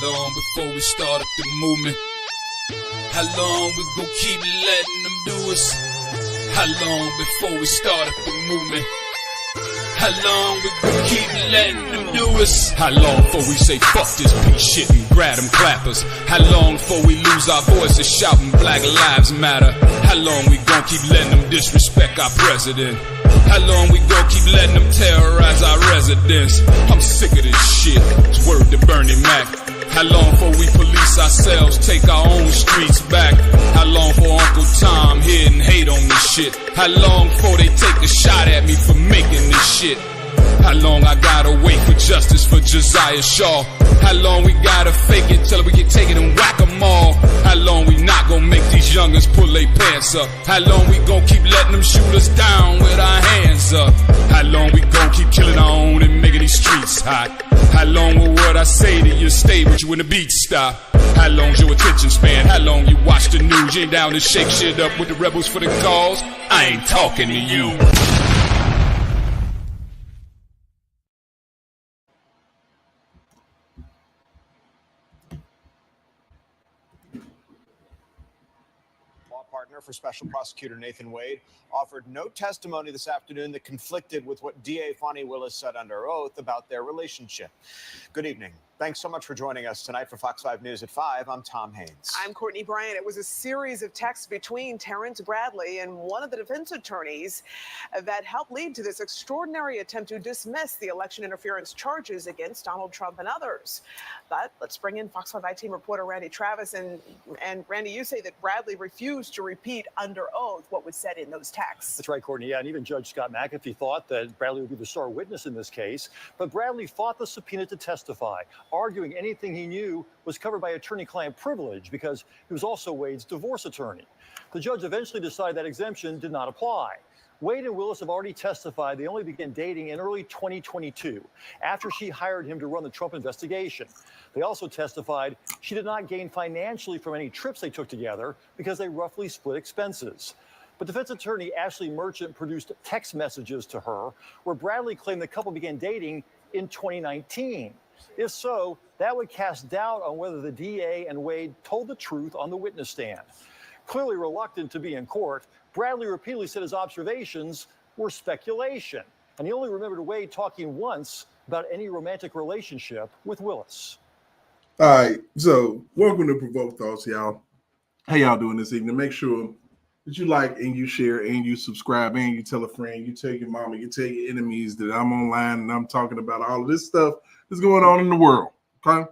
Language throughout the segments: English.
long before we start up the movement? How long we gon' keep letting them do us? How long before we start up the movement? How long we gon' keep letting them do us? How long before we say fuck this piece shit and grab them clappers? How long before we lose our voices shouting Black Lives Matter? How long we gon' keep letting them disrespect our president? How long we gon' keep letting them terrorize our residents? I'm sick of this shit, it's word to Bernie Mac. How long before we police ourselves, take our own streets back? How long for Uncle Tom here and hate on this shit? How long before they take a shot at me for making this shit? How long I gotta wait for justice for Josiah Shaw? How long we gotta fake it till we get taken and whack 'em all? How long we not gonna make these youngins pull their pants up? How long we gon' keep letting them shoot us down with our hands up? How long we gon' keep killing our own and making these streets hot? How long will what I say to you stay with you when the beat stop? How long's your attention span? How long you watch the news? You ain't down to shake shit up with the rebels for the cause? I ain't talking to you. Partner for Special Prosecutor Nathan Wade offered no testimony this afternoon that conflicted with what DA Fani Willis said under oath about their relationship. Good evening. Thanks so much for joining us tonight for Fox 5 News at 5. I'm Tom Haynes. I'm Courtney Bryant. It was a series of texts between Terrance Bradley and one of the defense attorneys that helped lead to this extraordinary attempt to dismiss the election interference charges against Donald Trump and others. But let's bring in Fox 5 I-Team reporter Randy Travis. And Randy, you say that Bradley refused to repeat under oath what was said in those texts. That's right, Courtney. Yeah, and even Judge Scott McAfee thought that Bradley would be the star witness in this case. But Bradley fought the subpoena to testify, arguing anything he knew was covered by attorney-client privilege because he was also Wade's divorce attorney. The judge eventually decided that exemption did not apply. Wade and Willis have already testified they only began dating in early 2022, after she hired him to run the Trump investigation. They also testified she did not gain financially from any trips they took together because they roughly split expenses. But defense attorney Ashley Merchant produced text messages to her where Bradley claimed the couple began dating in 2019. If so, that would cast doubt on whether the DA and Wade told the truth on the witness stand. Clearly reluctant to be in court, Bradley repeatedly said his observations were speculation, and he only remembered Wade talking once about any romantic relationship with Willis. All right, so welcome to Provoke Thoughts, y'all. How y'all doing this evening? Make sure that you like and you share and you subscribe and you tell a friend, you tell your mama, you tell your enemies that I'm online and I'm talking about all of this stuff that's going on in the world, okay?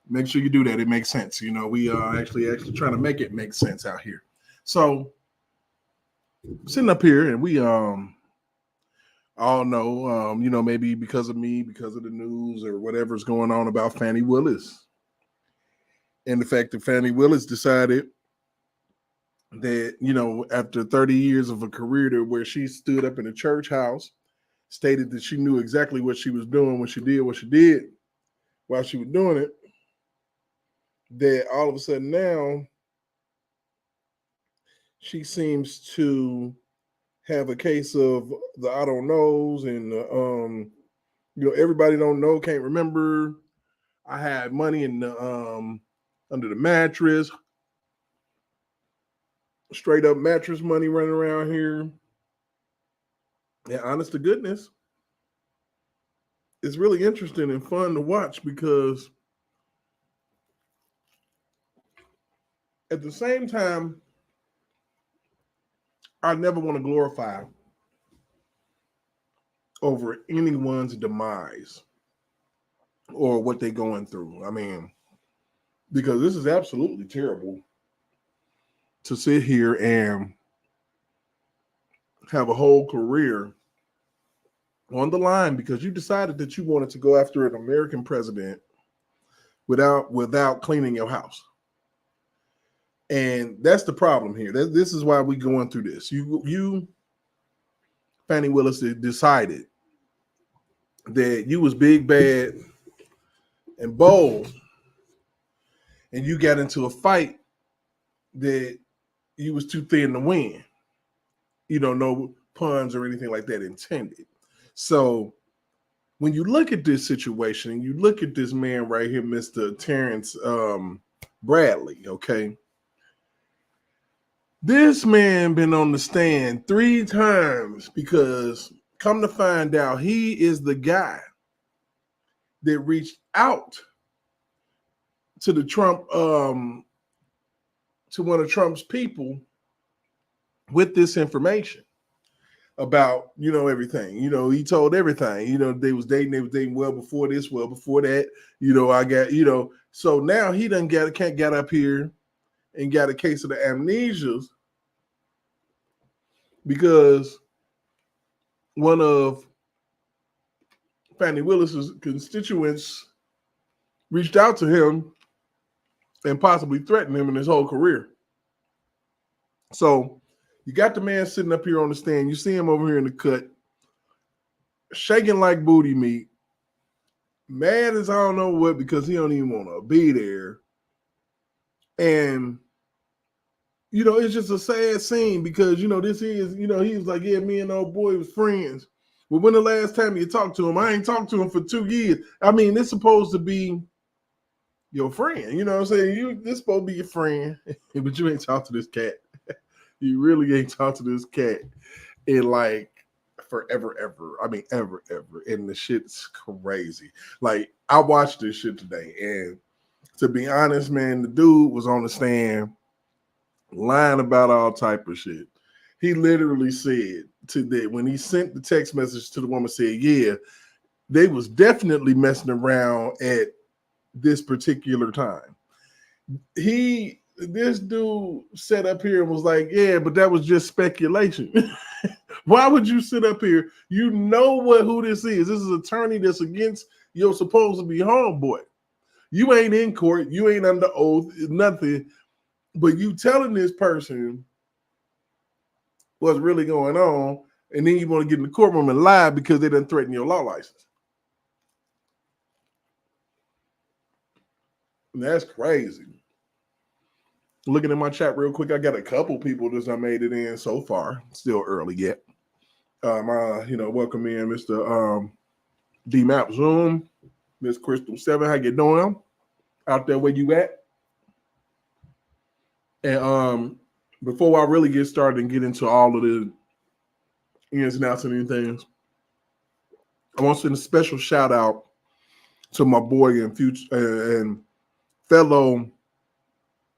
Make sure you do that. It makes sense. You know, we are actually trying to make it make sense out here. So sitting up here and we all know, you know, maybe because of me, because of the news or whatever's going on about Fani Willis. And the fact that Fani Willis decided that, you know, after 30 years of a career to where she stood up in a church house, stated that she knew exactly what she was doing when she did what she did while she was doing it, that all of a sudden now she seems to have a case of the I don't knows and you know, everybody don't know, can't remember. I had money in the under the mattress, straight up mattress money running around here. Yeah, honest to goodness, it's really interesting and fun to watch because at the same time, I never want to glorify over anyone's demise or what they're going through. I mean, because this is absolutely terrible to sit here and have a whole career on the line because you decided that you wanted to go after an American president without cleaning your house. And that's the problem here. This is why we're going through this. You, Fani Willis, decided that you was big, bad, and bold, and you got into a fight that you was too thin to win. You know, no puns or anything like that intended. So when you look at this situation and you look at this man right here, Mr. Terrance Bradley, okay? This man been on the stand 3 times because come to find out he is the guy that reached out to the Trump, to one of Trump's people with this information about, everything. He told everything. They was dating well before this, well before that. I got, so now he can't get up here and got a case of the amnesias because one of Fani Willis's constituents reached out to him and possibly threatened him in his whole career. So you got the man sitting up here on the stand. You see him over here in the cut, shaking like booty meat, mad as I don't know what because he don't even want to be there. And, it's just a sad scene because, this is, he was like, yeah, me and old boy was friends. But when the last time you talked to him? I ain't talked to him for 2 years. I mean, it's supposed to be your friend. You know what I'm saying? This supposed to be your friend, but you ain't talked to this cat. You really ain't talked to this cat in like forever, ever. I mean, ever. And the shit's crazy. Like, I watched this shit today, and to be honest, man, the dude was on the stand lying about all type of shit. He literally said that when he sent the text message to the woman, said, yeah, they was definitely messing around at this particular time. This dude sat up here and was like, yeah, but that was just speculation. Why would you sit up here? You know who this is. This is an attorney that's against your supposed to be homeboy. You ain't in court. You ain't under oath, nothing. But you telling this person what's really going on, and then you want to get in the courtroom and lie because they done threaten your law license. And that's crazy. Looking at my chat real quick, I got a couple people that I made it in so far. Still early yet. Welcome in Mr. D-Map Zoom, Miss Crystal 7. How you doing? Out there where you at? And before I really get started and get into all of the ins and outs and anything, I want to send a special shout out to my boy and future and fellow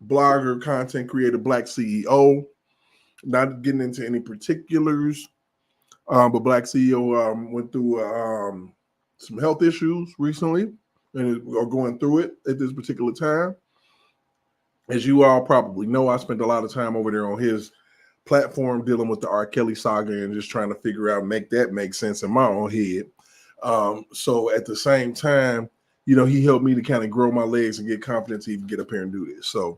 blogger, content creator, Black CEO. Not getting into any particulars, but Black CEO went through some health issues recently and are going through it at this particular time. As you all probably know, I spent a lot of time over there on his platform dealing with the R. Kelly saga and just trying to figure out, make sense in my own head. So at the same time, he helped me to kind of grow my legs and get confidence to even get up here and do this. So,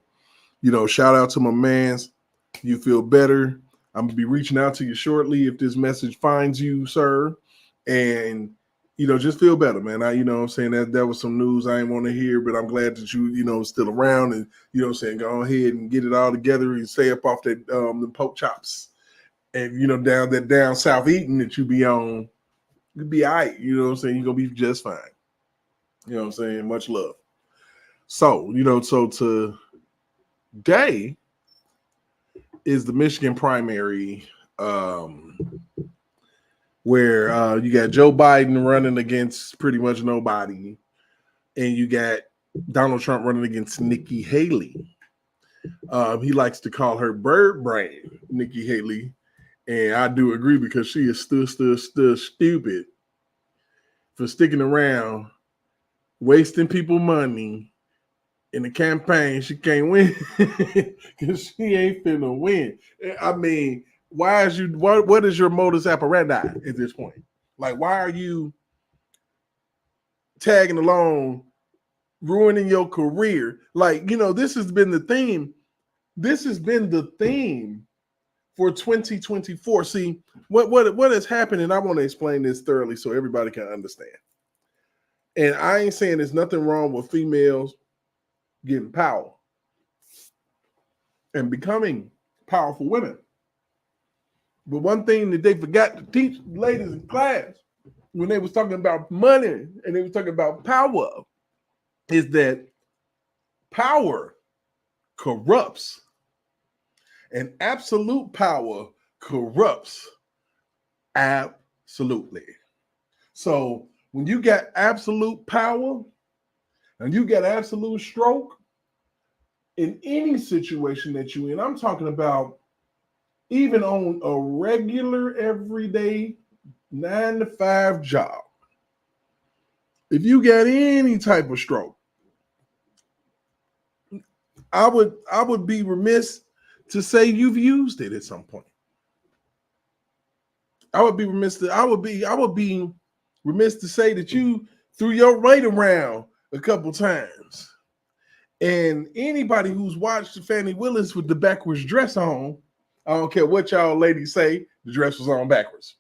shout out to my mans. You feel better. I'm going to be reaching out to you shortly if this message finds you, sir. And, just feel better, man. I'm saying that was some news I didn't want to hear, but I'm glad that you, still around and, go ahead and get it all together and stay up off that, the pork chops and, down south eating that you be on. You'll be all right. You're going to be just fine. Much love. So, so today is the Michigan primary, where you got Joe Biden running against pretty much nobody, and you got Donald Trump running against Nikki Haley. He likes to call her bird brain, Nikki Haley, and I do agree because she is still stupid for sticking around, wasting people money in the campaign. She can't win because she ain't finna win. I mean, what is your modus operandi at this point? Like, why are you tagging along, ruining your career? Like, this has been the theme. This has been the theme for 2024. See, what has happened, and I want to explain this thoroughly so everybody can understand. And I ain't saying there's nothing wrong with females getting power and becoming powerful women. But one thing that they forgot to teach ladies in class when they was talking about money and they was talking about power is that power corrupts, and absolute power corrupts absolutely. So when you got absolute power and you got absolute stroke in any situation that you're in, I'm talking about even on a regular, everyday 9-to-5 job, if you got any type of stroke, I would be remiss to say you've used it at some point. I would be remiss to say that you threw your weight around a couple times. And anybody who's watched Fani Willis with the backwards dress on, I don't care what y'all ladies say, the dress was on backwards.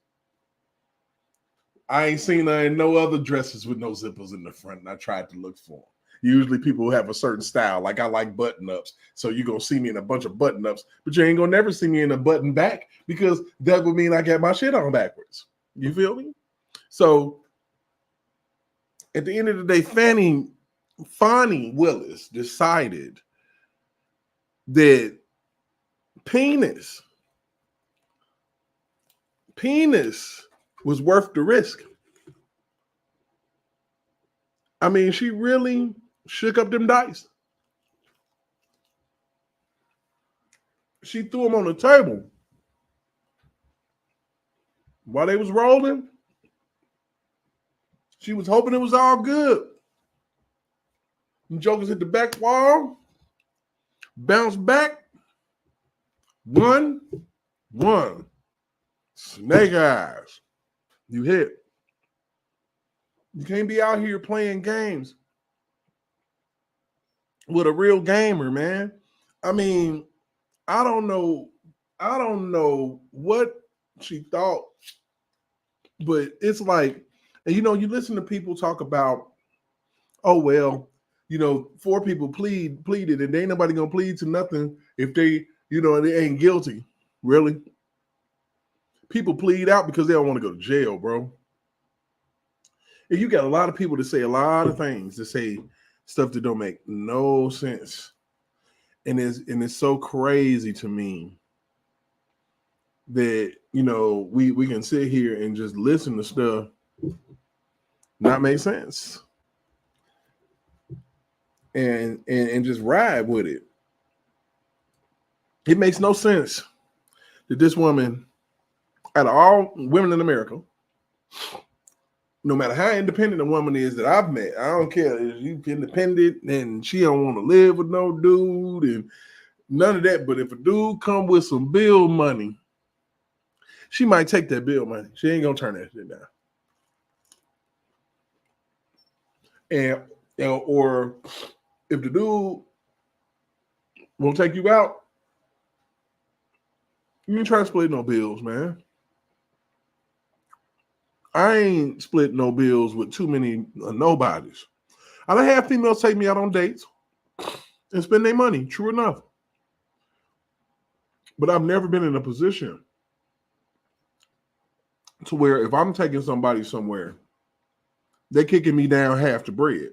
I ain't seen her in no other dresses with no zippers in the front, and I tried to look for them. Usually people have a certain style, like I like button-ups, so you're going to see me in a bunch of button-ups, but you ain't going to never see me in a button back because that would mean I got my shit on backwards. You feel me? So at the end of the day, Fani Willis decided that penis was worth the risk. I mean, she really shook up them dice. She threw them on the table. While they was rolling, she was hoping it was all good. And jokers hit the back wall, bounced back, 1-1. Snake eyes. You hit. You can't be out here playing games with a real gamer, man. I mean, I don't know what she thought, but it's like, and you listen to people talk about, oh well, 4 people pleaded, and they ain't nobody gonna plead to nothing if they, they ain't guilty. Really? People plead out because they don't want to go to jail, bro. And you got a lot of people that say a lot of things, that say stuff that don't make no sense. And it's so crazy to me that, we can sit here and just listen to stuff not make sense. And just ride with it. It makes no sense that this woman, out of all women in America, no matter how independent a woman is that I've met, I don't care if you independent and she don't want to live with no dude and none of that. But if a dude come with some bill money, she might take that bill money. She ain't gonna turn that shit down. And or if the dude won't take you out, you ain't trying to split no bills, man. I ain't split no bills with too many nobodies. I done have females take me out on dates and spend their money, true enough. But I've never been in a position to where if I'm taking somebody somewhere, they're kicking me down half the bread.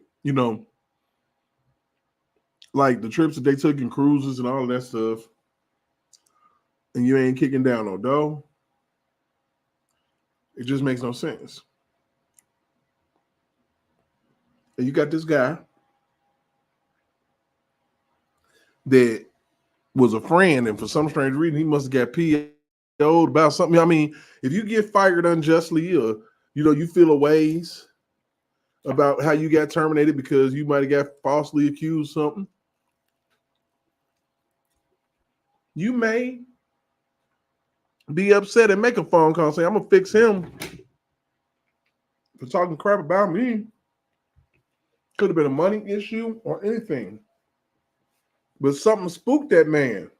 Like the trips that they took in cruises and all of that stuff, and you ain't kicking down no dough. It just makes no sense. And you got this guy that was a friend, and for some strange reason, he must have got PO'd about something. I mean, if you get fired unjustly, or you feel a ways about how you got terminated because you might have got falsely accused of something, you may be upset and make a phone call and say, I'm gonna fix him for talking crap about me. Could have been a money issue or anything. But something spooked that man.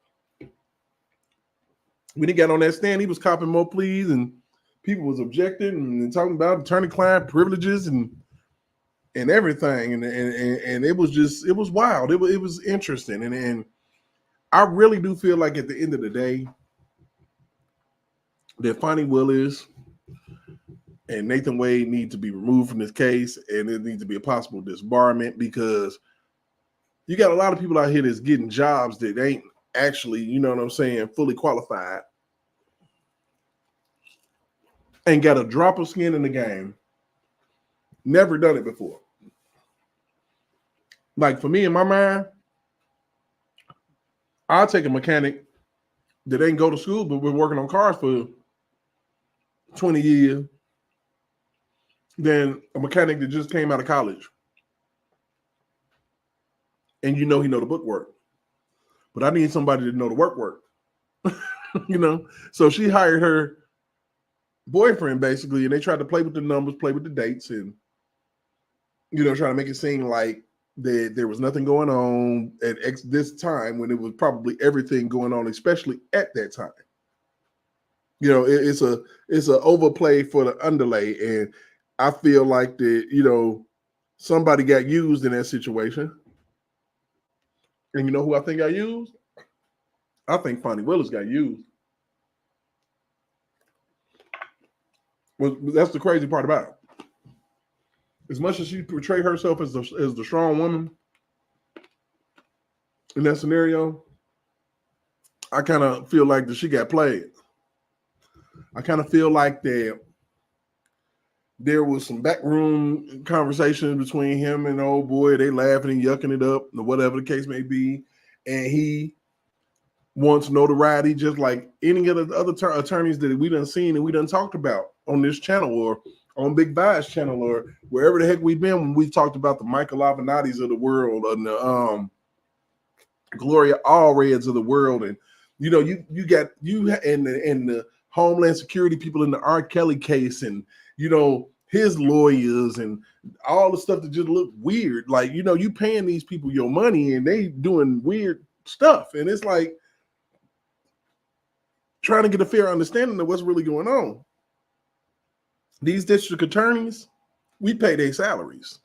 When he got on that stand, he was copping more pleas and people was objecting and talking about attorney-client privileges and everything. And it was wild. It was interesting. And I really do feel like at the end of the day, that Fani Willis And Nathan Wade needs to be removed from this case, and it needs to be a possible disbarment, because you got a lot of people out here that's getting jobs that ain't actually, you know what I'm saying, fully qualified, and got a drop of skin in the game. Never done it before. Like, for me, in my mind, I'll take a mechanic that ain't go to school but been working on cars for 20 years than a mechanic that just came out of college. And you know he know the book work. But I need somebody to know the work. You know? So she hired her boyfriend, basically, and they tried to play with the numbers, play with the dates, and, you know, trying to make it seem like there was nothing going on at this time, when it was probably everything going on, especially at that time. You know, it's an overplay for the underlay, and I feel like that, you know, somebody got used in that situation. And you know who I think got used? I think Fani Willis got used. Well, that's the crazy part about it. As much as she portrayed herself as the strong woman in that scenario, I kind of feel like that she got played. I kind of feel like that there was some backroom conversation between him and the old boy. They laughing and yucking it up, or whatever the case may be. And he wants notoriety, just like any of the other attorneys that we done seen and we done talked about on this channel, or on Big Buy's channel, or wherever the heck we've been when we've talked about the Michael Avenattis of the world, and the Gloria Allreds of the world. And, you know, you got and the Homeland Security people in the R. Kelly case, and, you know, his lawyers, and all the stuff that just look weird. Like, you know, you paying these people your money and they doing weird stuff. And it's like trying to get a fair understanding of what's really going on. These district attorneys, we pay their salaries,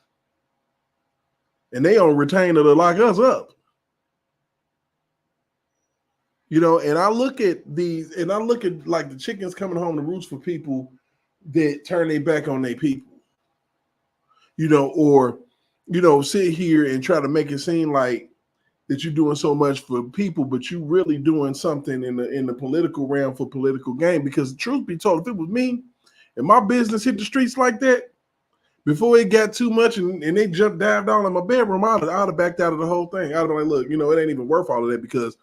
and they on retainer to lock us up. You know, and I look at these, and I look at like the chickens coming home to roost for people that turn their back on their people, you know, or, you know, sit here and try to make it seem like that you're doing so much for people, but you really doing something in the political realm for political gain. Because truth be told, if it was me and my business hit the streets like that, before it got too much and they dived all in my bedroom, I'd have backed out of the whole thing. I'd have been like, look, you know, it ain't even worth all of that, because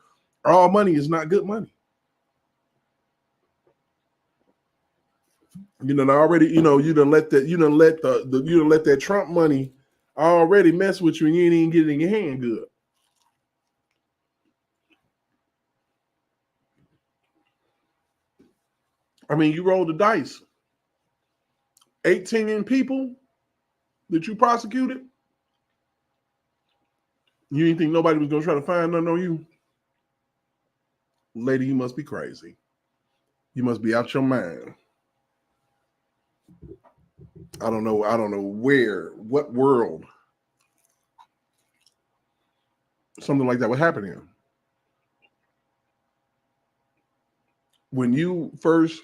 all money is not good money. You know, already, you know, you done let that Trump money already mess with you, and you ain't even get it in your hand good. I mean, you rolled the dice. 18 people that you prosecuted. You didn't think nobody was going to try to find nothing on you? Lady, you must be crazy. You must be out your mind. I don't know what world something like that would happen in. When you first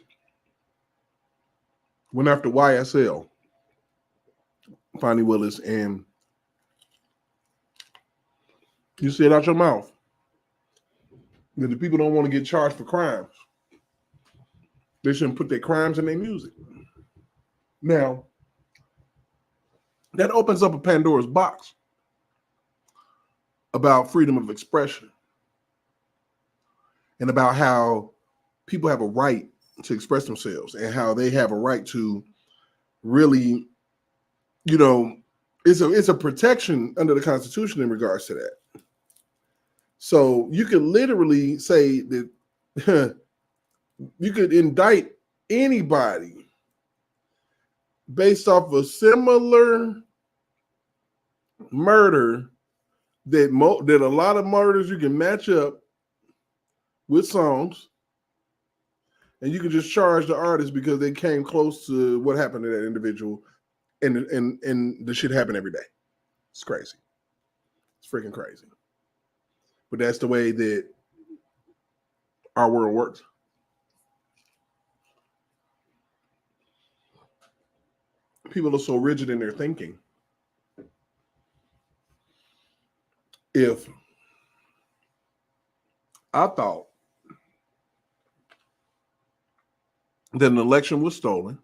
went after YSL, Fani Willis, and you said out your mouth that the people don't want to get charged for crimes, they shouldn't put their crimes in their music. Now, that opens up a Pandora's box about freedom of expression and about how people have a right to express themselves, and how they have a right to really, you know, it's a protection under the Constitution in regards to that. So you could literally say that you could indict anybody based off a similar murder that a lot of murders you can match up with songs, and you can just charge the artist because they came close to what happened to that individual, and the shit happen every day. It's crazy. It's freaking crazy. But that's the way that our world works. people are so rigid in their thinking. If I thought that an election was stolen,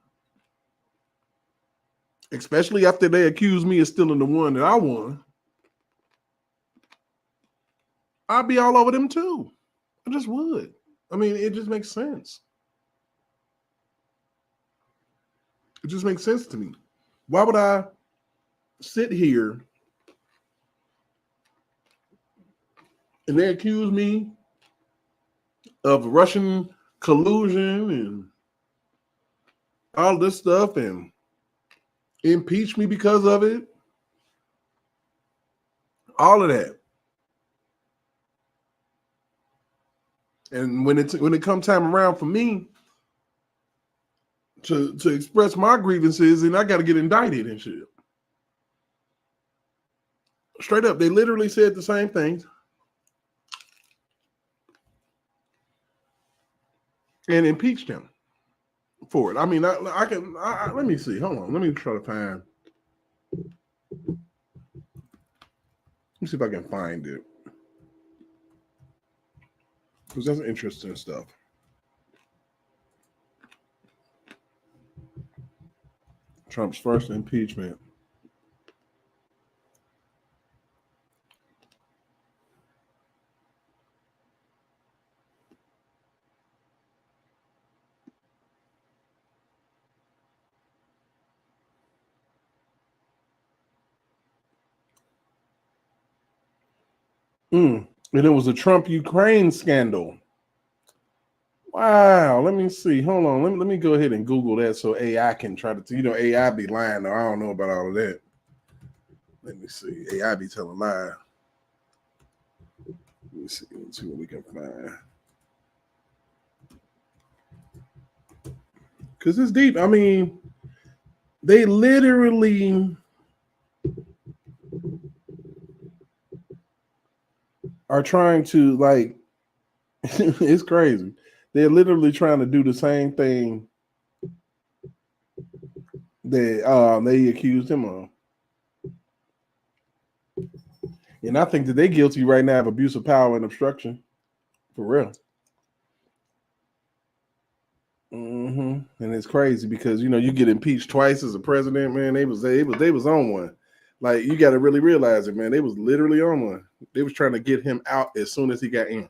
especially after they accused me of stealing the one that I won, I'd be all over them too. I just would. I mean, it just makes sense. It just makes sense to me. Why would I sit here and they accuse me of Russian collusion and all this stuff and impeach me because of it? All of that. And when it comes time around for me to express my grievances, and I got to get indicted and shit. Straight up, they literally said the same thing. And impeached him for it. I mean, I can let me see. Hold on. Let me try to find. Let me see if I can find it. Because that's interesting stuff. Trump's first impeachment. And it was a Trump-Ukraine scandal. Wow. Let me see. Hold on. Let me go ahead and Google that so AI can try to, AI be lying. Though. I don't know about all of that. Let me see. AI be telling lies. Let's see what we can find. Because it's deep. I mean, they literally are trying to, like, it's crazy. They're literally trying to do the same thing that they accused him of. And I think that they're guilty right now of abuse of power and obstruction. For real. And it's crazy because, you get impeached twice as a president, man. They was on one. Like, you got to really realize it, man. They was literally on one. They was trying to get him out as soon as he got in.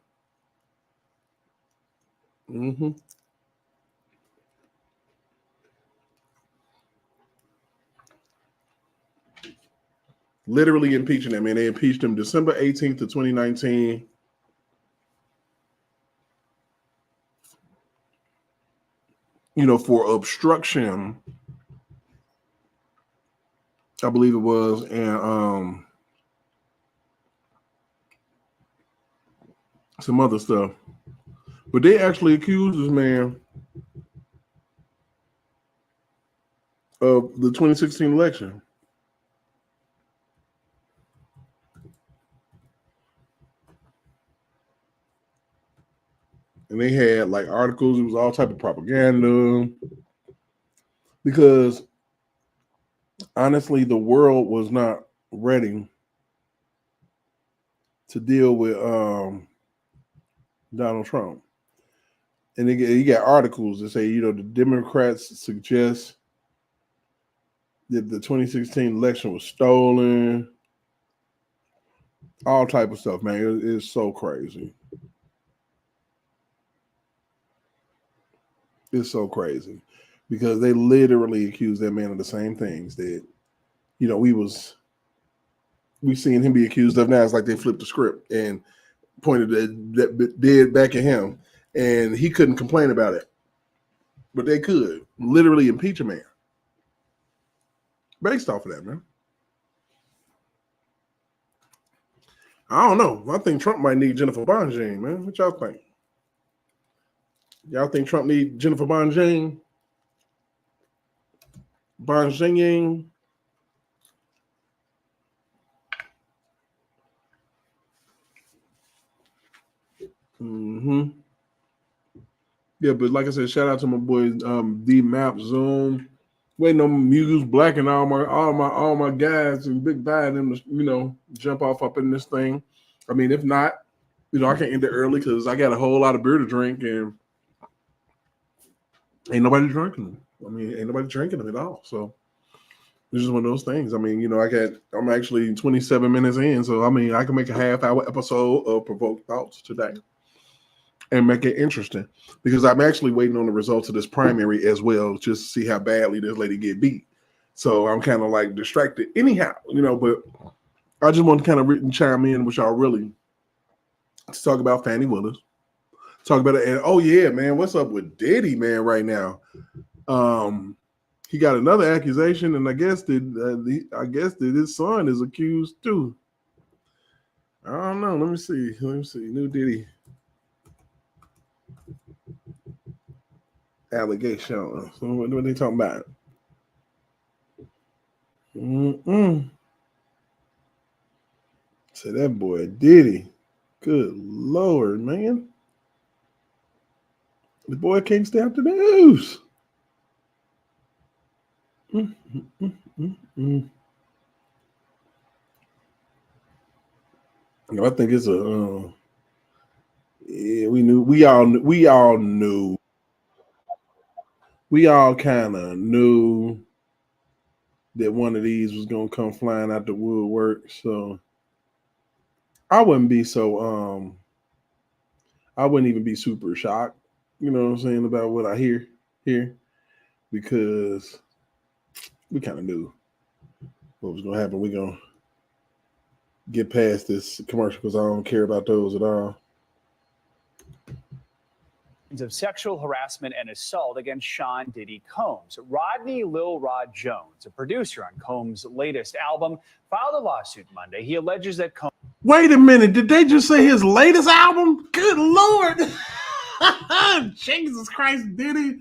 Literally impeaching him, man. They impeached him December 18th of 2019. For obstruction, I believe it was, and some other stuff. But they actually accused this man of the 2016 election. And they had like articles. It was all type of propaganda. Because honestly, the world was not ready to deal with Donald Trump. And you got articles that say, the Democrats suggest that the 2016 election was stolen. All type of stuff, man. It's so crazy. It's so crazy because they literally accused that man of the same things that, we seen him be accused of. Now it's like they flipped the script and pointed that dead back at him, and he couldn't complain about it, but they could literally impeach a man based off of that, man. I don't know. I think Trump might need Jennifer Bonjean, man. What y'all think? Y'all think Trump need Jennifer Bonjean? Bonjean? Yeah, but like I said, shout out to my boy D Map Zoom. waiting on Muse Black and all my guys and Big Bad and them to, you know, jump off up in this thing. I mean, if not, you know, I can end it early because I got a whole lot of beer to drink and ain't nobody drinking them. I mean, ain't nobody drinking them at all. So it's just one of those things. I mean, you know, I'm actually 27 minutes in, so I mean, I can make a half-hour episode of Provoked Thoughts today and make it interesting because I'm actually waiting on the results of this primary as well, just to see how badly this lady get beat. So I'm kind of like distracted anyhow, you know, but I just want to kind of chime in with y'all really to talk about Fani Willis, talk about it. And oh yeah, man, what's up with Diddy, man, right now? He got another accusation, and I guess that his son is accused too. I don't know. Let me see. New Diddy allegation. So what are they talking about? So that boy Diddy. Good Lord, man. The boy can't stay out the news. I think it's a yeah, we all kind of knew that one of these was gonna come flying out the woodwork. So I wouldn't be so I wouldn't even be super shocked, you know what I'm saying, about what I hear here, because we kind of knew what was gonna happen. We're gonna get past this commercial because I don't care about those at all. Of sexual harassment and assault against Sean Diddy Combs. Rodney Lil Rod Jones, a producer on Combs' latest album, filed a lawsuit Monday. He alleges that Combs... Wait a minute, did they just say his latest album? Good Lord. Jesus Christ, Diddy.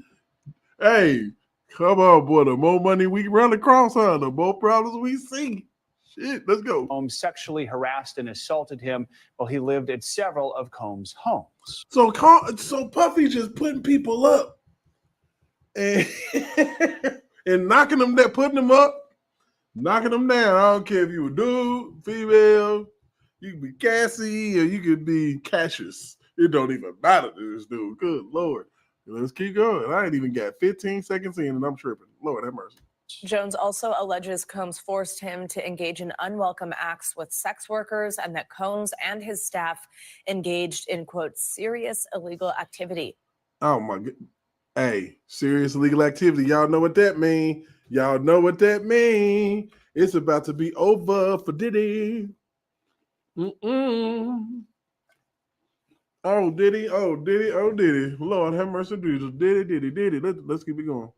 Hey, come on, boy. The more money we run across, the more problems we see. Shit, let's go. Combs sexually harassed and assaulted him while he lived at several of Combs' homes. So Puffy just putting people up and and knocking them down, putting them up, knocking them down. I don't care if you a dude, female, you could be Cassie or you could be Cassius. It don't even matter to this dude. Good Lord. Let's keep going. I ain't even got 15 seconds in and I'm tripping. Lord have mercy. Jones also alleges Combs forced him to engage in unwelcome acts with sex workers and that Combs and his staff engaged in, quote, serious illegal activity. Oh, my God. Hey, serious illegal activity. Y'all know what that mean. Y'all know what that mean. It's about to be over for Diddy. Oh, Diddy. Oh, Diddy. Oh, Diddy. Lord have mercy. Diddy. Let's keep it going.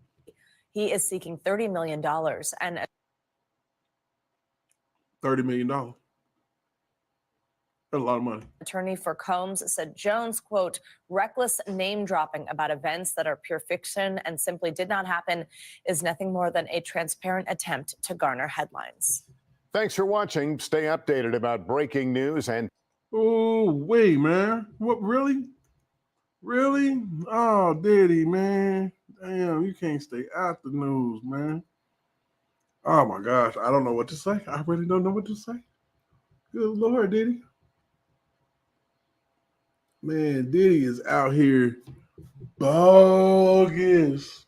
He is seeking $30 million and $30 million. That's a lot of money. Attorney for Combs said Jones, quote, reckless name dropping about events that are pure fiction and simply did not happen is nothing more than a transparent attempt to garner headlines. Thanks for watching. Stay updated about breaking news and... Oh, wait, man. What, really? Really? Oh, Diddy, man. Damn, you can't stay out the news, man. Oh, my gosh. I don't know what to say. I really don't know what to say. Good Lord, Diddy. Man, Diddy is out here bogus.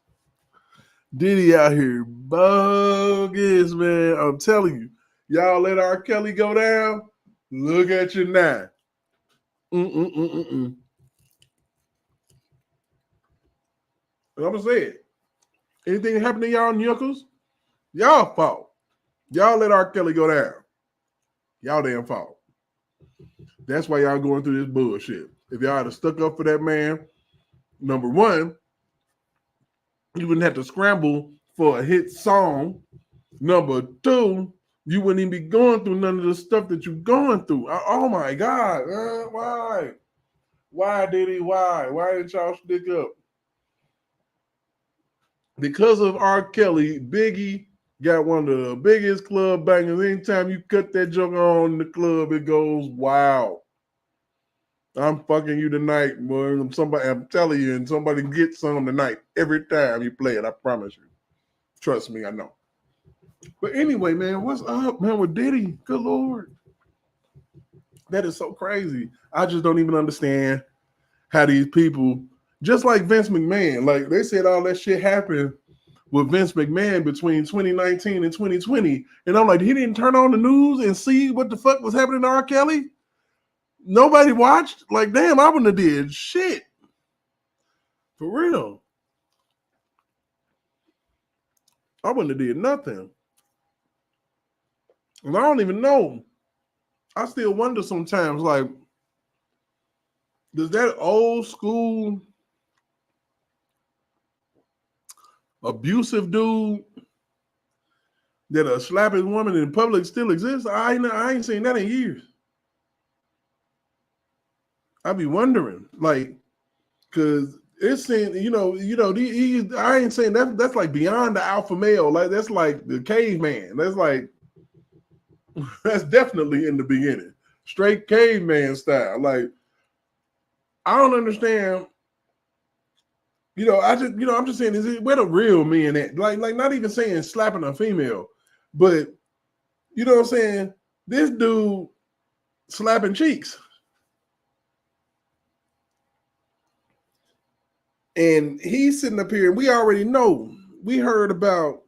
Diddy out here bogus, man. I'm telling you. Y'all let R. Kelly go down? Look at you now. And I'm going to say it. Anything happen to y'all knuckles? Y'all fault. Y'all let R. Kelly go down. Y'all damn fault. That's why y'all going through this bullshit. If y'all had stuck up for that man, number one, you wouldn't have to scramble for a hit song. Number two, you wouldn't even be going through none of the stuff that you're going through. Oh my God. Why? Why, Diddy? Why? Why did y'all stick up? Because of R. Kelly, Biggie got one of the biggest club bangers. Anytime you cut that joke on in the club, it goes wow. I'm fucking you tonight, boy. I'm telling you, and somebody gets some tonight every time you play it. I promise you. Trust me, I know. But anyway, man, what's up, man, with Diddy? Good Lord. That is so crazy. I just don't even understand how these people, just like Vince McMahon, like they said all that shit happened with Vince McMahon between 2019 and 2020. And I'm like, he didn't turn on the news and see what the fuck was happening to R. Kelly? Nobody watched? Like, damn, I wouldn't have did shit. For real. I wouldn't have did nothing. And I don't even know. I still wonder sometimes, like, does that old school abusive dude that slap his woman in public still exist? I ain't seen that in years. I be wondering, like, because it's saying, I ain't saying that's like beyond the alpha male. Like, that's like the caveman. That's like, that's definitely in the beginning. Straight caveman style. Like, I don't understand. I'm just saying, where the real men at? Like not even saying slapping a female, but you know what I'm saying? This dude slapping cheeks. And he's sitting up here, and we already know. We heard about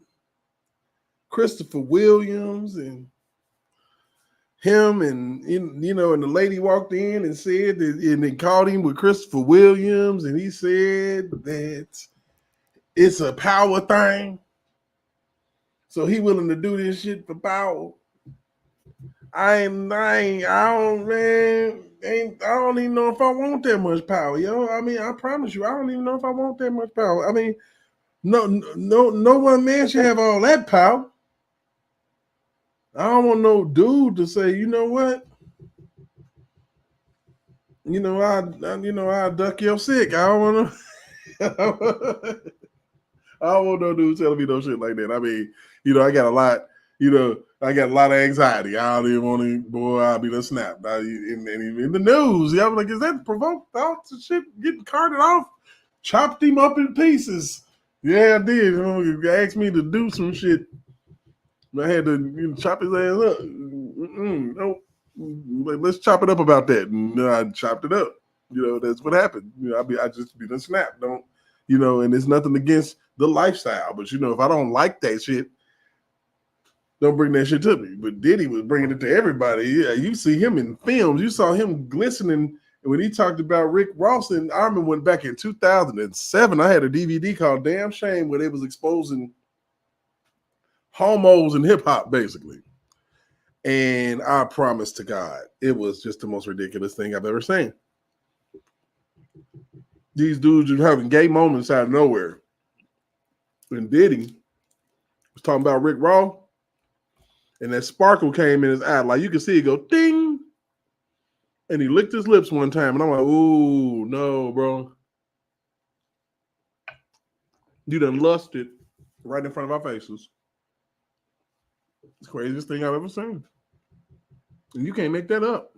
Christopher Williams and him, and and the lady walked in and said that, and they called him with Christopher Williams, and he said that it's a power thing. So he willing to do this shit for power. I don't even know if I want that much power, yo. I mean, I promise you, I don't even know if I want that much power. I mean, no one man should have all that power. I don't want no dude to say, you know what? I duck your sick. I don't want to. I don't want no dude telling me no shit like that. I mean, I got a lot. I got a lot of anxiety. I don't even want to. Boy, I'll be the snap. In the news, I'm like, is that provoked thoughts and shit getting carted off? Chopped him up in pieces. Yeah, I did. He asked me to do some shit. I had to chop his ass up. No, let's chop it up about that. And I chopped it up. That's what happened. I just be the snap. Don't, and it's nothing against the lifestyle. But, if I don't like that shit, don't bring that shit to me. But Diddy was bringing it to everybody. Yeah, you see him in films. You saw him glistening when he talked about Rick Ross. And I remember went back in 2007. I had a DVD called Damn Shame where they was exposing homos in hip hop, basically. And I promise to God, it was just the most ridiculous thing I've ever seen. These dudes are having gay moments out of nowhere. And Diddy was talking about Rick Ross, and that sparkle came in his eye. Like, you could see it go ding. And he licked his lips one time, and I'm like, ooh, no, bro. You done lusted right in front of our faces. It's the craziest thing I've ever seen. And you can't make that up.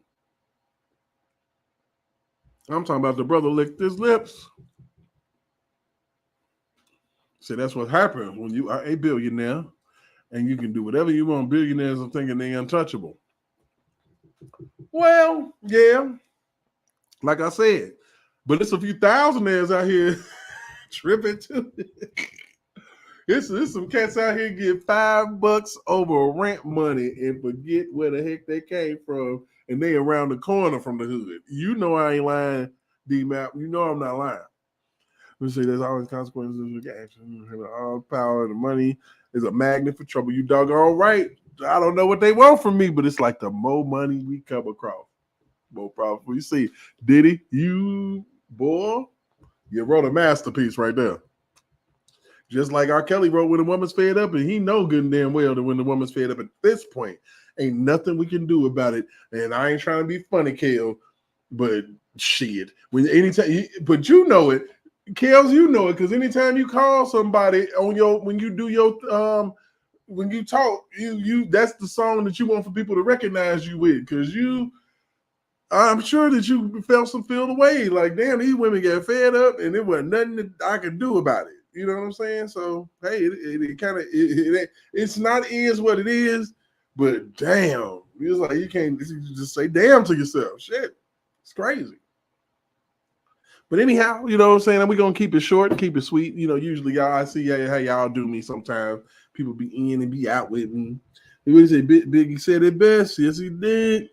I'm talking about the brother licked his lips. See, that's what happens when you are a billionaire and you can do whatever you want. Billionaires are thinking they're untouchable. Well, yeah, like I said, but it's a few thousandaires out here tripping too. It's some cats out here get $5 over rent money and forget where the heck they came from, and they around the corner from the hood. I ain't lying, D-Map. I'm not lying. Let's say there's always consequences with action. All power and the money is a magnet for trouble. You doggone right. I don't know what they want from me, but it's like the more money we come across, more profitable. You see, Diddy, you wrote a masterpiece right there. Just like R. Kelly wrote When the Woman's Fed Up, and he know good and damn well that when the woman's fed up at this point, ain't nothing we can do about it. And I ain't trying to be funny, Kel, but shit. But you know it. Kels, you know it, because anytime you call somebody when you talk, you that's the song that you want for people to recognize you with, because I'm sure that you feel the way, like, damn, these women get fed up and there wasn't nothing that I could do about it. You know what I'm saying? So hey, it's not is what it is, but damn, it's like you can't just say damn to yourself. Shit, it's crazy. But anyhow, you know what I'm saying? We're gonna keep it short, keep it sweet. You know, usually y'all, I see how y'all do me sometimes. People be in and be out with me. He said Biggie said it best. Yes, he did.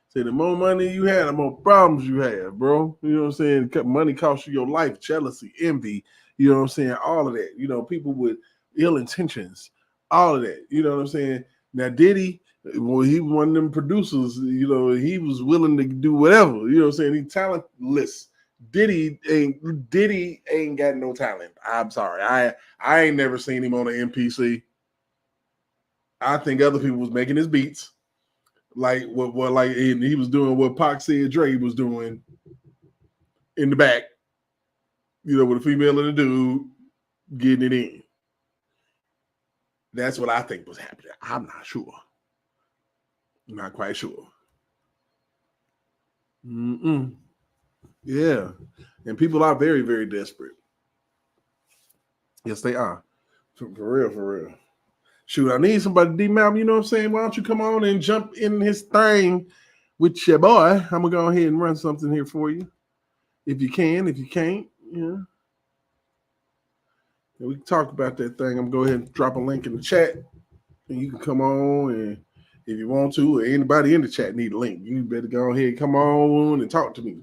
Say the more money you have, the more problems you have, bro. You know what I'm saying? Money costs you your life, jealousy, envy, you know what I'm saying? All of that. You know, people with ill intentions, all of that. You know what I'm saying? Now, Diddy, well, he was one of them producers, you know, he was willing to do whatever. You know what I'm saying? He's talentless. Diddy ain't got no talent. I'm sorry. I ain't never seen him on an MPC. I think other people was making his beats. Like what like he was doing what Pac said Dre was doing in the back, you know, with a female and a dude getting it in. That's what I think was happening. I'm not sure. I'm not quite sure. Yeah. And people are very, very desperate. Yes, they are. For real. Shoot, I need somebody to demount, you know what I'm saying? Why don't you come on and jump in his thing with your boy? I'm going to go ahead and run something here for you. If you can, if you can't, yeah. And we can talk about that thing. I'm going to go ahead and drop a link in the chat. And you can come on, and if you want to, or anybody in the chat need a link, you better go ahead and come on and talk to me.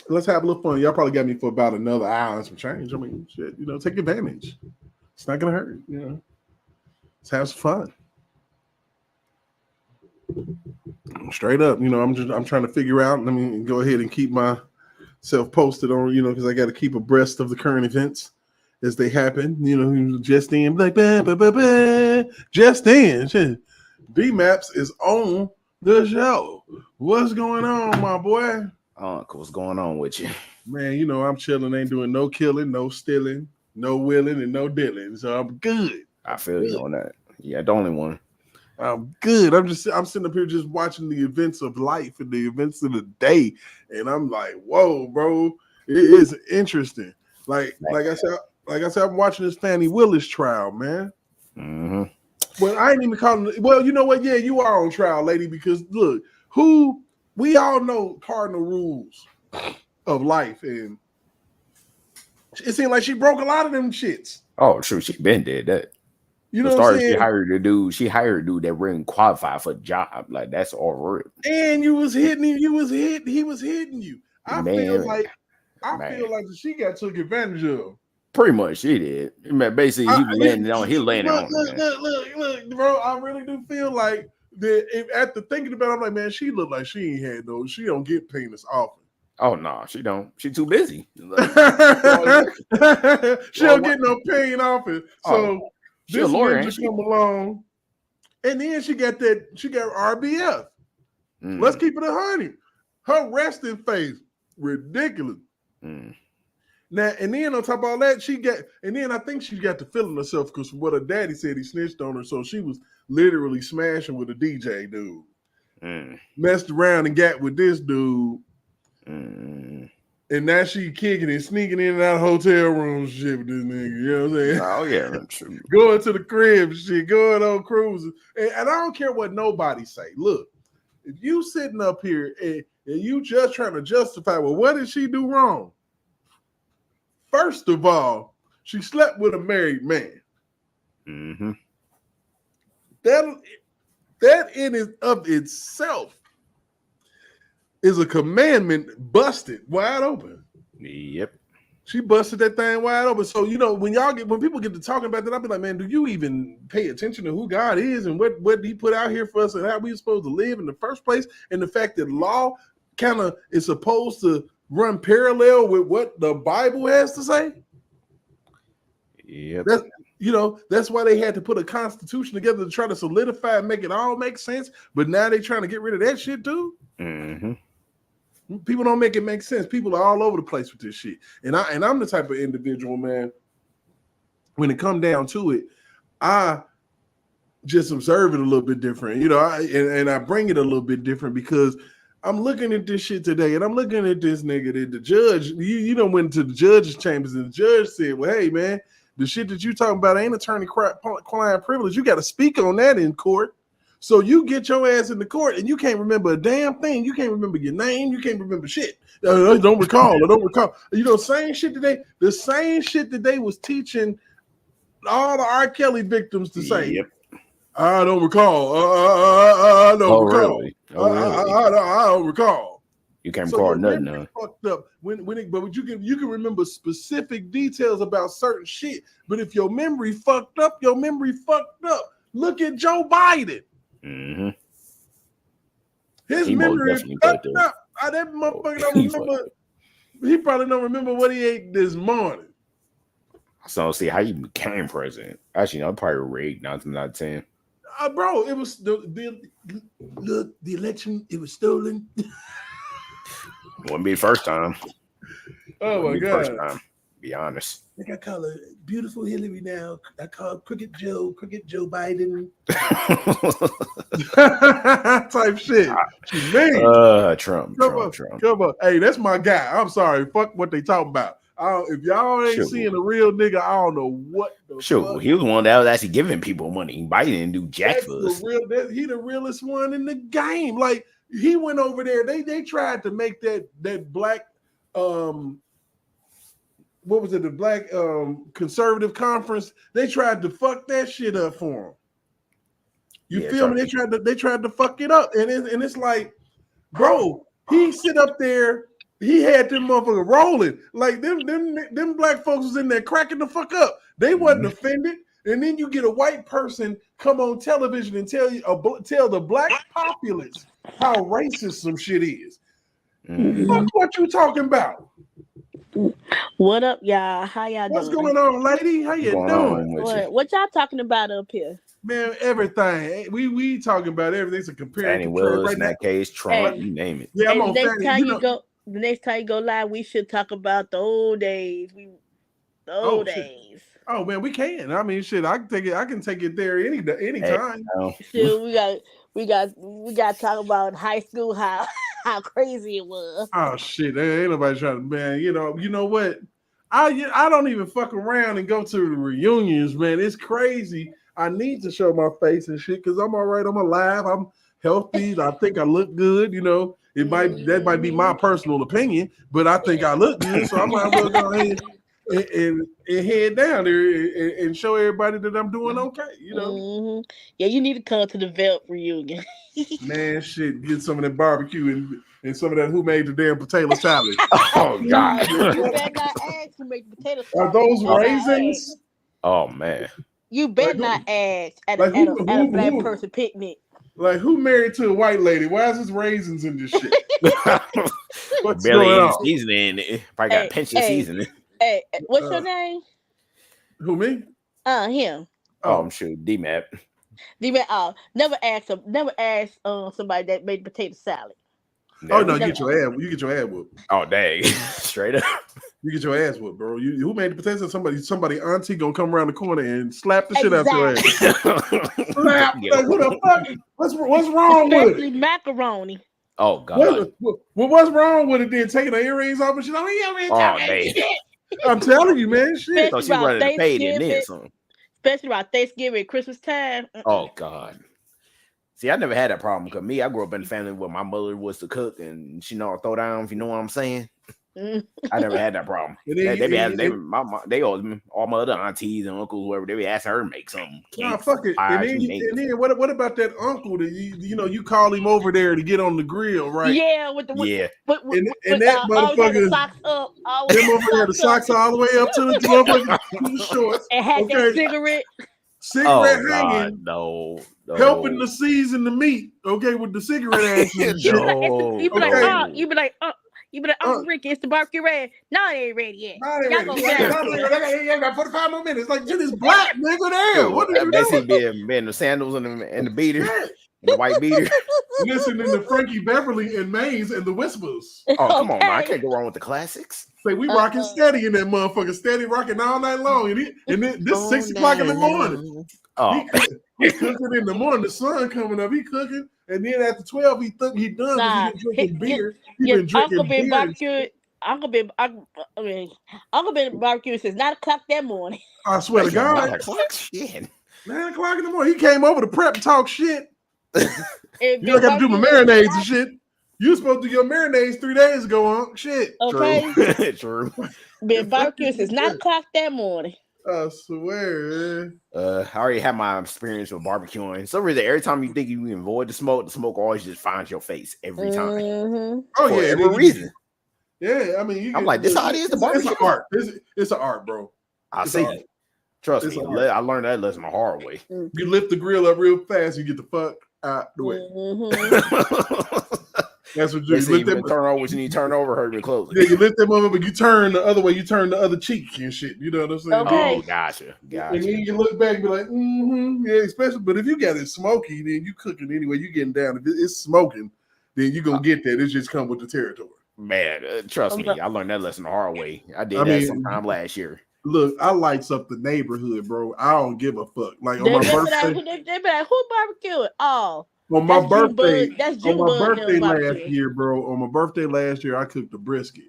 Let's have a little fun. Y'all probably got me for about another hour and some change. I mean, shit, you know, take advantage. It's not gonna hurt, you know. Let's have some fun. Straight up, you know, I'm trying to figure out. Let me go ahead and keep myself posted on, you know, because I got to keep abreast of the current events as they happen. You know, just in, like, just in. Shit. D-Maps is on the show. What's going on, my boy? What's going on with you? Man, you know, I'm chilling, ain't doing no killing, no stealing, no willing, and no dealing. So I'm good. I feel you on that. Yeah, the only one. I'm good. I'm sitting up here just watching the events of life and the events of the day. And I'm like, whoa, bro, it is interesting. Like I said, I'm watching this Fani Willis trial, man. Mm-hmm. Well, I ain't even calling it. Well, you know what? Yeah, you are on trial, lady, because look, we all know cardinal rules of life, and it seemed like she broke a lot of them shits. Oh, true. She been did that. You know what I'm saying? She hired a dude that wouldn't qualify for the job. Like, that's all real. And you was hitting him. He was hitting you. I feel like she got took advantage of. Pretty much she did. Basically, he landed on it. Look, bro, I really do feel like that after thinking about it, I'm like, man, she looked like she ain't had no, she don't get penis often. Oh no, she don't. She too busy. She don't get no pain often. So this lawyer just come along, and then she got RBF. Let's keep it 100. Her resting face, ridiculous. Now, and then on top of all that, I think she got to feeling herself because from what her daddy said, he snitched on her. So she was literally smashing with a DJ dude. Messed around and got with this dude. And now she kicking and sneaking in and out of hotel rooms and shit with this nigga. You know what I'm saying? Oh, yeah, that's true. Going to the crib and shit, going on cruises. And I don't care what nobody say. Look, if you sitting up here and you just trying to justify, well, what did she do wrong? First of all, she slept with a married man. Mm-hmm. That in and of itself is a commandment busted wide open. Yep. She busted that thing wide open. So, you know, when people get to talking about that, I'll be like, man, do you even pay attention to who God is and what he put out here for us and how we're supposed to live in the first place? And the fact that law kind of is supposed to run parallel with what the Bible has to say. Yep. That's why they had to put a constitution together to try to solidify and make it all make sense. But now they're trying to get rid of that shit too. Mm-hmm. People don't make it make sense. People are all over the place with this shit. And I'm the type of individual, man, when it comes down to it, I just observe it a little bit different. You know, and I bring it a little bit different because I'm looking at this shit today, and I'm looking at this nigga that the judge, you know, went to the judge's chambers, and the judge said, well, hey, man, the shit that you talking about ain't attorney-client privilege. You got to speak on that in court. So you get your ass in the court, and you can't remember a damn thing. You can't remember your name. You can't remember shit. I don't recall. You know, same shit today. The same shit that they was teaching all the R. Kelly victims to say. Yep. I don't recall. I don't recall. Really? I don't recall. You can't recall nothing. Fucked up. But you can remember specific details about certain shit. But if your memory fucked up, your memory fucked up. Look at Joe Biden. Mm-hmm. His memory is fucked up. That motherfucker don't remember. He probably don't remember what he ate this morning. So see how you became president. Actually, no, probably rigged 9 out of 10. Bro, it was the election. It was stolen. Wouldn't be the first time. Oh my God! First time, be honest. Like I call her beautiful Hillary now. I call Crooked Joe Biden. Type shit. Man. Trump. Come on. Hey, that's my guy. I'm sorry. Fuck what they talking about. If y'all ain't seeing a real nigga, I don't know what the fuck. He was one that was actually giving people money. Biden didn't do jack for us. He the realest one in the game. Like he went over there. They tried to make that black what was it? The black conservative conference. They tried to fuck that shit up for him. You feel me? They tried to fuck it up, and it's like, bro, he sit up there. He had them motherfuckers rolling. Like them black folks was in there cracking the fuck up. They wasn't offended. And then you get a white person come on television and tell the black populace how racist some shit is. Fuck what you talking about? What up, y'all? How y'all doing? What's going on, lady? How you doing? What y'all talking about up here? Man, everything. We talking about everything. It's a comparative. Fani Willis, right in that case, Trump, you name it. Yeah, I'm on Fani. The next time you go live, we should talk about the old days. Days. Oh man, we can. I mean, shit, I can take it. I can take it there anytime. Shit, we got to talk about high school, how crazy it was. Oh shit, ain't nobody trying to, man. You know what? I don't even fuck around and go to the reunions, man. It's crazy. I need to show my face and shit because I'm all right. I'm alive. I'm healthy. I think I look good. You know. That might be my personal opinion, but I think I look good, so I might as well go ahead and head down there and show everybody that I'm doing okay. You know. Mm-hmm. Yeah, you need to come to the Velt reunion. Man, shit, get some of that barbecue and some of that who made the damn potato salad. Oh God! You better not ask who made the potato salad. Are those raisins? Oh man! You better not ask at a black person picnic. Like, who married to a white lady? Why is this raisins in this shit? What's barely going any on? seasoning. Probably got pinch of seasoning. Hey, what's your name? Who, me? Him. Oh, I'm sure D-Map. D-Map. Never ask somebody that made potato salad. Oh no, you get your ass whooped. Oh dang, straight up. You get your ass whooped, bro. Who made the potato? Somebody auntie gonna come around the corner and slap the shit out your ass. Slap. Like, who the fuck? What's wrong with it? Especially macaroni. Oh God. Well, what's wrong with it then? Taking the earrings off and shit. I'm telling you, man. Shit. So she running the paid and then something. Especially around Thanksgiving and Christmas time. Oh God. See, I never had that problem because me, I grew up in a family where my mother was the cook and she know how to throw down, if you know what I'm saying. I never had that problem. They all my other aunties and uncles, whoever, they be asking her to make something. Nah, fuck it. And then what about that uncle that you call him over there to get on the grill, right? Yeah, and that motherfucker socks up, them over there, the socks all the way up to the shorts, and had that cigarette hanging. No. Helping to season the meat, okay, with the cigarette ass and shit. You be like, Uncle Ricky, it's the barbecue ready. No, it ain't ready yet. Y'all go I got 45 more minutes. Like, get this black nigga there. What are you doing? Being the sandals and the beater, and the white beater. Listening to Frankie Beverly and Maze and the Whispers. Oh, come on, man. I can't go wrong with the classics. Say, we rocking steady in that motherfucker. Steady rocking all night long. And this 6 o'clock in the morning. Oh, He cooking in the morning. The sun coming up. He cooking, and then after 12, he done because Nah, he been drinking beer. He your been drinking uncle been beer. And barbecuing. Uncle been barbecuing since 9 o'clock that morning. I swear to God, 9 o'clock. Shit. 9 o'clock in the morning. He came over to prep and talk shit. And You don't got to do my barbecuing marinades and shit. You was supposed to do your marinades 3 days ago, huh? Shit. Okay. True. Been barbecuing since 9 o'clock that morning. I swear. I already had my experience with barbecuing. So really, every time you think you can avoid the smoke always just finds your face every time. Mm-hmm. Oh For yeah, every reason. Yeah, I mean, I'm like, this how it is to barbecue. It's an art. It's an art, bro. I see. Trust me, I learned that lesson the hard way. You lift the grill up real fast, you get the fuck out the way. Mm-hmm. That's what you lift them. Turn over what you need to turn over, hurt me close. Yeah, you lift them up, but you turn the other way. You turn the other cheek and shit. You know what I'm saying? Okay. Oh, gotcha. And then you look back and be like, yeah, especially. But if you got it smoky, then you cooking anyway. You getting down. If it's smoking, then you gonna get that. It just come with the territory. Man, trust me, I learned that lesson the hard way. I did that sometime last year. Look, I lights up the neighborhood, bro. I don't give a fuck. Like on my birthday, they be like, who barbecuing? Oh, on my birthday, on my birthday last year, bro. On my birthday last year, I cooked a brisket.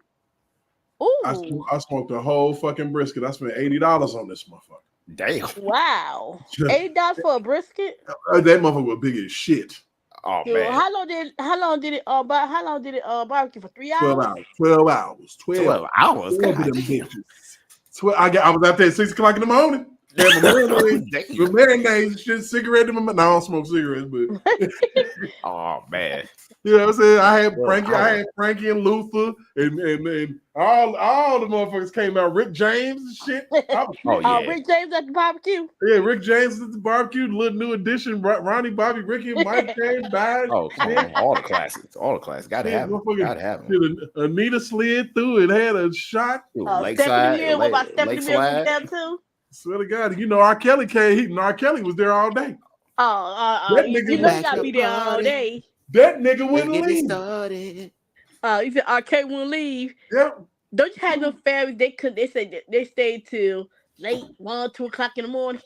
Ooh. I smoked a whole fucking brisket. I spent $80 on this motherfucker. Damn. Wow. $80 for a brisket? That motherfucker was big as shit. Oh Dude, man. How long did it barbecue for 3 hours? 12 hours. 12 hours. 12 of them bitches. I was out there at 6 o'clock in the morning. Had my marinades, shit, cigarette in my mouth. No, I don't smoke cigarettes, but oh man. You know what I'm saying? I had Frankie and Luther and all the motherfuckers came out. Rick James and shit. Rick James at the barbecue. Yeah, Rick James at the barbecue. Little new edition. Ronnie, Bobby, Ricky, and Mike James died. Oh, come on. All the classics. Gotta have them. Gotta have them. Anita slid through and had a shot. Lakeside. What about Stephanie Mills was there too? Swear to God, you know R. Kelly came. R. Kelly was there all day. That nigga you know not be there all day. That nigga wouldn't leave. You said R. Kelly wouldn't leave. Yep. Don't you have no families? They said they stayed till late 1, 2 o'clock in the morning.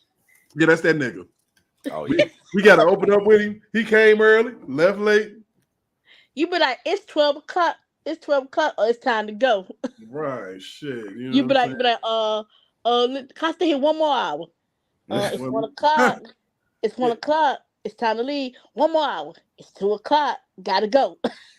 Yeah, that's that nigga. Oh yeah. We gotta open up with him. He came early, left late. You be like, it's 12 o'clock. It's 12 o'clock, or it's time to go. Right, shit. You be like, can I stay here one more hour? It's 1 o'clock. It's 1 o'clock. It's time to leave. 1 more hour. It's 2 o'clock. Gotta go.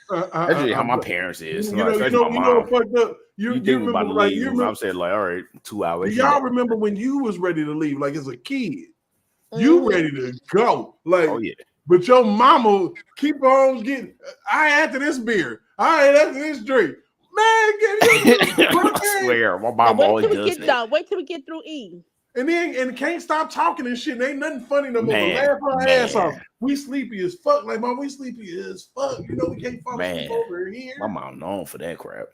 That's just how my parents is. You know fucked up. You remember like I'm saying like, all right, 2 hours. Y'all remember when you was ready to leave, like as a kid? You ready to go. Like, oh yeah. But your mama keep on getting. I after this beer. I ain't after this drink. Man, I swear, my mom always does that. Wait till we get through eating. And can't stop talking and shit. And ain't nothing funny no more. Laugh our ass off. We sleepy as fuck. Like, mom, we sleepy as fuck. You know we can't fall asleep over here. My mom known for that crap.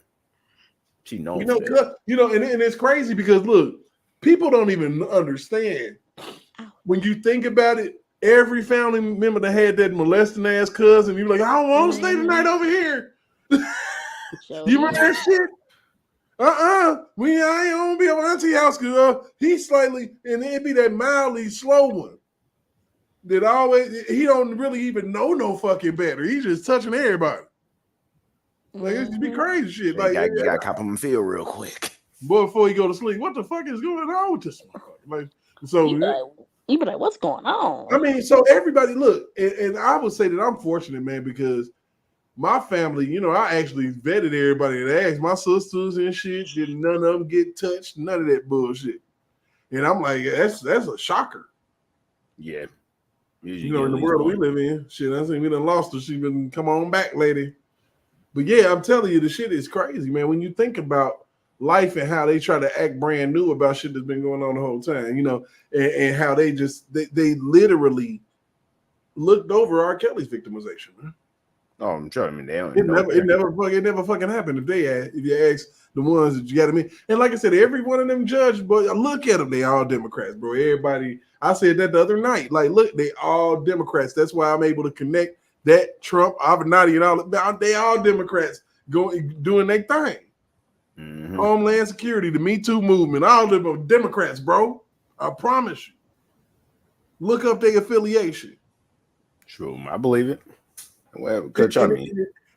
She known. And it's crazy because look, people don't even understand. When you think about it, every family member that had that molesting ass cousin, you're like, I don't want to stay tonight over here. You remember that shit? I ain't gonna be at my auntie house because he's slightly, and it'd be that mildly slow one that always he don't really even know no fucking better. He's just touching everybody. Like it just be crazy shit. Like you gotta cop him and feel real quick. Boy, before he go to sleep, what the fuck is going on with this motherfucker? Like so. You be like, what's going on? I mean, so everybody look, and I would say that I'm fortunate, man, because my family, you know, I actually vetted everybody and asked my sisters and shit. Did none of them get touched? None of that bullshit. And I'm like, that's a shocker. Yeah. You know, in the world we live in, shit, I think we done lost her. She been come on back, lady. But yeah, I'm telling you, the shit is crazy, man. When you think about life and how they try to act brand new about shit that's been going on the whole time, you know, and how they literally looked over R. Kelly's victimization, man. Oh, I'm sure. I mean, it never fucking happened if you ask the ones that you got to meet. And like I said, every one of them judges, but look at them, they all Democrats, bro. Everybody, I said that the other night. Like, look, they all Democrats. That's why I'm able to connect that Trump, Avenatti, and all. They all Democrats doing their thing. Mm-hmm. Homeland Security, the Me Too movement, all of them are Democrats, bro. I promise you. Look up their affiliation. True, I believe it. Well,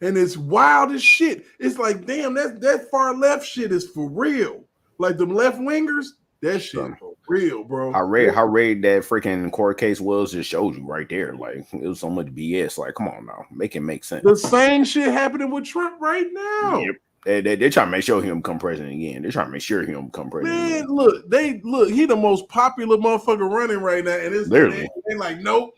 and it's wild as shit. It's like, damn, that far left shit is for real. Like them left wingers, that shit for real, bro. How raid that freaking court case was just showed you right there. Like, it was so much BS. Like, come on now, make it make sense. The same shit happening with Trump right now. Yep. They're trying to make sure he don't become president again. They're trying to make sure he don't become president. Man, again. look, he the most popular motherfucker running right now. And it's literally they're like, nope.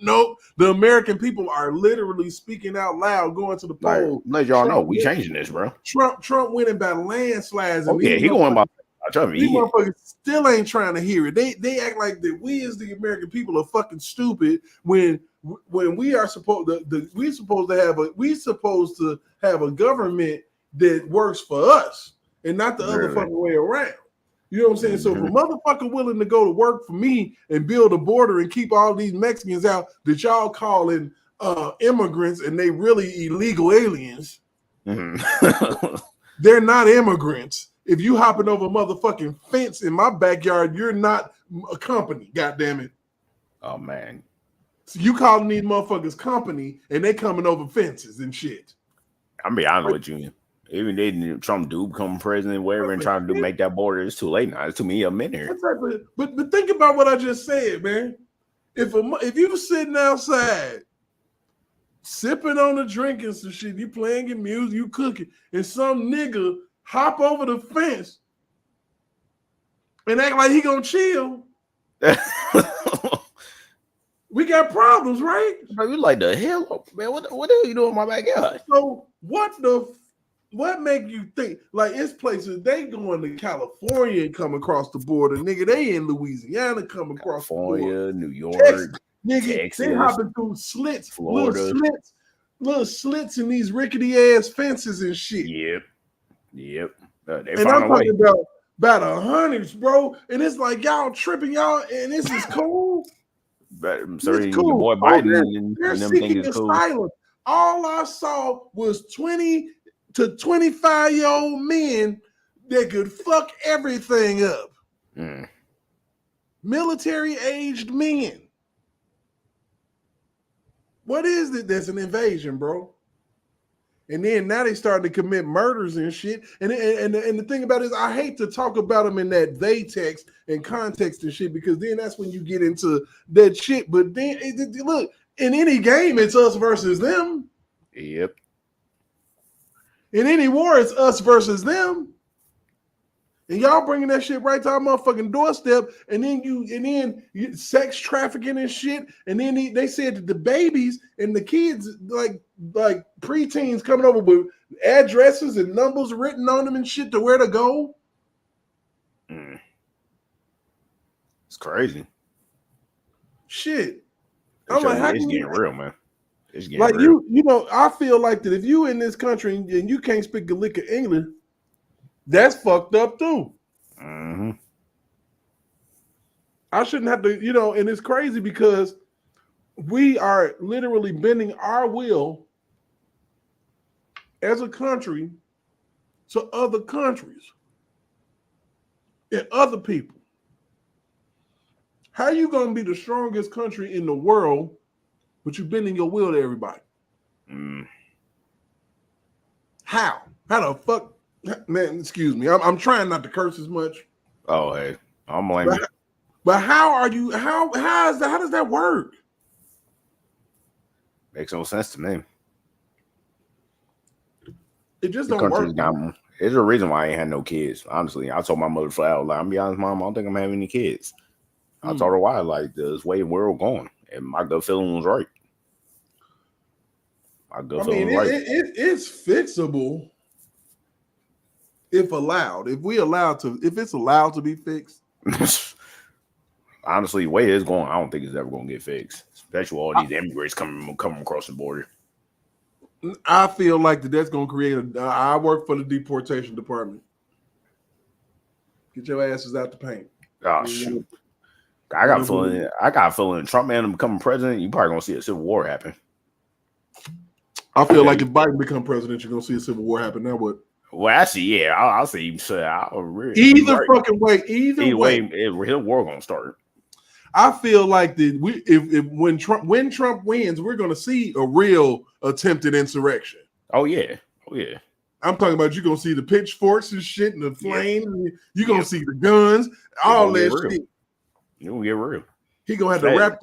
The American people are literally speaking out loud, going to the polls. Let y'all know we changing this, bro. Trump winning by landslides. Oh, yeah, he going by. These motherfuckers still ain't trying to hear it. They act like that we as the American people are fucking stupid when we are supposed to have a government that works for us and not the other fucking way around. You know what I'm saying? So if a motherfucker willing to go to work for me and build a border and keep all these Mexicans out that y'all calling immigrants and they really illegal aliens, they're not immigrants. If you hopping over a motherfucking fence in my backyard, you're not a company, goddammit. Oh man. So you calling these motherfuckers company and they coming over fences and shit. I'm be honest with you. Even if Trump do become president, whatever, and trying to make that border, it's too late now. It's too many of them in here. But think about what I just said, man. If you sitting outside, sipping on a drink and some shit, you playing your music, you cooking, and some nigga hop over the fence and act like he gonna chill, we got problems, right? Bro, you like the hell, man? What the hell you doing in my backyard? So what make you think like it's places they going to California and come across the border, nigga? They in Louisiana come across California, the border. New York, Texas, nigga, Texas, they hopping through slits, Florida, little slits in these rickety ass fences and shit. Yep. And I'm talking about 100s, bro. And it's like y'all tripping, y'all, and this is cool. But I'm sorry, cool. Boy Biden and them seeking things cool. asylum. All I saw was 20 to 25-year-old men that could fuck everything up. Military-aged men. What is it? That's an invasion, bro. And then now they starting to commit murders and shit. And the thing about it is I hate to talk about them in that they text and context and shit, because then that's when you get into that shit. But then look, in any game, it's us versus them. Yep. In any war, it's us versus them. And y'all bringing that shit right to our motherfucking doorstep, and then you sex trafficking and shit, and then they said that the babies and the kids, like preteens coming over with addresses and numbers written on them and shit to where to go. It's crazy. Shit. I'm like, it's getting real, man. It's getting like real. You know, I feel like that if you in this country and you can't speak a lick of English, that's fucked up too. I shouldn't have to, you know, and it's crazy because we are literally bending our will as a country to other countries and other people. How you gonna be the strongest country in the world, but you bending your will to everybody? How? How the fuck? Man, excuse me. I'm trying not to curse as much. Oh, hey, I'm blaming you. But how are you? How does that work? Makes no sense to me. It just don't work. There's a reason why I ain't had no kids. Honestly, I told my mother flat out, like, I'm be honest, Mom, I don't think I'm having any kids. I told her why, like, this way the world going, and my gut feeling was right. My gut feeling was right. It's fixable. If allowed, if it's allowed to be fixed. Honestly, the way it's going, I don't think it's ever going to get fixed. Especially all these immigrants coming across the border. I feel like that's going to create I work for the deportation department. Get your asses out the paint. Oh shoot! I got a feeling Trump and becoming president, you probably gonna see a civil war happen. I feel like if Biden become president, you're gonna see a civil war happen. Now what? Well, actually, yeah, I'll see. Either fucking way, either way, the war gonna start. I feel like that when Trump wins, we're going to see a real attempted insurrection. Oh yeah. I'm talking about you're going to see the pitchforks and shit and the flames. Yep. You're going to see the guns, all that shit. You're going to get real. He going to have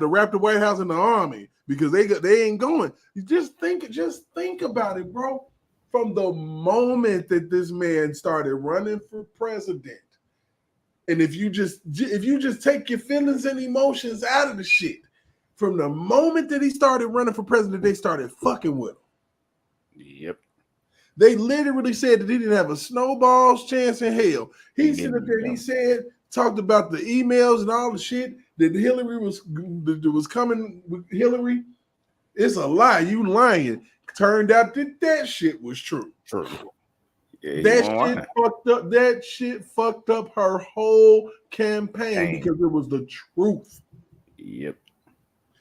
to wrap the White House in the army because they ain't going. You just think about it, bro. From the moment that this man started running for president, and if you just take your feelings and emotions out of the shit, from the moment that he started running for president, they started fucking with him. Yep. They literally said that he didn't have a snowball's chance in hell. He stood up there and he talked about the emails and all the shit that Hillary was coming with Hillary. It's a lie. You lying. Turned out that shit was true. True. Yeah, that shit fucked up her whole campaign because it was the truth. Yep.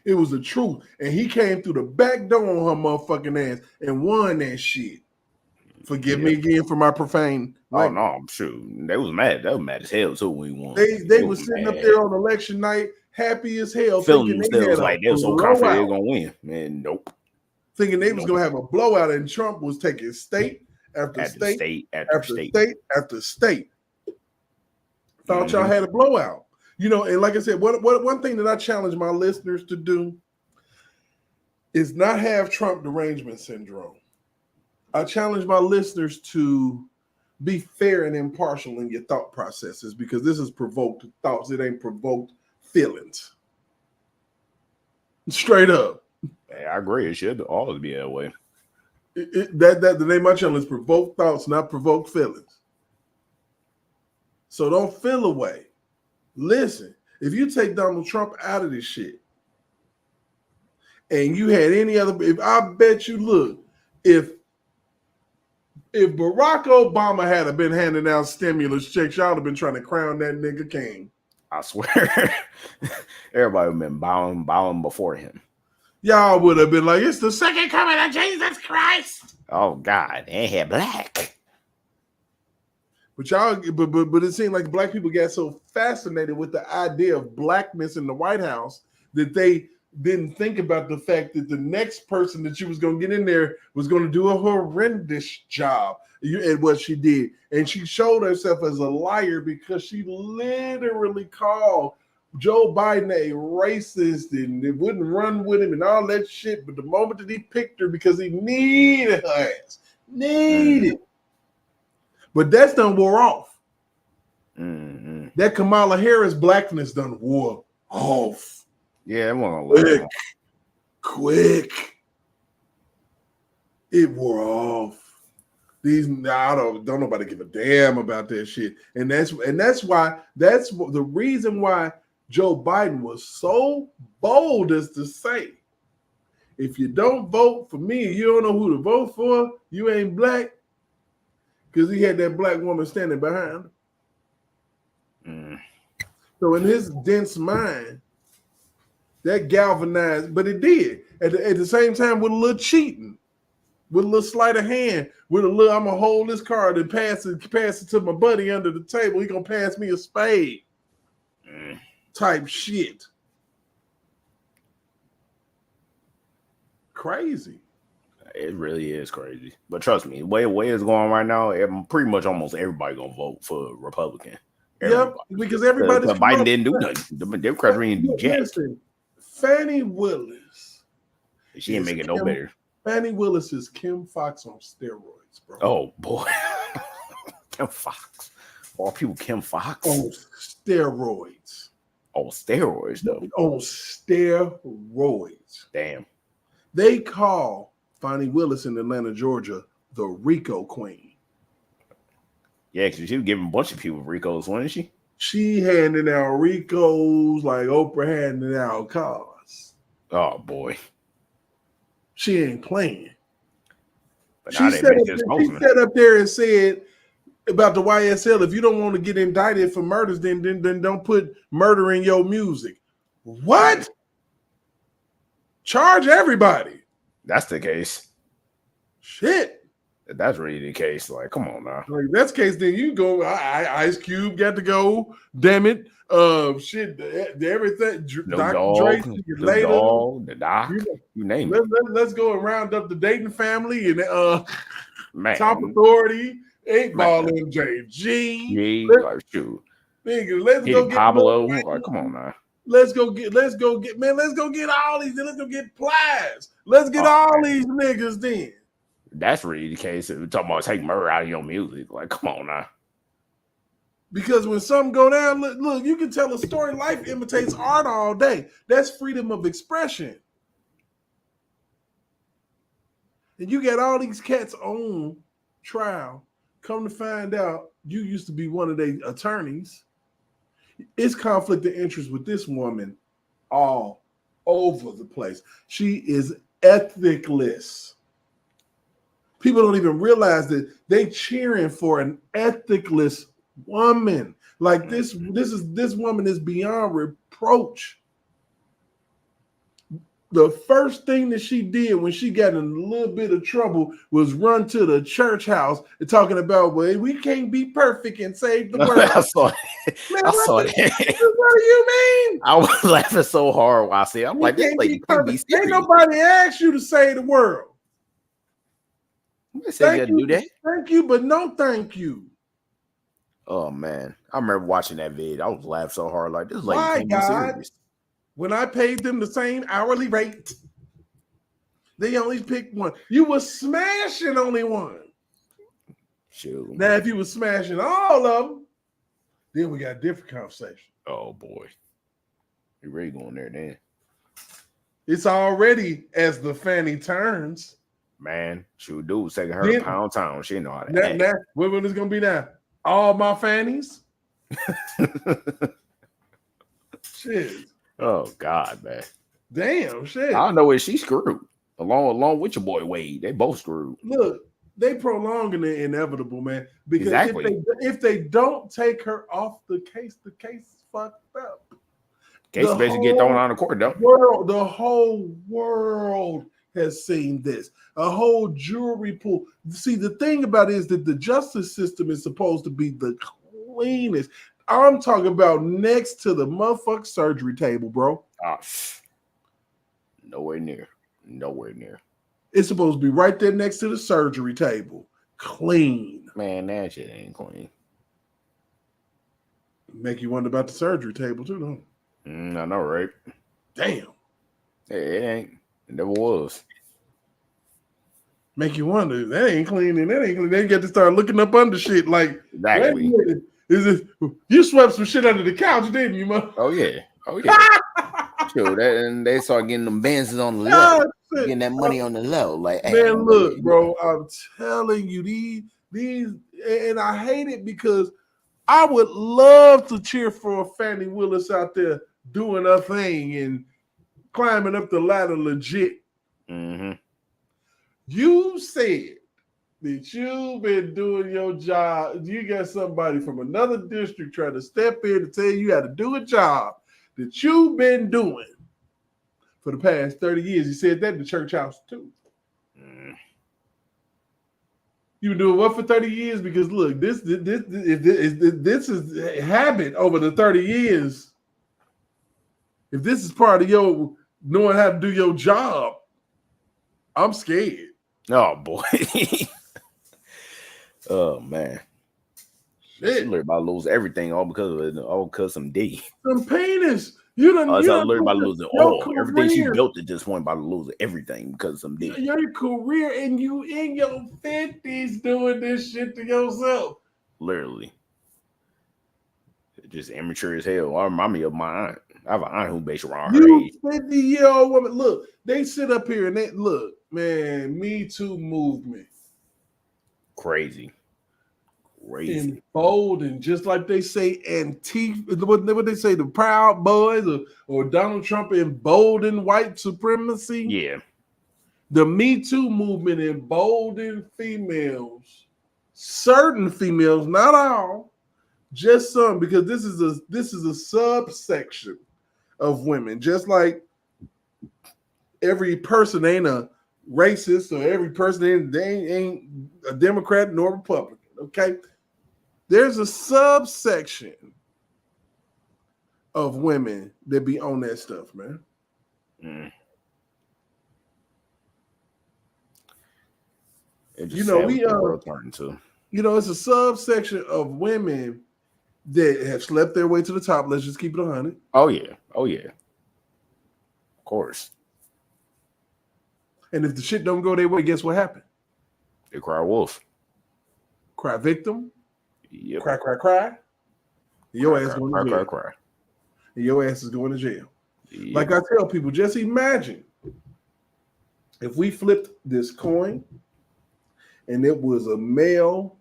It was the truth. And he came through the back door on her motherfucking ass and won that shit. Forgive me again for my profane. Oh no, I'm sure they was mad. They was mad as hell too when he won. They was sitting up there on election night, happy as hell, thinking they was like they was so confident they were gonna win. Man, nope. Thinking they was gonna have a blowout, and Trump was taking state after state after state. Thought y'all had a blowout, And like I said, one thing that I challenge my listeners to do is not have Trump derangement syndrome. I challenge my listeners to be fair and impartial in your thought processes because this is provoked thoughts. It ain't provoked feelings. Straight up. Hey, I agree. It should always be that way. The name of my channel is Provoke Thoughts, not Provoke Feelings. So don't feel away. Listen, if you take Donald Trump out of this shit and you had any other, I bet you, look, if Barack Obama had been handing out stimulus checks, y'all have been trying to crown that nigga king. I swear. Everybody would have been bowing before him. Y'all would have been like, it's the second coming of Jesus Christ. Oh God, they had black. But it seemed like black people got so fascinated with the idea of blackness in the White House that they didn't think about the fact that the next person that she was going to get in there was going to do a horrendous job at what she did. And she showed herself as a liar because she literally called Joe Biden a racist and it wouldn't run with him and all that shit. But the moment that he picked her because he needed her ass, but that's done wore off. Mm-hmm. That Kamala Harris blackness done wore off. Yeah, it quick. It wore off. Don't nobody give a damn about that shit, and that's the reason why Joe Biden was so bold as to say, if you don't vote for me, you don't know who to vote for. You ain't black, because he had that black woman standing behind him. So in his dense mind, that galvanized, but it did at the same time with a little cheating, with a little sleight of hand, with a little I'm gonna hold this card and pass it to my buddy under the table. He gonna pass me a spade type shit. Crazy. It really is crazy. But trust me, the way it's going right now, pretty much almost everybody gonna vote for Republican. Yep, because everybody's Biden didn't do nothing. The Democrats didn't do jack. Fani Willis. She ain't making no better. Fani Willis is Kim Fox on steroids, bro. Oh boy. Kim Fox. All people Kim Fox. On steroids. On steroids, though. On steroids. Damn. They call Fani Willis in Atlanta, Georgia, the Rico Queen. Yeah, because she was giving a bunch of people Ricos, wasn't she? She handing out Ricos like Oprah handing out cars. Oh boy. She ain't playing. But she sat up there and said about the YSL, if you don't want to get indicted for murders, then don't put murder in your music. What? Charge everybody. That's the case. Shit. that's really the case. Like, come on now. Like that's the case, then you go. Ice Cube got to go. Damn it. Shit. Everything. Dr. Dre. The dog. The doc. You name it. Let's go and round up the Dayton family and man. Top Authority. 8 Ball MJG. Like, shoot. Nigga, let's go get Pablo. Like, come on now. Let's go get all these. Let's go get Plies. Let's get all these niggas then. That's really the case. We're talking about take murder out of your music. Like, come on now. Because when something go down, look, you can tell a story. Life imitates art all day. That's freedom of expression. And you got all these cats on trial. Come to find out, you used to be one of their attorneys. It's conflict of interest with this woman all over the place. She is ethicless. People don't even realize that they cheering for an ethicless woman. Like this woman is beyond reproach. The first thing that she did when she got in a little bit of trouble was run to the church house and talking about, well, we can't be perfect and save the world. I saw it. Man, I saw it. What do you mean? I was laughing so hard while I said, I'm like, this lady can't be serious. Ain't nobody asked you to save the world. Thank you, do that. Thank you, but no thank you. Oh man, I remember watching that video. I was laughing so hard, like this lady can't be serious. When I paid them the same hourly rate, they only picked one. You were smashing only one. Shoot. Now, if you were smashing all of them, then we got a different conversation. Oh boy, you really going there then? It's already as the Fani turns. Man, she would do taking her to Pound Town. She know how to act. Now, what is gonna be now? All my Fannies. Shit. Oh God, man. Damn shit. I don't know where she screwed. Along with your boy Wade, they both screwed. Look, they prolonging the inevitable, man. Because exactly. if they don't take her off the case is fucked up. Case basically get thrown on the court, though. The whole world has seen this. A whole jury pool. See, the thing about it is that the justice system is supposed to be the cleanest. I'm talking about next to the motherfucking surgery table, bro. Nowhere near. Nowhere near. It's supposed to be right there next to the surgery table. Clean. Man, that shit ain't clean. Make you wonder about the surgery table, too, don't it? I know, right? Damn. It ain't. It never was. Make you wonder. That ain't clean and that ain't clean. They get to start looking up under shit like, exactly. Is it you swept some shit under the couch, didn't you, man? Oh yeah. Sure, that and they start getting them Benzes on the low, getting that money on the low. Like, man, hey, look, bro, I'm telling you, these, and I hate it because I would love to cheer for Fani Willis out there doing her thing and climbing up the ladder legit. Mm-hmm. You said that you've been doing your job. You got somebody from another district trying to step in and tell you how to do a job that you've been doing for the past 30 years. You said that in the church house too. You been doing what for 30 years? Because look, this is a habit over the 30 years. If this is part of your knowing how to do your job, I'm scared. Oh boy. Oh man. Shit. She learned about to lose everything all because of some Diddy. Some penis. You done learned about losing all everything she built at this point, about to lose everything because of some Diddy. Your career and you in your 50s doing this shit to yourself. Literally. Just immature as hell. I remind me of my aunt. I have an aunt who based around her age. 50-year-old woman. Look, they sit up here and they look, man, Me Too movement. Crazy. Emboldened, just like they say, Antifa, what they say, the Proud Boys or Donald Trump emboldened white supremacy. Yeah. The Me Too movement emboldened females, certain females, not all, just some, because this is a subsection of women. Just like every person ain't a racist or every person they ain't a Democrat nor Republican. Okay, there's a subsection of women that be on that stuff, man. You know, it's a subsection of women that have slept their way to the top. Let's just keep it 100. Oh yeah, of course. And if the shit don't go their way, guess what happened? They cry wolf, cry victim, yep. cry. Your ass going to jail. Cry. And your ass is going to jail. Yep. Like I tell people, just imagine if we flipped this coin and it was a male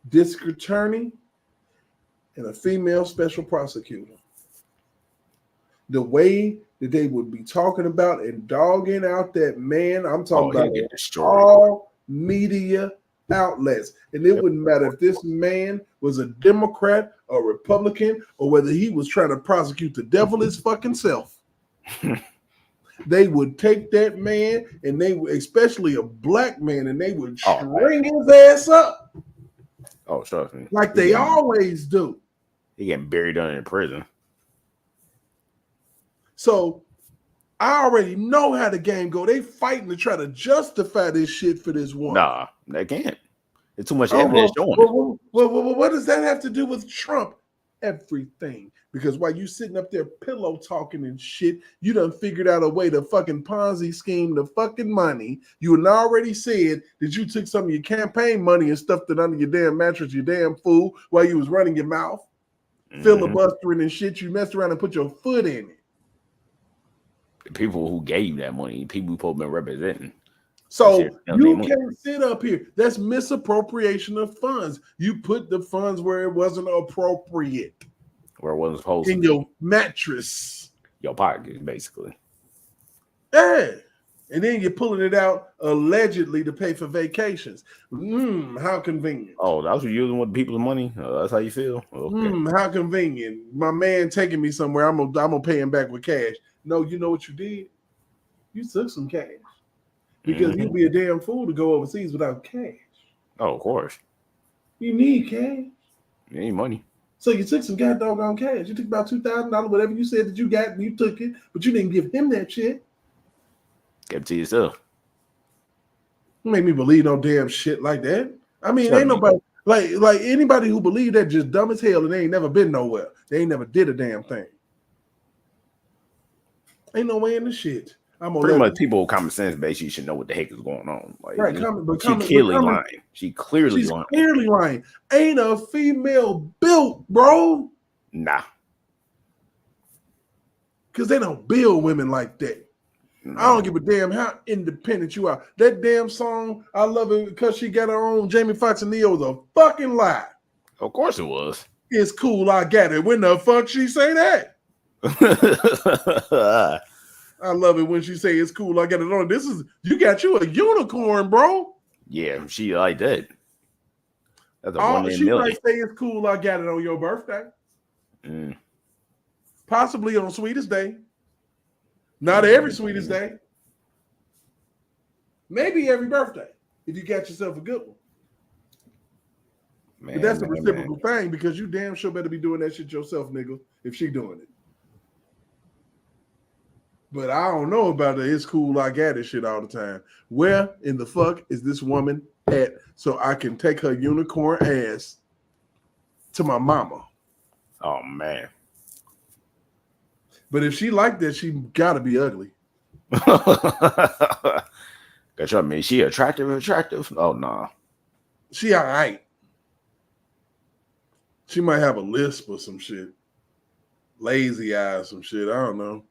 district attorney and a female special prosecutor. The way that they would be talking about and dogging out that man, I'm talking about all media outlets. And it wouldn't matter if this man was a Democrat or Republican or whether he was trying to prosecute the devil his fucking self. They would take that man and they would, especially a black man, and they would string his ass up. Oh, trust me. Like they always do. He getting buried under in prison. So I already know how the game go. They fighting to try to justify this shit for this one. Nah, they can't. There's too much evidence showing it. Well, what does that have to do with Trump? Everything. Because while you sitting up there pillow talking and shit, you done figured out a way to fucking Ponzi scheme the fucking money. You had already said that you took some of your campaign money and stuffed it under your damn mattress, you damn fool, while you was running your mouth, filibustering and shit. You messed around and put your foot in it. The people who gave that money, people who been representing. So you can't sit up here. That's misappropriation of funds. You put the funds where it wasn't appropriate. Where it wasn't supposed to. In your mattress. Your pocket, basically. Yeah. And then you're pulling it out allegedly to pay for vacations. How convenient. Oh, that was using with people's money? That's how you feel? Okay. How convenient. My man taking me somewhere, I'm gonna pay him back with cash. No, you know what you did? You took some cash. Because you'd be a damn fool to go overseas without cash. Oh, of course. You need cash. You need money. So you took some goddamn cash. You took about $2,000, whatever you said that you got, and you took it, but you didn't give him that shit. Give it to yourself. You make me believe no damn shit like that. I mean, ain't nobody like anybody who believe that just dumb as hell and they ain't never been nowhere. They ain't never did a damn thing. Ain't no way in the shit. Pretty much people with common sense basically should know what the heck is going on. Like, right, she's clearly lying. She's clearly lying. Ain't a female built, bro. Nah. Because they don't build women like that. No. I don't give a damn how independent you are. That damn song, I love it because she got her own Jamie Foxx and Neo, was a fucking lie. Of course it was. It's cool, I got it. When the fuck she say that? I love it when she say it's cool. I got it on. You got you a unicorn, bro. Yeah, she like that. That's a she might say it's cool. I got it on your birthday. Possibly on Sweetest Day. Not every Sweetest Day. Maybe every birthday if you got yourself a good one. But that's a reciprocal thing because you damn sure better be doing that shit yourself, nigga, if she doing it. But I don't know about it. It's cool. I got it shit all the time. Where in the fuck is this woman at so I can take her unicorn ass to my mama? Oh, man. But if she like that, she got to be ugly. I mean, she attractive? Oh, nah. She all right. She might have a lisp or some shit. Lazy eye or some shit. I don't know.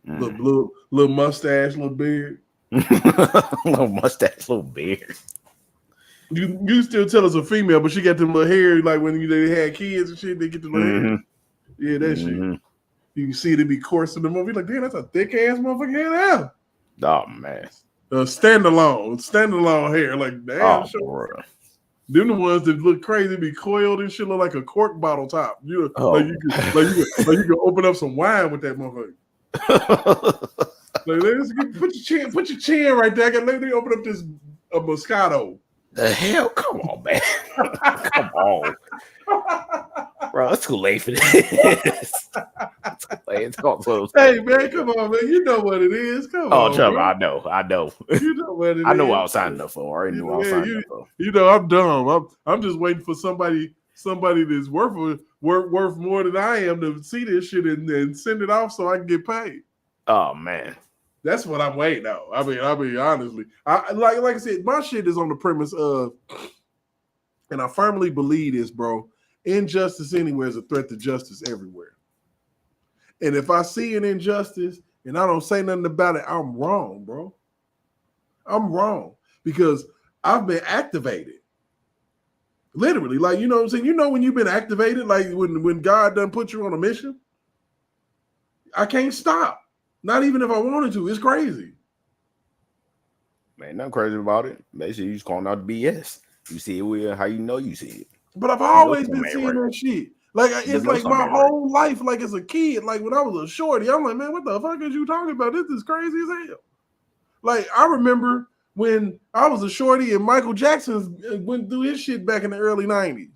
Little mustache, little beard. Little mustache, little beard. You still tell us a female, but she got them little hair like when they had kids and shit. They get the little hair. Yeah, that shit. You can see it be coarse in the movie. Like, damn, that's a thick ass motherfucker hair now. Oh man, standalone hair. Like, damn, sure. Them the ones that look crazy, be coiled and shit, look like a cork bottle top. You can open up some wine with that motherfucker. Put your chin right there. Let me open up this Moscato. The hell? Come on, man. Come on. Bro, it's too late for this. It's too late. Hey, man, come on, man. You know what it is. Come on. Trevor, bro. I know. You know what it is. I know what I was signing up for. I already knew what I was signing up for. You know, I'm dumb. I'm just waiting for somebody that's worth more than I am to see this shit and send it off so I can get paid. Oh, man. That's what I'm waiting on. I mean, honestly, like I said, my shit is on the premise of, and I firmly believe this, bro. Injustice anywhere is a threat to justice everywhere. And if I see an injustice and I don't say nothing about it, I'm wrong, bro. I'm wrong because I've been activated. Literally, like, you know what I'm saying? You know when you've been activated, like when God done put you on a mission, I can't stop. Not even if I wanted to. It's crazy. Man, nothing crazy about it. Basically, you just calling out the BS. You see it how you know you see it. But I've always been seeing that shit. Like, it's like my whole life, like as a kid, like when I was a shorty, I'm like, man, what the fuck is you talking about? This is crazy as hell. Like, I remember when I was a shorty and Michael Jackson went through his shit back in the early 90s.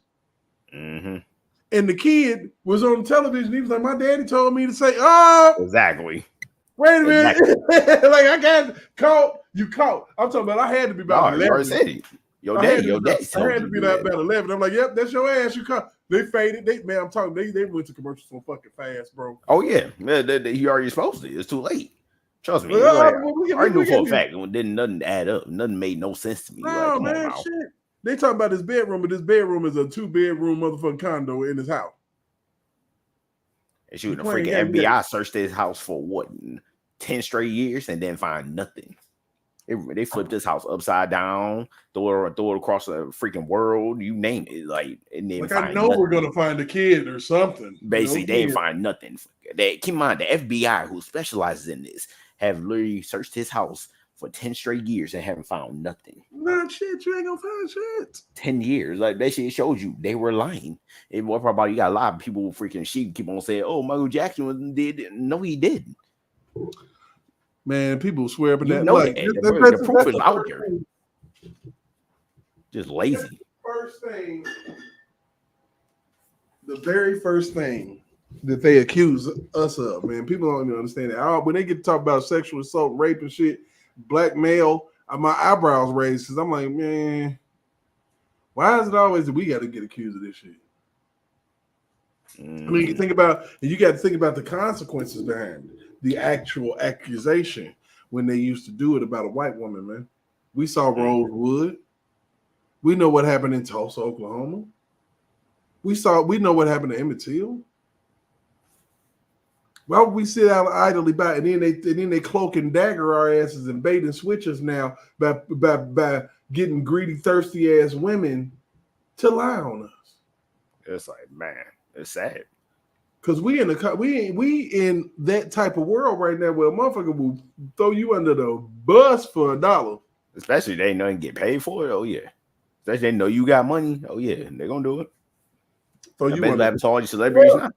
Mm-hmm. And the kid was on television. He was like, my daddy told me to say, exactly. Wait a minute. Exactly. Like, I got caught. You caught. I'm talking about I had to be about 11. You already said it. I had to be about 11. I'm like, yep, that's your ass. You caught. They faded. I'm talking. They went to commercials so fucking fast, bro. Oh yeah, you already supposed to. It's too late. Trust me. I knew for a fact when didn't nothing add up. Nothing made no sense to me. No, like, man, shit. They talking about his bedroom, but this bedroom is a 2-bedroom motherfucking condo in his house. And shooting, the freaking FBI searched his house for what 10 straight years and then find nothing. They flipped this house upside down, throw it across the freaking world. You name it, like I know nothing. We're gonna find a kid or something. Basically, they didn't find nothing. Keep in mind, the FBI, who specializes in this, have literally searched his house for 10 straight years and haven't found nothing. Nah, shit, you ain't gonna find shit. 10 years, like basically, it shows you they were lying. And what about you got a lot of people freaking keep on saying, "Oh, Michael Jackson did." No, he didn't. Man, people swear up in that. Like, the proof is out there. Just lazy. The very first thing that they accuse us of, man, people don't even understand that. When they get to talk about sexual assault, rape and shit, blackmail, my eyebrows raised because I'm like, man, why is it always that we got to get accused of this shit? I mean, you got to think about the consequences behind it. The actual accusation when they used to do it about a white woman, man. We saw Rosewood. We know what happened in Tulsa, Oklahoma. We know what happened to Emmett Till. Why would we sit out idly by and then they cloak and dagger our asses and bait and switch us now by getting greedy, thirsty ass women to lie on us? It's like, man, it's sad. Cause we in that type of world right now where a motherfucker will throw you under the bus for $1. Especially they know and get paid for it. Oh yeah. Especially they know you got money. Oh yeah, they're gonna do it. So you want all these celebrities now.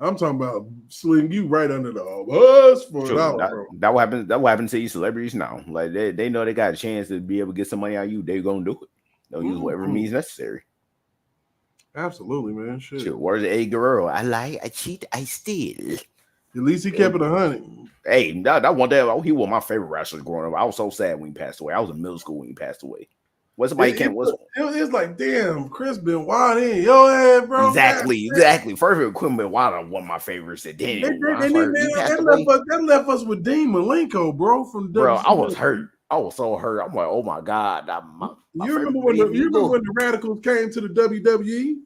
I'm talking about sling you right under the bus for $1, bro. That what happens. That what happens to these celebrities now. Like they know they got a chance to be able to get some money out of you. They're gonna do it. They'll use whatever means necessary. Absolutely, man. Shit. Where's Eddie Guerrero? I lie, I cheat, I steal. At least he kept it 100. Hey, that one day he was my favorite wrestler growing up. I was so sad when he passed away. I was in middle school when he passed away. It was like, damn, Chris Benoit in your head, bro. Exactly. First, Chris Benoit was one of my favorites. That left us with Dean Malenko, bro. I was hurt. I was so hurt. I'm like, oh my god. You remember when the Radicals came to the WWE?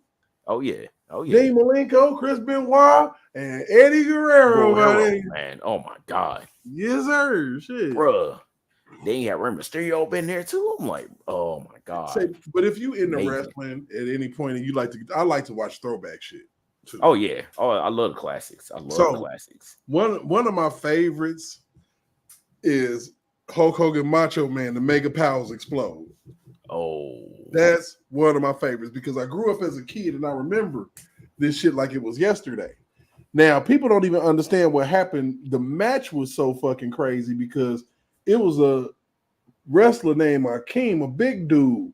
Oh yeah. Dean Malenko, Chris Benoit, and Eddie Guerrero. Man, oh my god. Yes, sir. Shit, bruh. Then you got Rey Mysterio up in there too. I'm like, oh my god. But if you into wrestling at any point and I like to watch throwback shit too. Oh yeah. Oh, I love the classics. Classics. One of my favorites is Hulk Hogan Macho Man, the Mega Powers Explode. Oh, that's one of my favorites because I grew up as a kid and I remember this shit like it was yesterday. Now, people don't even understand what happened. The match was so fucking crazy because it was a wrestler named Akeem, a big dude.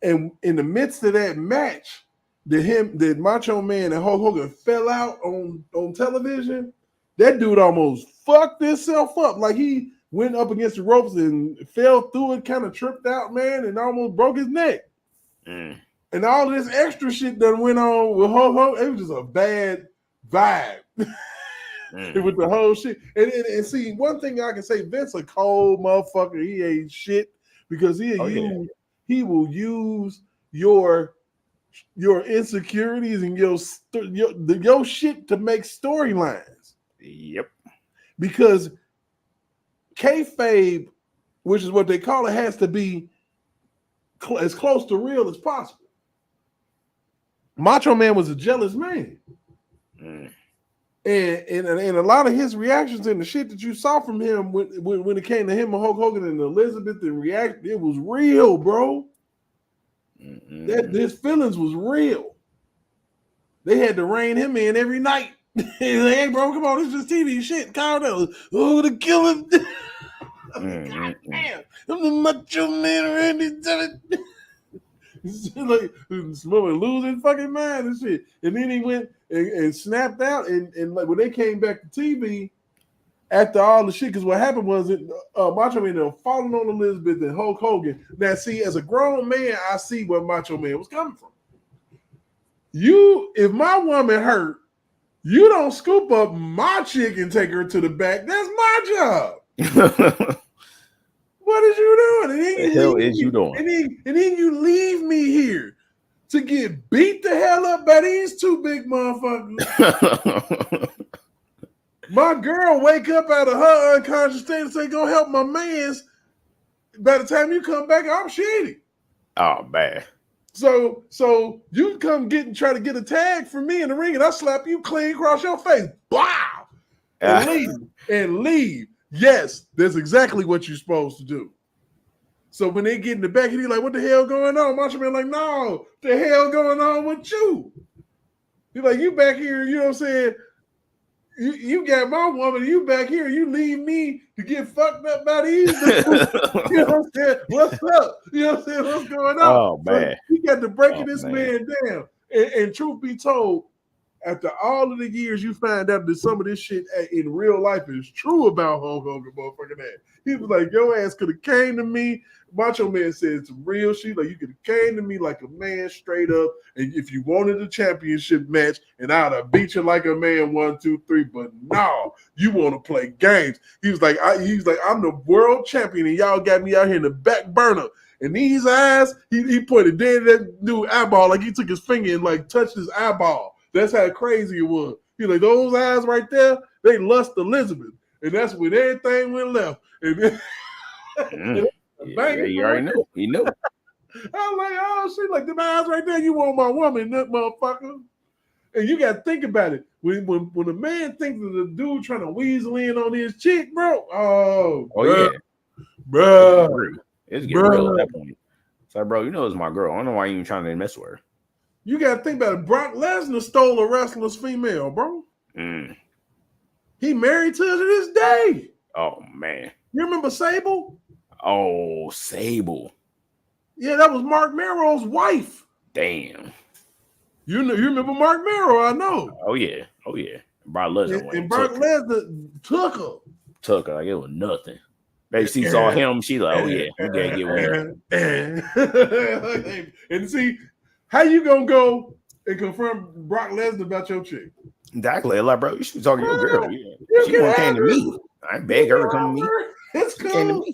And in the midst of that match, the Macho Man and Hulk Hogan fell out on television. That dude almost fucked himself up. Like he went up against the ropes and fell through it, kind of tripped out, man, and almost broke his neck. And all this extra shit that went on with Hulk Hogan, it was just a bad vibe with the whole shit. And see, one thing I can say, Vince a cold motherfucker. He ain't shit because he will use your insecurities and your shit to make storylines. Yep. Because kayfabe, which is what they call it, has to be as close to real as possible. Macho Man was a jealous man. And a lot of his reactions and the shit that you saw from him when it came to him and Hulk Hogan and Elizabeth and react, it was real, bro. His feelings was real. They had to rein him in every night. Hey, bro, come on, this is just TV shit. Calm down. Oh, the killing. God damn. I'm the Macho Man, Randy. Like losing fucking mind and shit. And then he went and snapped out. And like when they came back to TV after all the shit, because what happened was Macho Man falling on Elizabeth and Hulk Hogan. Now, see, as a grown man, I see where Macho Man was coming from. If my woman hurt, you don't scoop up my chick and take her to the back. That's my job. What is you doing? The hell is you doing? And then you leave me here to get beat the hell up by these two big motherfuckers. My girl wake up out of her unconscious state and say, go help my mans. By the time you come back, I'm shitty. Oh, man. So you come try to get a tag from me in the ring and I slap you clean across your face. Wow. And leave. Yes, that's exactly what you're supposed to do. So when they get in the back, he's like, what the hell going on? Macho Man like, no, the hell going on with you? He's like, you back here, you know what I'm saying? You got my woman, you back here, you leave me to get fucked up by these dudes. You know what I'm saying? What's up? You know what I'm saying? What's going on? Oh, man. So he got to breaking this man down. And truth be told, after all of the years, you find out that some of this shit in real life is true about Hulk Hogan, motherfucking ass. He was like, your ass could have came to me. Macho Man said it's real shit. Like, you could have came to me like a man straight up. And if you wanted a championship match, and I'd have beat you like a man 1, 2, 3. But no, you want to play games. He was like, I'm the world champion, and y'all got me out here in the back burner. And these eyes, he pointed dead at that dude eyeball, like he took his finger and like touched his eyeball. That's how crazy it was. He's like, those eyes right there, they lust Elizabeth. And that's when everything went left. And then, you already know. He knew. I'm like, oh, shit, like them eyes right there, you want my woman, that motherfucker. And you got to think about it. When a man thinks of the dude trying to weasel in on his chick, bro, yeah. Bro. It's getting real at that point. So, bro, you know it's my girl. I don't know why you even trying to mess with her. You got to think about it. Brock Lesnar stole a wrestler's female, bro. He married to her to this day. Oh, man. You remember Sable? Oh, Sable. Yeah, that was Mark Merrow's wife. Damn. You remember Mark Merrow, I know. Oh, yeah. Brock Lesnar. And Brock Lesnar took her. Took her like it was nothing. She saw him. She like, oh, yeah, we got to get with her. And see, how you going to go and confront Brock Lesnar about your chick? Exactly. Like, bro, you should be talking to your girl. She won't came to me. I beg her to come to me. It's cool.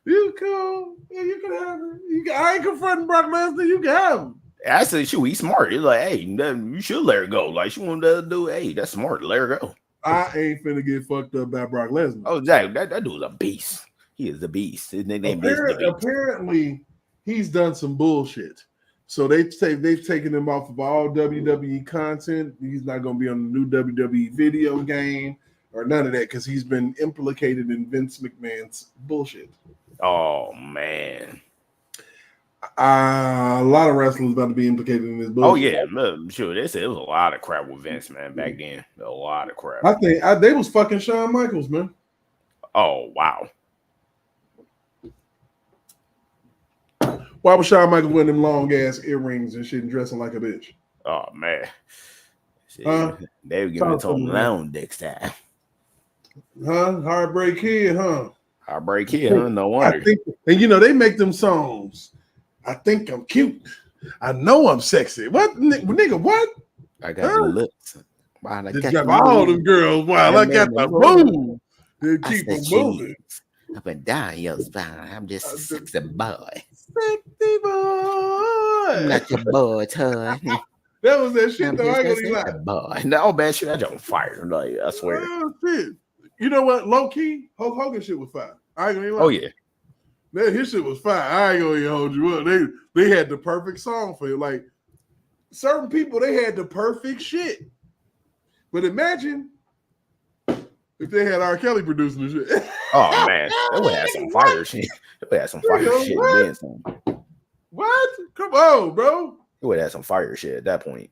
You cool. Yeah, you can have her. I ain't confronting Brock Lesnar. You can have him. I said, shoot, he's smart. He's like, hey, you should let her go. Like, she wanted to do, hey, that's smart. Let her go. I ain't finna get fucked up by Brock Lesnar. Oh, exactly. That dude's a beast. He is a beast. His nickname is the Beast. Apparently, he's done some bullshit. So they've taken him off of all WWE content. He's not going to be on the new WWE video game or none of that because he's been implicated in Vince McMahon's bullshit. Oh, man. A lot of wrestlers about to be implicated in this bullshit. Oh yeah, I'm sure. They said it was a lot of crap with Vince, man, back then. A lot of crap. I think they was fucking Shawn Michaels, man. Oh wow. Why was Shawn Michaels wearing them long ass earrings and shit and dressing like a bitch? Oh man. Shit, they were giving it to him long next time. Heartbreak Kid, Heartbreak Kid, no wonder. And you know, they make them songs. I think I'm cute. I know I'm sexy. What, nigga, what? I got the lips. Wow, I got all them girls. Wow, I got the move. They keep them moving. Up and down your spine. I'm just a sexy boy. Sexy boy. I'm not your boy, toy. That was that shit, though. I ain't gonna lie. Boy. No, man, shit, that's on fire. Like, I swear. Oh, shit. You know what? Low key, Hulk Hogan shit was fire. I ain't gonna lie. Oh, yeah. His shit was fire. I ain't gonna hold you up. They had the perfect song for it. Like, certain people, they had the perfect shit. But imagine if they had R. Kelly producing the shit. Oh, man. They would have some fire shit. They would have some fire shit. What? Come on, bro. They would have some fire shit at that point.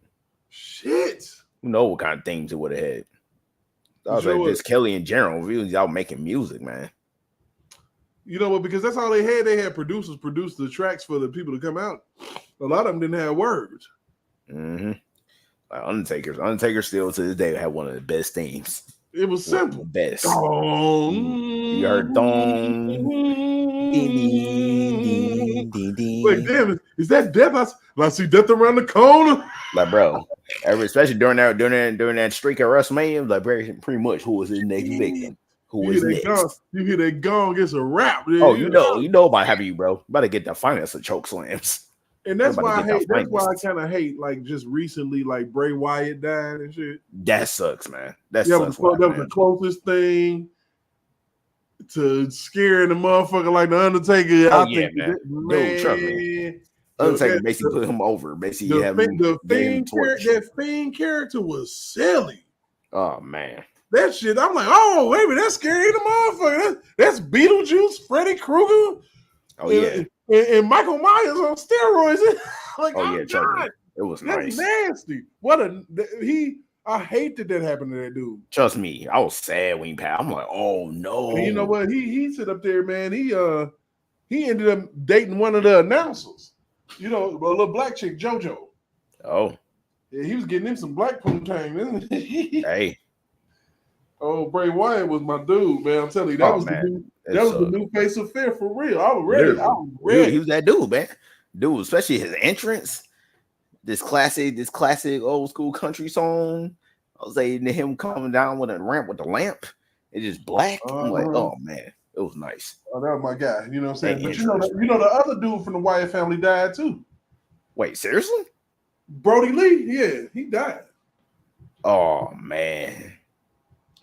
Shit. Who knows what kind of themes it would have had. I was like, just Kelly in general. We was out making music, man. You know what? Because that's all they had. They had producers produce the tracks for the people to come out. A lot of them didn't have words. Mm-hmm. Like Undertaker still to this day had one of the best themes. It was simple. Best. Oh, you heard thong. Like, damn, is that death? I see death around the corner. Like, bro, especially during that streak at WrestleMania, like pretty much who was his next victim. Who was next? You hear that gong, it's a wrap. Oh, you know about having you, bro. About to get the finest of choke slams. And that's why I hate. That's why I kind of hate. Like, just recently, like Bray Wyatt died and shit. That sucks, man. That was the closest thing to scaring the motherfucker like the Undertaker. Oh, yeah, man. No, trust me. Undertaker basically put him over. Basically, that Fiend character was silly. Oh man, that shit. I'm like, oh, baby, that's scary, the motherfucker. That's Beetlejuice, Freddy Krueger. Oh yeah, and Michael Myers on steroids. Like, oh yeah, God, it was that's nice. Nasty. I hate that happened to that dude. Trust me, I was sad when he passed. I'm like, oh no. And you know what? He sit up there, man. He ended up dating one of the announcers. You know, a little black chick, JoJo. Oh. Yeah, he was getting him some black poontang. Hey. Oh, Bray Wyatt was my dude, man. I'm telling you, that was the new face of fear for real. I was ready. Dude, he was that dude, man. Dude, especially his entrance. This classic old school country song. I was saying to him coming down with a ramp with the lamp. It's just black. I'm like, oh man, it was nice. Oh, that was my guy. You know what I'm saying? But you know the other dude from the Wyatt family died too. Wait, seriously? Brody Lee, yeah, he died. Oh man.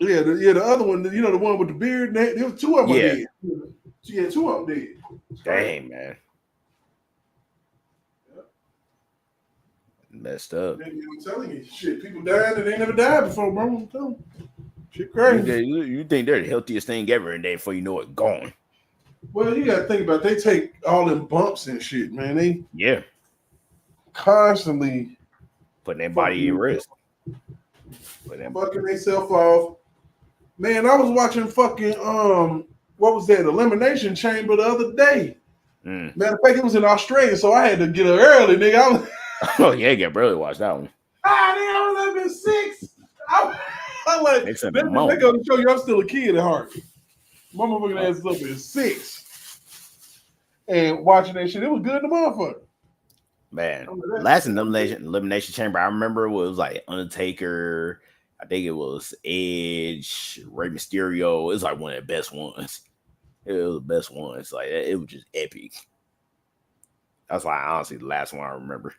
Yeah, the other one, you know, the one with the beard. There was two of them dead. Yeah, two of them dead. Dang, man. Messed up. I'm telling you, shit, people died and they never died before, bro. I'm telling you. Shit crazy. You think they're the healthiest thing ever, and then before you know it, gone. Well, you gotta think about it. They take all them bumps and shit, man. They constantly putting their body at risk. Fucking themselves off. Man, I was watching fucking what was that? Elimination Chamber the other day. Matter of fact, it was in Australia, so I had to get up early, nigga. Oh yeah, you barely watched that one. I was up at 6. I'm like, they go to show you I'm still a kid at heart. My motherfucking ass is up at 6. And watching that shit, it was good to motherfucker. Man, last elimination chamber, I remember it was like Undertaker. I think it was Edge, Rey Mysterio. It was like one of the best ones. It was the best ones. Like it was just epic. That's like honestly the last one I remember.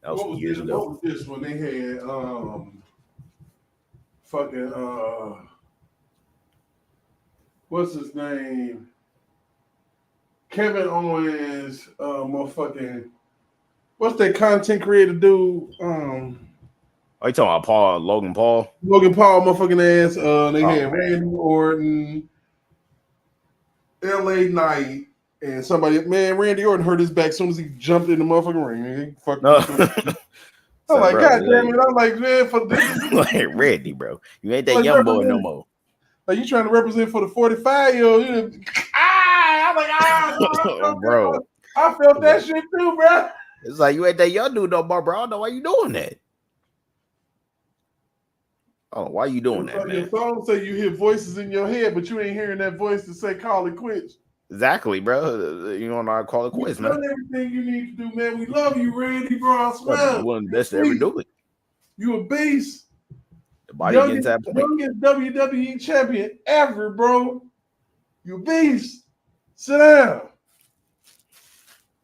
That was years ago. What was this when they had what's his name? Kevin Owens, motherfucking. What's that content creator dude? Are you talking about Logan Paul? Logan Paul, motherfucking ass. They had Randy Orton, LA Knight, And somebody, man, Randy Orton hurt his back as soon as he jumped in the motherfucking ring. I'm like, God damn it. I'm like, man, for this. Like, Randy, bro. You ain't that like young boy no more. Like, you trying to represent for the 45-year-old. I'm like, bro. I felt that shit too, bro. It's like, you ain't that young dude no more, bro. I don't know why you doing that. Oh, why you doing that, man? Your song say you hear voices in your head, but you ain't hearing that voice to say call it quits. Exactly, bro. You don't know how to call it quits, man. You've done everything you need to do, man. We love you, Randy, bro. I swear. You're one of the best to ever do it. You a beast. The body gets that point. Youngest WWE champion ever, bro. You a beast. Sit down.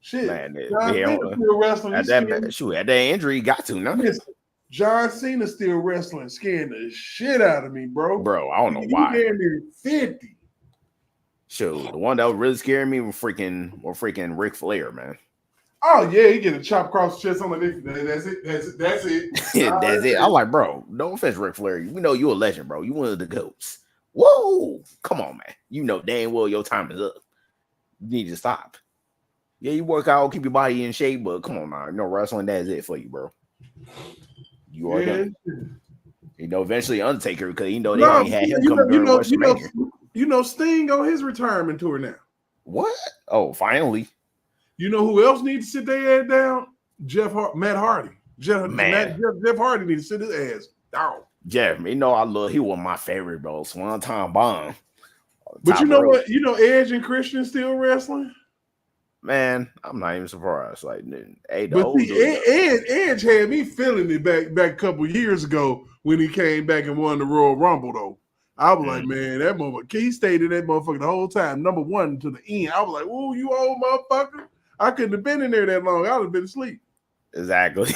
Shit. Man, still wrestling. At that injury, he got to, no? Listen, John Cena still wrestling, scaring the shit out of me, bro. Bro, I don't know why. He's near 50. Shoot, the one that was really scaring me was freaking Ric Flair, man. Oh yeah, he get a chop across the chest. I'm like, that's it. That's it. I'm like, bro, no offense, Ric Flair. We know you're a legend, bro. You one of the GOATs. Whoa, come on, man. You know damn well your time is up. You need to stop. Yeah, you work out, keep your body in shape, but come on now. You know, wrestling, that's it for you, bro. You are done. You know, eventually Undertaker, because they already had him come during WrestleMania. You know, Sting on his retirement tour now. What? Oh, finally. You know who else needs to sit their ass down? Matt Hardy. Jeff Hardy needs to sit his ass down. Jeff, he was my favorite, bro. Swan-Time Bomb. But you know what? You know Edge and Christian still wrestling? Man, I'm not even surprised. Like, Edge had me feeling it back a couple years ago when he came back and won the Royal Rumble, though. I was like, man, that motherfucker, he stayed in that motherfucker the whole time, number one to the end. I was like, oh, you old motherfucker. I couldn't have been in there that long. I would have been asleep. Exactly.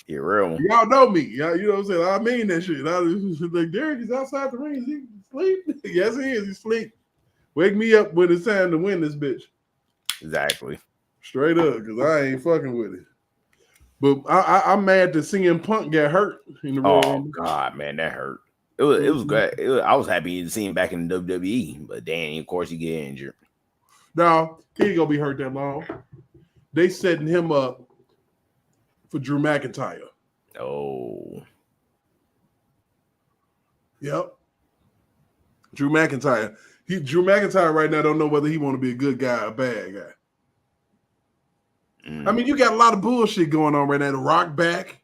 You're real. Y'all know me. You know what I'm saying? I mean that shit. I was like, Derek is outside the ring. Is he asleep? Yes, he is. He's asleep. Wake me up when it's time to win this bitch. Exactly. Straight up, because I ain't fucking with it. But I'm mad that CM Punk got hurt in the Royal Rumble. God, man, that hurt. It was good. I was happy to see him back in the WWE, but then, of course, he get injured. No, he ain't gonna be hurt that long. They setting him up for Drew McIntyre. Oh. Yep. Drew McIntyre. Drew McIntyre right now don't know whether he want to be a good guy or a bad guy. I mean, you got a lot of bullshit going on right now. The Rock back.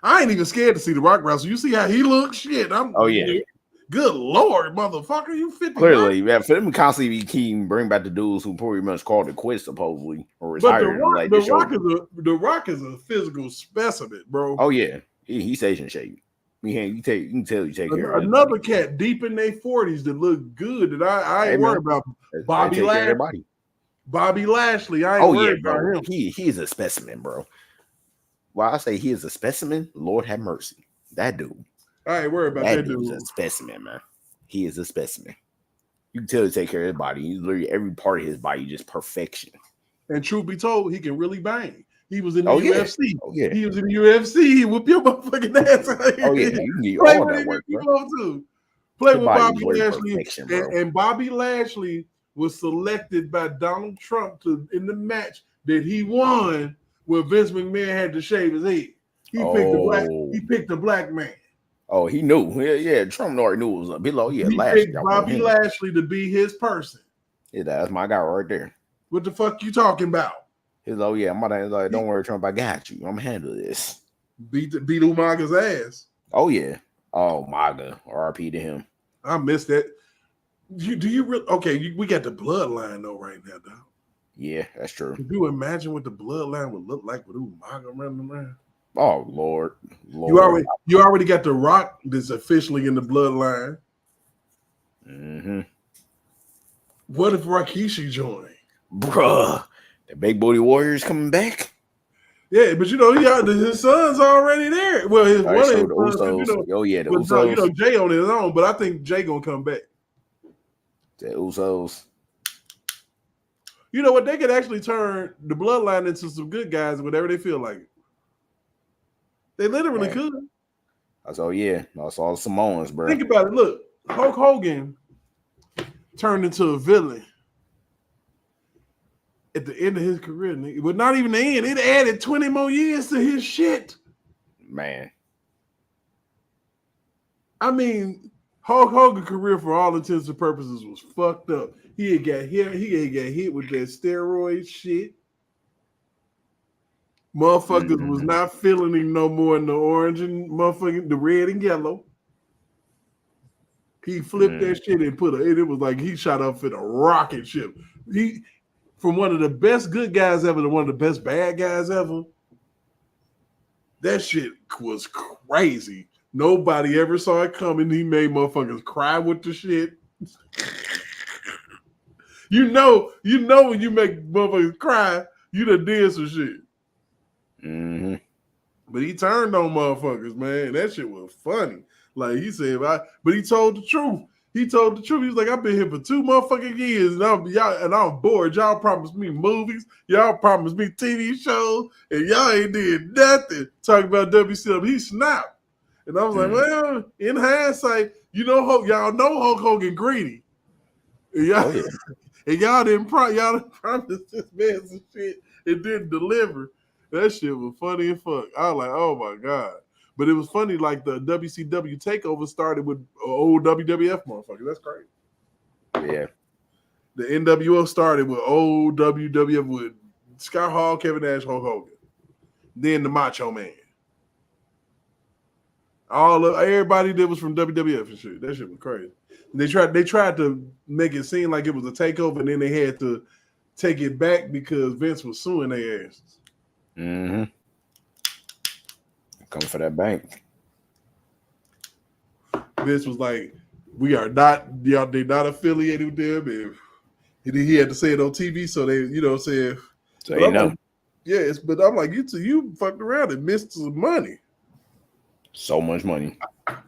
I ain't even scared to see The Rock wrestle. You see how he looks? Shit. Good Lord, motherfucker. You 50. Clearly, man, for them to constantly keep bring back the dudes who pretty much called it quits, supposedly, or retired. The Rock is a physical specimen, bro. Oh, yeah. He's station shape. You can tell you take care of another cat deep in their 40s that look good that I ain't worried about. Bobby Lashley. Bobby Lashley. I ain't worried about him. He's a specimen, bro. While I say he is a specimen, Lord have mercy. That dude. I ain't worried about that dude. He's a specimen, man. He is a specimen. You can tell he take care of his body. He's literally every part of his body just perfection. And truth be told, he can really bang. He was in the UFC. Yeah. Oh, yeah. He was in the UFC. He whoop your motherfucking ass. Oh, yeah. You can get all that work, bro. Play with Bobby Lashley. And Bobby Lashley was selected by Donald Trump in the match that he won where Vince McMahon had to shave his head. He picked a black man. Oh, he knew. Yeah, Trump already knew it was up. He picked Bobby Lashley to be his person. Yeah, that's my guy right there. What the fuck you talking about? He's like, oh yeah, my dad's like, don't worry, Trump, I got you. I'm gonna handle this. Beat Umaga's ass. Oh yeah. Oh Umaga. RP to him. I missed that. Do you really? Okay, we got the bloodline though right now, dog. Yeah, that's true. Could you imagine what the bloodline would look like with Umaga running around? Oh Lord. You already got the Rock that's officially in the bloodline. Mm-hmm. What if Rikishi joined? Bruh. The Big Booty Warriors coming back? Yeah, but you know, his son's already there. Well, the Usos. The Usos. You know, Jay on his own, but I think Jay gonna come back. The Usos. You know what? They could actually turn the bloodline into some good guys whenever they feel like it. They literally could. That's all the Samoans, bro. Think about it. Look, Hulk Hogan turned into a villain at the end of his career, nigga. But not even the end. It added 20 more years to his shit. Man. I mean, Hulk Hogan's career, for all intents and purposes, was fucked up. He had got hit with that steroid shit. Motherfuckers was not feeling him no more in the orange and motherfucking the red and yellow. He flipped that shit and it was like he shot up in a rocket ship. He from one of the best good guys ever to one of the best bad guys ever. That shit was crazy. Nobody ever saw it coming. He made motherfuckers cry with the shit. You know when you make motherfuckers cry, you done did some shit. Mm-hmm. But he turned on motherfuckers, man. That shit was funny. Like he said, but he told the truth. He told the truth. He was like, I've been here for 2 motherfucking years, and I'm bored. Y'all promised me movies. Y'all promised me TV shows, and y'all ain't did nothing. Talking about WCW, he snapped. And I was like, well, in hindsight, y'all know Hulk Hogan greedy. And y'all didn't promise this man some shit. It didn't deliver. That shit was funny as fuck. I was like, oh my God. But it was funny, like the WCW takeover started with old WWF motherfucker. That's crazy. Yeah. The NWO started with old WWF with Scott Hall, Kevin Nash, Hulk Hogan. Then the Macho Man. Everybody that was from WWF and shit. That shit was crazy. They tried to make it seem like it was a takeover, and then they had to take it back because Vince was suing their asses. Mm-hmm. Coming for that bank. Vince was like, "We are not, they're not affiliated with them." And he had to say it on TV, so they, said. So you know. Like, yes, but I'm like, you fucked around and missed some money. So much money.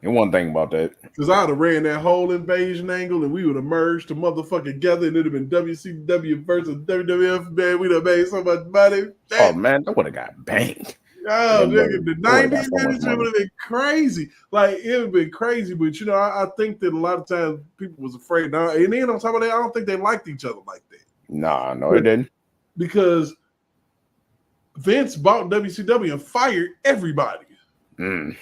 And one thing about that. Because I'd have ran that whole invasion angle and we would have merged to motherfucking together and it'd have been WCW versus WWF, man. We'd have made so much money. Oh, man, that would have got banged. Oh, nigga, the 90s industry would have been crazy. Like, it would have been crazy. But, I think that a lot of times people was afraid. Now, and then on top of that, I don't think they liked each other like that. Nah, no, it didn't. Because Vince bought WCW and fired everybody. Mm.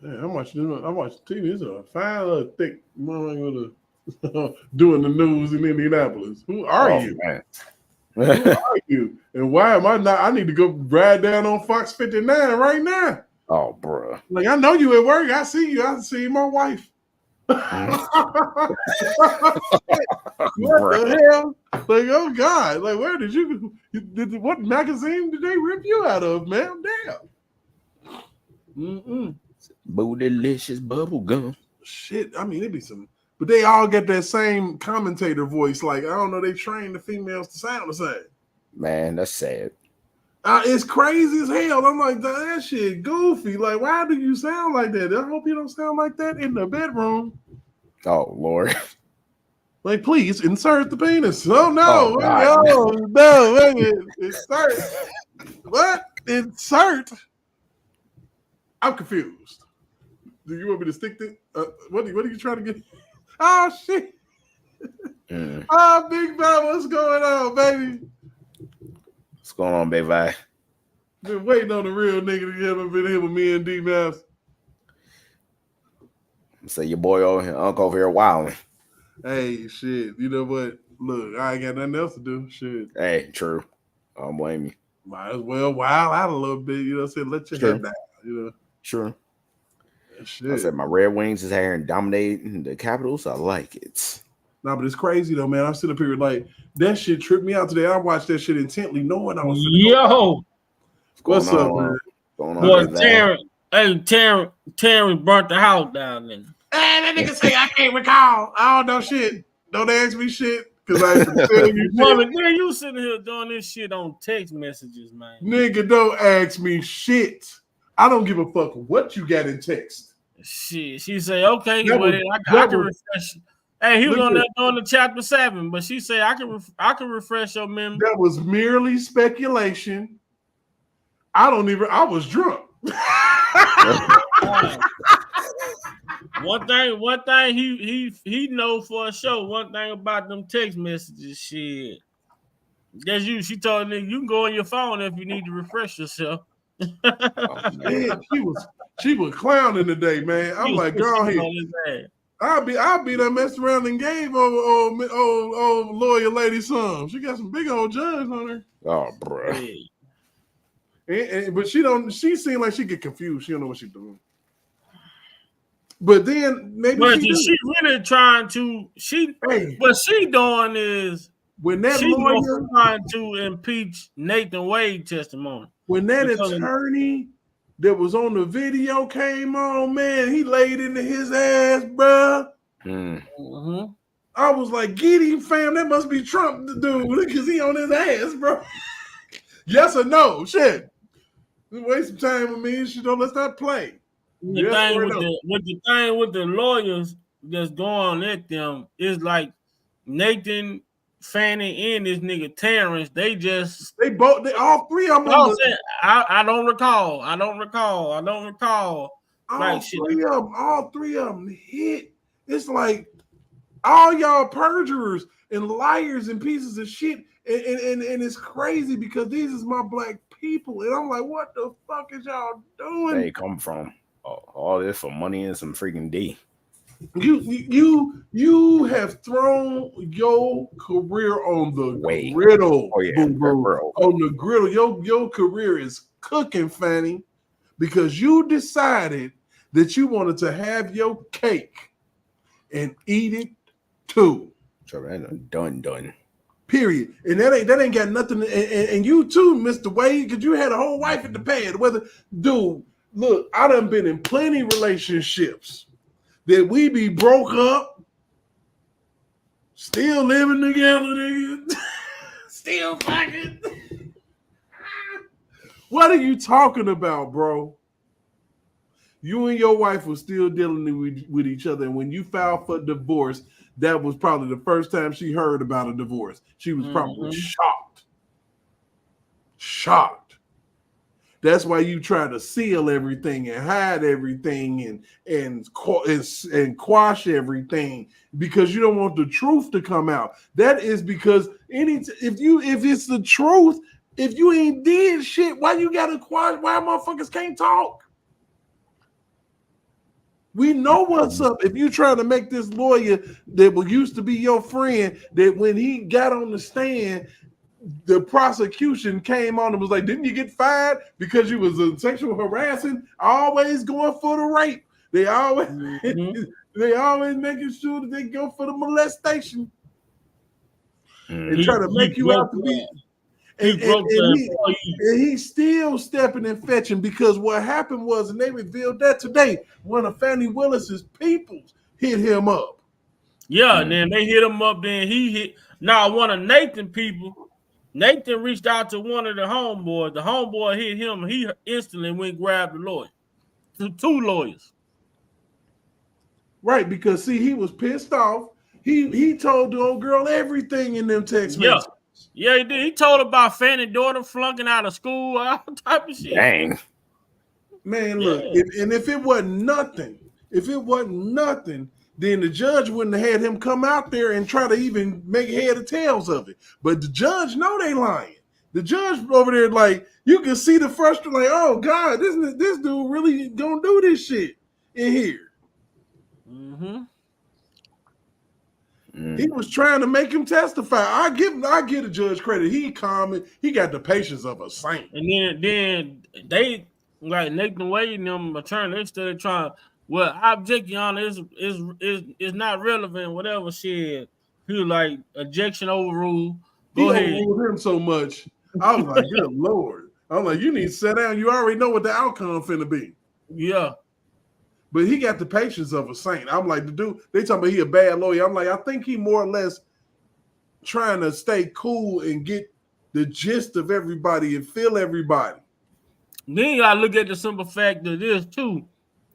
Yeah, I'm watching TV. It's a fine little thick motherfucker doing the news in Indianapolis. Who are you? Man. Who are you? And why am I not? I need to go ride down on Fox 59 right now. Oh, bro. Like, I know you at work. I see you. I see my wife. What the hell? Like, oh God! Like, where did you? What magazine did they rip you out of, man? Damn. Bootylicious bubble gum. Shit, I mean, it'd be some, but they all get that same commentator voice. Like, I don't know, they train the females to sound the same. Man, that's sad. It's crazy as hell. I'm like, that shit goofy. Like, why do you sound like that? I hope you don't sound like that in the bedroom. Oh, Lord. Like, please insert the penis. Oh, no. No. Insert. What? Insert? I'm confused. Do you want me to stick to what are you trying to get? Oh, shit. Oh, Big Bob, what's going on, baby? What's going on, baby? Been waiting on the real nigga to ever been here with me and D-Mouse. So your boy over here, uncle over here wilding. Hey, shit. You know what? Look, I ain't got nothing else to do. Shit. Hey, true. I don't blame you. Might as well wild out a little bit. You know what I'm saying? Let your head down. You know? Sure. Shit. I said my Red Wings is here and dominating the Capitals. I like it. No, but it's crazy though, man. I'm sitting up here like that shit tripped me out today. I watched that shit intently, knowing I was. What's up, man? Boy, Terrance burnt the house down then. Hey, that nigga say I can't recall. I don't know shit. Don't ask me shit because I ain't telling you shit. Man, you sitting here doing this shit on text messages, man. Nigga, don't ask me shit. I don't give a fuck what you got in text. Shit, she say, okay, well, I can refresh. Hey, he was on there doing the chapter 7, but she said I can refresh your memory. That was merely speculation. I was drunk. One thing he know for sure. One thing about them text messages, shit. Guess you. She told me you can go on your phone if you need to refresh yourself. Man, she was clowning today, man. I'm like, girl, here. I'll be there messing around and gave old lawyer lady some. She got some big old jugs on her. Oh, bro. But she seemed like she get confused. She don't know what she's doing. But then maybe she really trying to what she doing is when that lawyer trying to impeach Nathan Wade testimony. When that attorney that was on the video came on, man, he laid into his ass, bruh. Mm-hmm. I was like, get him, fam. That must be Trump, the dude, because he on his ass, bro. Yes or no? Shit. Waste some time with me. She don't let's not play. The thing with the lawyers that's going at them is like Nathan, Fani, and this nigga Terrance. They all three of them. I don't recall. All three of them hit. It's like all y'all perjurers and liars and pieces of shit. And it's crazy because these is my black people. And I'm like, what the fuck is y'all doing? They come from all this for money and some freaking D. You have thrown your career on the griddle. Oh, yeah. On the griddle. Your career is cooking, Fani, because you decided that you wanted to have your cake and eat it too. So done. Period. And that ain't got nothing. And you too, Mr. Wade, because you had a whole wife at the pad. Dude, look, I done been in plenty relationships that we be broke up, still living together, nigga. Still fucking. What are you talking about, bro? You and your wife were still dealing with each other, and when you filed for divorce, that was probably the first time she heard about a divorce. She was probably shocked. That's why you try to seal everything and hide everything and quash everything, because you don't want the truth to come out. That is because if it's the truth, if you ain't did shit, why you gotta quash? Why motherfuckers can't talk? We know what's up. If you trying to make this lawyer that used to be your friend, that when he got on the stand, the prosecution came on and was like, didn't you get fired because you was a sexual harassing? Always going for the rape. They always making sure that they go for the molestation. And try to make you out to be. And he's still stepping and fetching, because what happened was, and they revealed that today, one of Fani Willis's peoples hit him up. Yeah, and then they hit him up. Then he hit. Now one of Nathan people. Nathan reached out to one of the homeboys. The homeboy hit him. He instantly went and grabbed the lawyer. Two lawyers. Right, because see, he was pissed off. He told the old girl everything in them text messages. Yeah, he did. He told about Fanny's daughter flunking out of school, all type of shit. Dang. Man, look, if it wasn't nothing, then the judge wouldn't have had him come out there and try to even make head or tails of it. But the judge know they lying. The judge over there, like, you can see the frustration, like, oh God, this dude really gonna do this shit in here. Mm-hmm. He was trying to make him testify. I give the judge credit. He calm. He got the patience of a saint. And then they, like Nathan Wade and them attorney, they started trying. Well, I object, Your Honor, is not relevant. Whatever shit. He was like, objection overruled. Go ahead. He overruled him so much. I was like, good Lord. I'm like, you need to sit down. You already know what the outcome finna be. Yeah. But he got the patience of a saint. I'm like, the dude, they talking about he a bad lawyer. I'm like, I think he more or less trying to stay cool and get the gist of everybody and feel everybody. Then you gotta look at the simple fact that this too,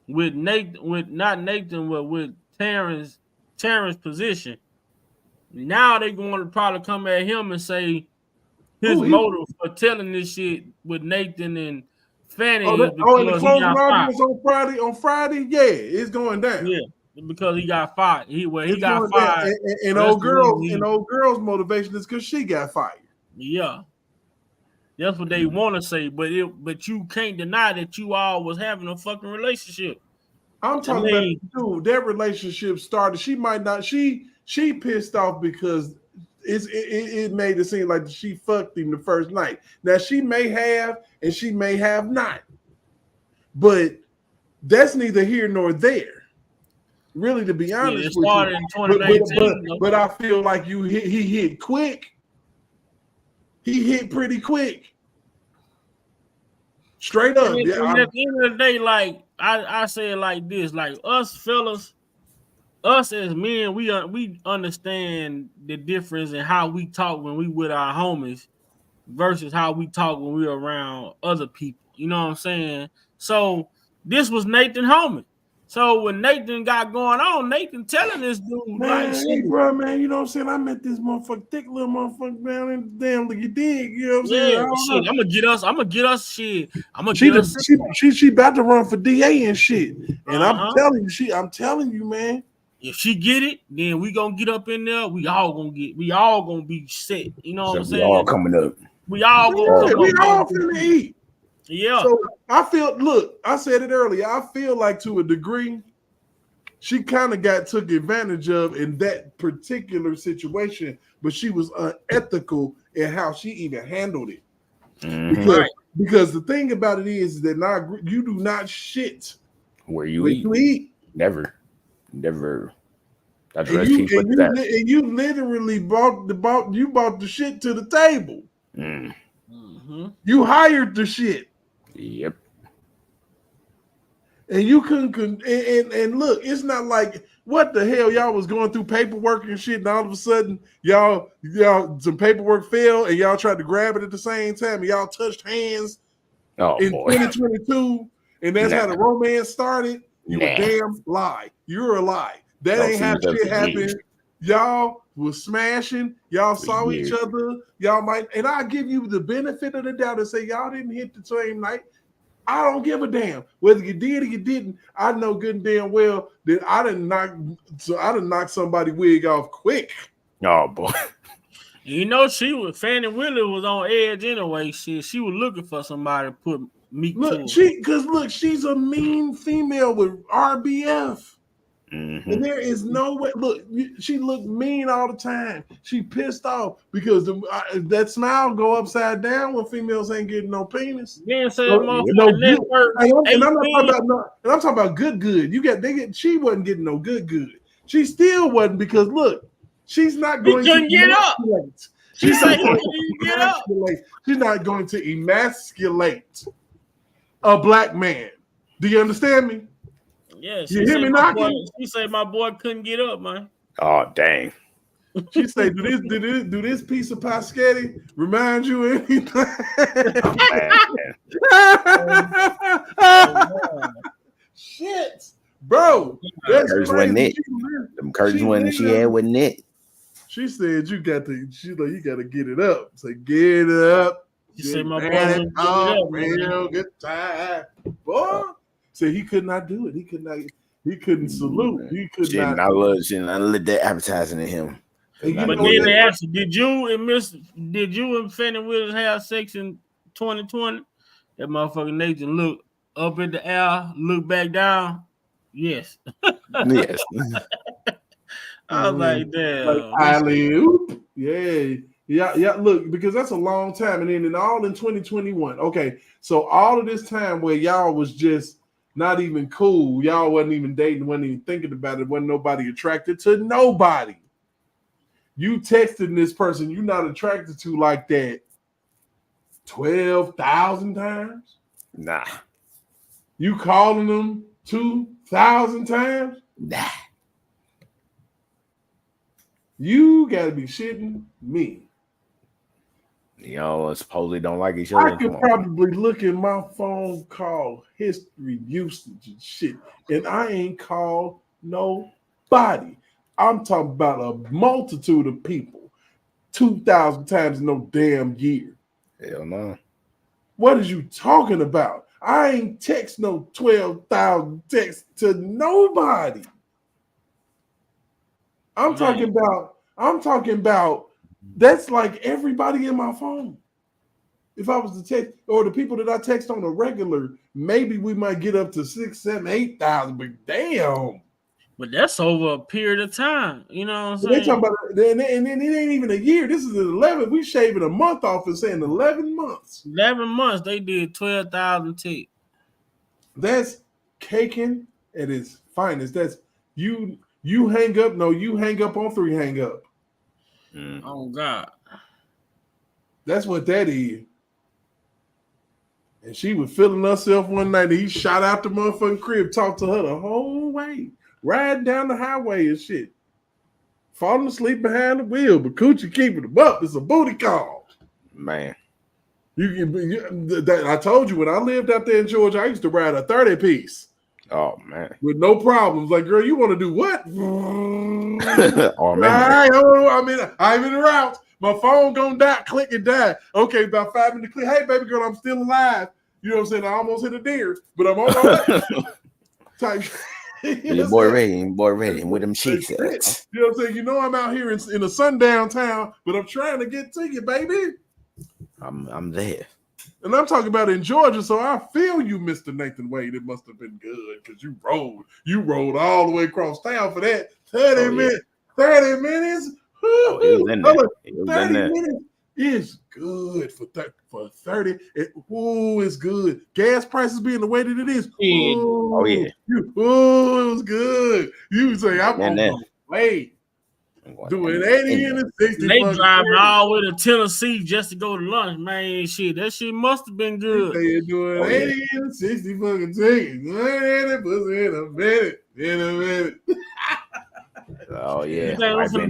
with Terrance position. Now they're going to probably come at him and say his motive for telling this shit with Nathan and Fani is because the closing arguments on Friday, yeah, it's going down. Yeah, because he got fired. He got fired. And old girl's motivation is because she got fired. Yeah. That's what they want to say, but you can't deny that you all was having a fucking relationship. I'm talking about, dude, their relationship started. She might not, she pissed off because it made it seem like she fucked him the first night. Now she may have and she may have not, but that's neither here nor there. Really, to be honest with you, in 2019, but I feel like he hit quick. He hit pretty quick. Straight up. And at the end of the day, like I say it like this, like us fellas, us as men, we understand the difference in how we talk when we with our homies versus how we talk when we're around other people. You know what I'm saying? So this was Nathan homie. So when Nathan got going on, Nathan telling this dude, man, like, hey, bro, man, you know what I'm saying? I met this motherfucker, thick little motherfucker down in the damn like you dig, you know what I'm saying? Shit, I'm gonna get us shit. She about to run for DA and shit. And I'm telling you, man. If she get it, then we gonna get up in there. We all gonna be set. You know what I'm saying? We all coming up. We all gonna come we up. all finna eat. Yeah. So I said it earlier. I feel like to a degree, she kind of took advantage of in that particular situation, but she was unethical in how she even handled it. Mm-hmm. Because the thing about it is that you do not shit where you eat. Never. And you literally bought the shit to the table. Mm-hmm. You hired the shit. Yep. And you couldn't and look, it's not like what the hell y'all was going through paperwork and shit, and all of a sudden y'all some paperwork failed and y'all tried to grab it at the same time and y'all touched hands in 2022, and that's how the romance started. You a damn lie. You're a lie. That ain't how shit happened. Y'all was smashing. Y'all saw each other. Y'all might, and I give you the benefit of the doubt and say y'all didn't hit the same night. I don't give a damn whether you did or you didn't. I know good and damn well that I didn't knock somebody's wig off quick. Oh boy. You know, Fani Willis was on edge anyway. She was looking for somebody to put meat to her. She's a mean female with RBF. Mm-hmm. And there is no way. Look, she looked mean all the time. She pissed off because that smile go upside down when females ain't getting no penis. I'm talking about good. She wasn't getting no good. She still wasn't because look, she's not going to get up. She's not going to emasculate a black man. Do you understand me? Yeah, you hear me knocking? She said my boy couldn't get up, man. Oh dang. She said, do this piece of paschetti remind you of anything? Shit, bro. That's wasn't it. Them curtains when she had wasn't it. She said you got to get it up. Say get it up. She said my boy real good time. Boy. So he could not do it. He couldn't salute. He could not. I let that advertising in him. But then they asked you, did you and Fani Willis have sex in 2020? That motherfucker Nathan looked up in the air, looked back down. Yes. Yes. I was like, damn. Like, yeah. Look, because that's a long time, and then all in 2021. Okay, so all of this time where y'all was just not even cool, y'all wasn't even dating, wasn't even thinking about it, wasn't nobody attracted to nobody. You texting this person you're not attracted to like that 12,000 times? Nah. You calling them 2,000 times? Nah. You gotta be shitting me. Y'all supposedly don't like each other. I could probably look at my phone call history usage and shit, and I ain't called nobody. I'm talking about a multitude of people 2,000 times in no damn year. Hell no. What is you talking about? I ain't text no 12,000 texts to nobody. I'm talking about That's like everybody in my phone. If I was to text, or the people that I text on a regular, maybe we might get up to 6,000, 7,000, 8,000. But damn. But that's over a period of time. You know what I'm saying? They talking about, and then it ain't even a year. This is the 11th. We shaving a month off and saying 11 months. 11 months, they did 12,000 tick. That's caking at its finest. That's you hang up. No, you hang up on 3 hang up. Oh God. That's what that is. And she was feeling herself one night. And he shot out the motherfucking crib, talked to her the whole way, riding down the highway and shit. Falling asleep behind the wheel, but Coochie keeping them up. It's a booty call. Man. I told you when I lived out there in Georgia, I used to ride a 30-piece. Oh, man. With no problems. Like, girl, you want to do what? Oh, man. I'm in the route. My phone gonna die. Click and die. Okay, about 5 minutes. Click. Hey, baby girl, I'm still alive. You know what I'm saying? I almost hit a deer, but I'm on my way. Type. Your boy ready with them cheeks. You know what I'm saying? You know I'm out here in a sundown town, but I'm trying to get to you, baby. I'm there. And I'm talking about in Georgia, so I feel you, Mr. Nathan Wade. It must have been good because you rode all the way across town for that 30 minutes. 30 minutes. Oh, it was in there. It was 30 in there. minutes is good for 30. It's good. Gas prices being the way that it is. Oh, yeah. It was good. You say, I'm on the way. Doing 80 and 60. They driving all the way to Tennessee just to go to lunch, man. Shit, that shit must have been good. They doing 80 and 60 fucking tickets. In a minute. Oh yeah. I'm gonna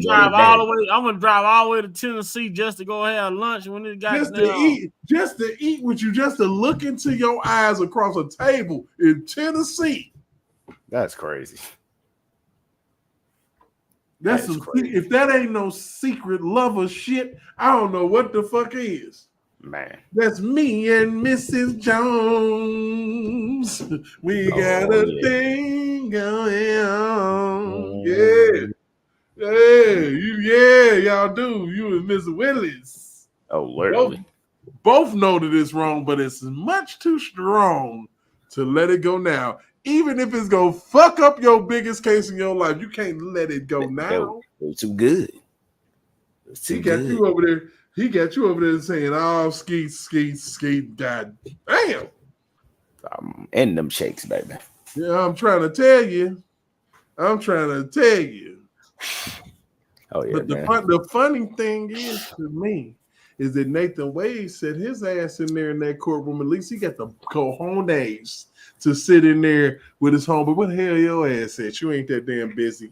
drive all the way to Tennessee just to go have lunch when it got just to eat with you, just to look into your eyes across a table in Tennessee. That's crazy. That's crazy. If that ain't no secret lover shit, I don't know what the fuck is. Man. That's me and Mrs. Jones. We got a thing going on. Y'all do. You and Miss Willis. Oh, literally. Both know that it's wrong, but it's much too strong to let it go now. Even if it's gonna fuck up your biggest case in your life, you can't let it go now. It's too good. He got you over there. He got you over there saying, "Oh, skeet, god damn." I'm in them shakes, baby. Yeah, I'm trying to tell you. Oh yeah. But the funny thing is to me is that Nathan Wade set his ass in there in that courtroom. At least he got the cojones to sit in there with his homie. What the hell your ass at? You ain't that damn busy.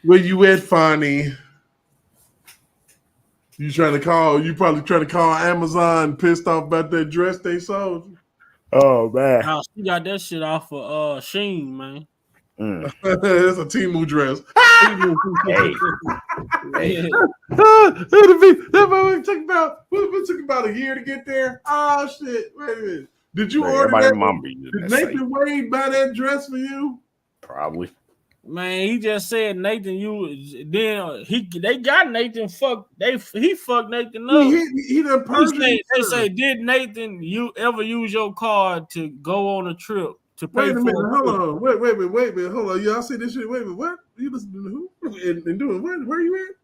Where you at, Fani? You probably trying to call Amazon pissed off about that dress they sold you? Oh man. Oh, she got that shit off of Sheen, man. That's a Temu dress. Hey. That took about a year to get there. Oh shit! Wait a minute. Did you order that? Did Nathan Wade buy that dress for you? Probably. Man, he just said Nathan. They got Nathan fucked. He fucked Nathan up. He done purged. They say, did Nathan you ever use your card to go on a trip to pay for? Wait a minute, hold on. Wait a minute, hold on. Y'all see this shit? Wait a minute, what? You listening to who? And doing what? Where you at?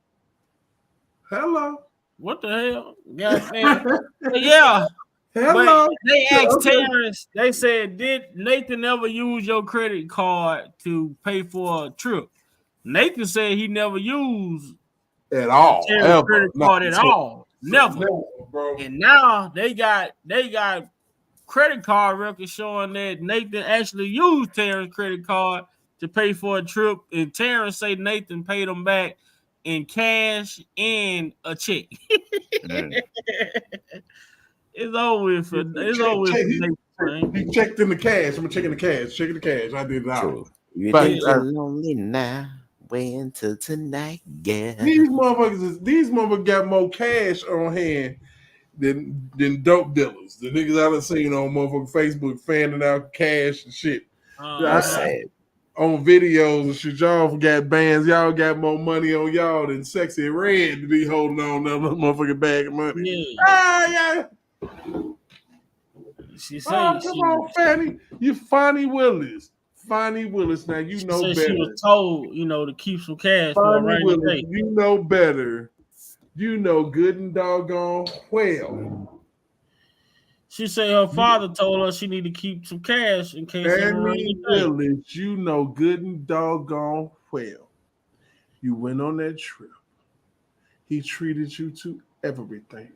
Hello. What the hell? Goddamn. Yeah. Hello. But they asked Terrance, they said, did Nathan ever use your credit card to pay for a trip? Nathan said he never used at all. Credit card at all. Never. Bro. And now they got credit card records showing that Nathan actually used Terrance's credit card to pay for a trip, and Terrance say Nathan paid him back in cash and a check. It's over with. He checked in the cash. I'm checking the cash. I did that. You think I'm lonely now? Wait until tonight, yeah. These motherfuckers got more cash on hand than dope dealers. The niggas I done seen on motherfucking Facebook fanning out cash and shit. That's sad. on videos and shit. Y'all got bands. Y'all got more money on y'all than Sexy Red to be holding on to that motherfucking bag of money. Yeah. She said, come on, Fanny. You Fani Willis. Fani Willis. Now you know better. She was told, to keep some cash for a rainy day. You know better. You know good and doggone well. She said her father told her she need to keep some cash in case of a rainy day. Willis, you know good and doggone well. You went on that trip. He treated you to everything.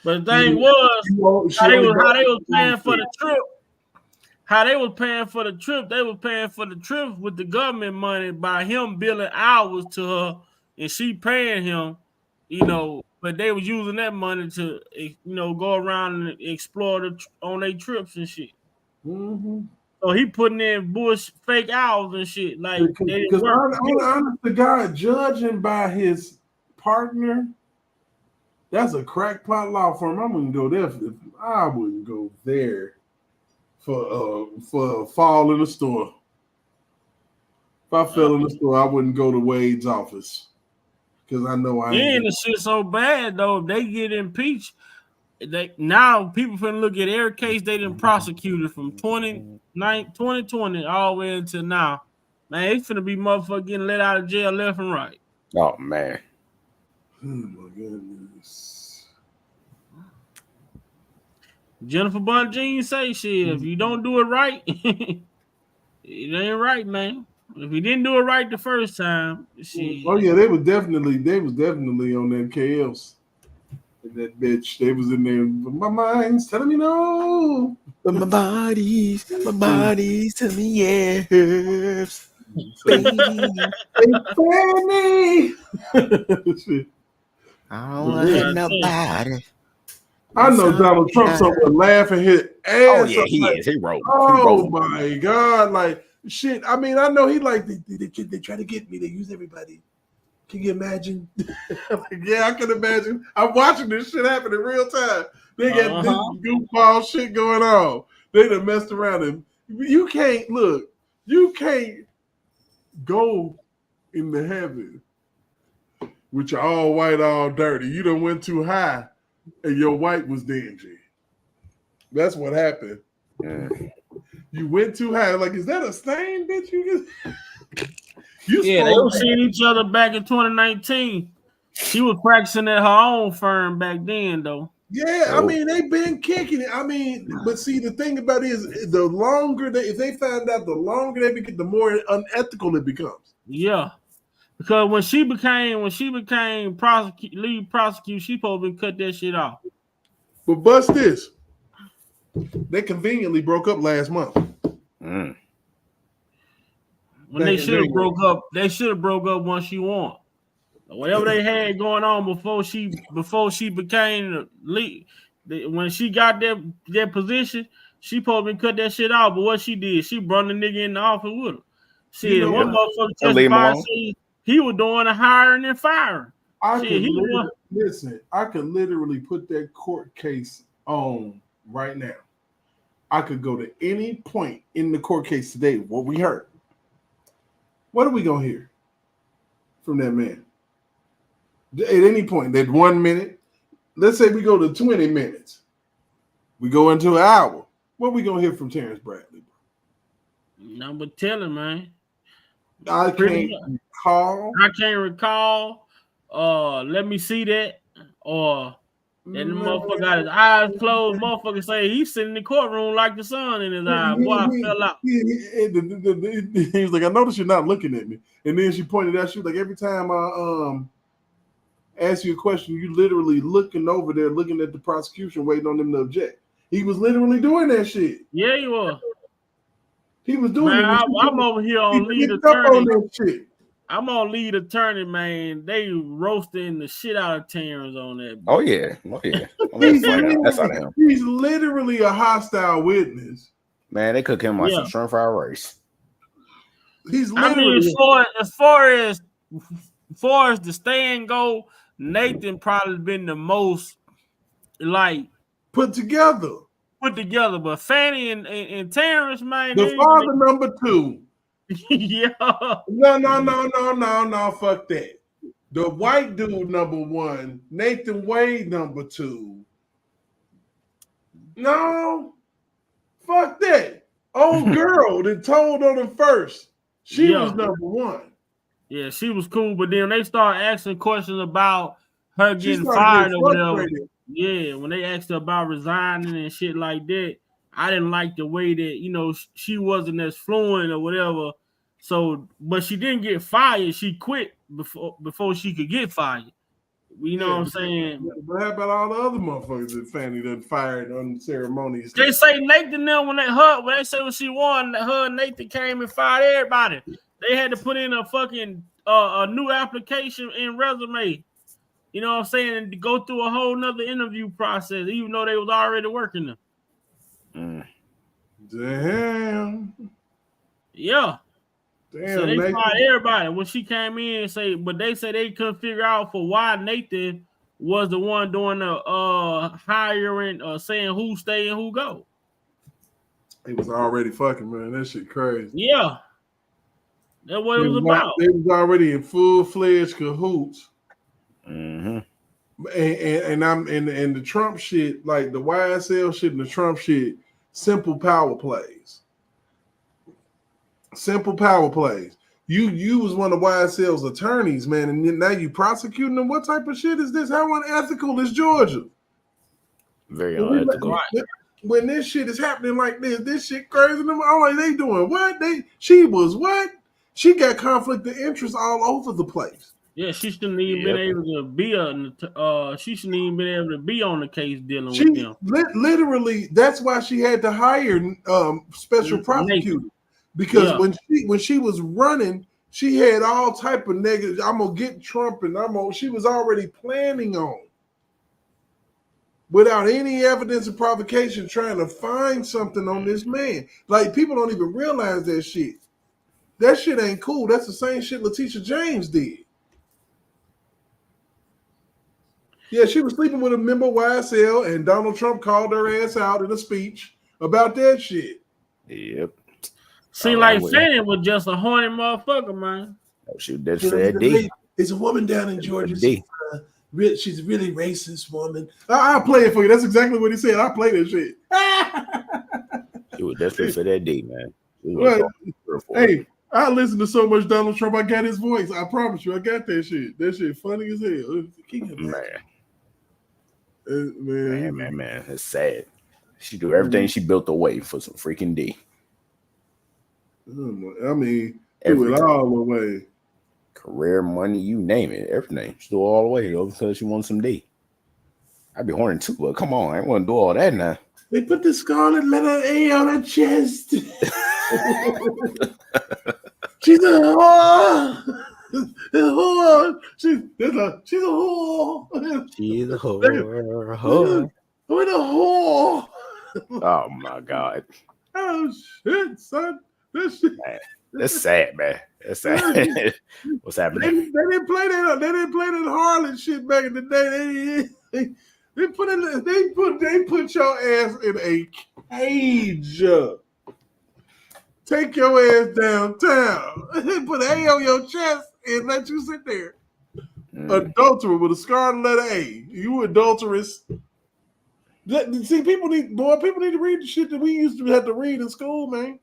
But the thing was, how they was paying for the trip. How they was paying for the trip, they were paying for the trip with the government money by him billing hours to her, and she paying him, but they was using that money to, go around and explore on their trips and shit. Mm-hmm. So he putting in fake hours and shit. Like, because honest to God, judging by his partner, that's a crackpot law firm. I wouldn't go there. I wouldn't go there for a fall in the store. If I fell in the store, I wouldn't go to Wade's office because I know I ain't. And the shit so bad though. If they get impeached, now people finna look at every case they done prosecuted from 2020 all the way until now. Man, it's finna be motherfuckers getting let out of jail left and right. Oh man. Oh my goodness. Jennifer Bunjean say shit. If you don't do it right, it ain't right, man. If you didn't do it right the first time, shit. Oh yeah, they was definitely on that KLs. That bitch, they was in there. My mind's telling me no. But my body's telling me yes. Baby. I don't want to hit nobody. I know Donald Trump somewhere laughing his ass. Oh yeah, he is. He wrote. Oh my God, like shit. I mean, I know he like they try to get me. They use everybody. Can you imagine? Yeah, I can imagine. I'm watching this shit happen in real time. They got this goofball shit going on. They done messed around and you can't go into heaven with your all white, all dirty. You done went too high and your white was dingy. That's what happened. Yeah. You went too high. Like, is that a stain, bitch? They were seeing each other back in 2019. She was practicing at her own firm back then, though. Yeah, I mean, they've been kicking it. I mean, but see, the thing about it is the longer if they find out, the longer they become, the more unethical it becomes. Yeah. Because when she became lead prosecutor, she supposed to cut that shit off. But bust this. They conveniently broke up last month. When they should have broke up once she won. Whatever they had going on before she became the lead, when she got that position, she supposed to cut that shit off. But what she did, she brought the nigga in the office with her. See, one motherfucker testified he was doing the hiring and firing. I could literally put that court case on right now. I could go to any point in the court case today, what we heard. What are we going to hear from that man? At any point, that 1 minute, let's say we go to 20 minutes. We go into an hour. What are we going to hear from Terrance Bradley? No, but tell him, man. I can't recall. Let me see that. Or that motherfucker got his eyes closed. Motherfucker say he's sitting in the courtroom like the sun in his eye. Boy, I fell out. He was like, I noticed you're not looking at me. And then she pointed out, she was like, every time I ask you a question, you literally looking over there, looking at the prosecution, waiting on them to object. He was literally doing that shit. Yeah, he was. He was doing it. I'm over here on lead attorney. I'm on lead attorney, man. They roasting the shit out of Terrance on that. Oh yeah. He's literally a hostile witness. Man, they cook him like some shrimp fried rice. He's literally. As far as the stand go, Nathan probably been the most like put together. put together. But Fani and Terrance, man, the father number 2. Yeah. No, fuck that. The white dude number 1, Nathan Wade number 2. No, fuck that. Old girl that told on him first. She was number 1. Yeah, she was cool, but then they started asking questions about her getting fired or whatever. Yeah, when they asked her about resigning and shit like that, I didn't like the way that, she wasn't as fluent or whatever. So, but she didn't get fired. She quit before she could get fired. You know what I'm saying? But how about all the other motherfuckers that Fani done fired unceremoniously? They say Nathan when they say when she won, her and Nathan came and fired everybody. They had to put in a fucking a new application and resume. You know what I'm saying? And to go through a whole nother interview process, even though they was already working there. Damn. Yeah. Damn, so they fired everybody when she came in and but they said they couldn't figure out for why Nathan was the one doing the hiring or saying who stay and who go. He was already fucking, man. That shit crazy. Yeah. That's what it was about. They was already in full-fledged cahoots. Mm-hmm. And the Trump shit, like the YSL shit and the Trump shit, simple power plays. Simple power plays. You was one of YSL's attorneys, man, and now you prosecuting them. What type of shit is this? How unethical is Georgia? Very unethical. When this shit is happening like this shit crazy. I'm like, they doing what? She was what? She got conflict of interest all over the place. Yeah, she shouldn't even been able to be she shouldn't even been able to be on the case dealing with them. Literally, that's why she had to hire special prosecutor. Because when she was running, she had all type of negative. I'm gonna get Trump, and she was already planning on, without any evidence of provocation, trying to find something on this man. Like, people don't even realize that shit. That shit ain't cool. That's the same shit Letitia James did. Yeah, she was sleeping with a member of YSL, and Donald Trump called her ass out in a speech about that shit. Yep. Seemed like Fani was just a horny motherfucker, man. Oh, shoot, that's fair D. It's a woman down in Georgia. She's a really racist woman. I'll play it for you. That's exactly what he said. I'll play that shit. It was definitely for that D, man. Right. Hey, I listen to so much Donald Trump, I got his voice. I promise you, I got that shit. That shit funny as hell. Man. It's sad. She do everything she built away for some freaking D. I mean, do it all the way. Career, money, you name it, everything. She do it all the way because she wants some D. I'd be horny too, but come on, I ain't want to do all that now. They put the scarlet letter A on her chest. She's a whore. She's a whore. She's a whore. With a whore. Oh my God. Oh shit, son. This shit. Man, that's sad, man. That's sad. What's happening? They didn't play that. They didn't play that Harlan shit back in the day. They put your ass in a cage. Take your ass downtown. Put an A on your chest and let you sit there. Adulterer with a scarlet letter A. You adulteress. See, people need to read the shit that we used to have to read in school, man.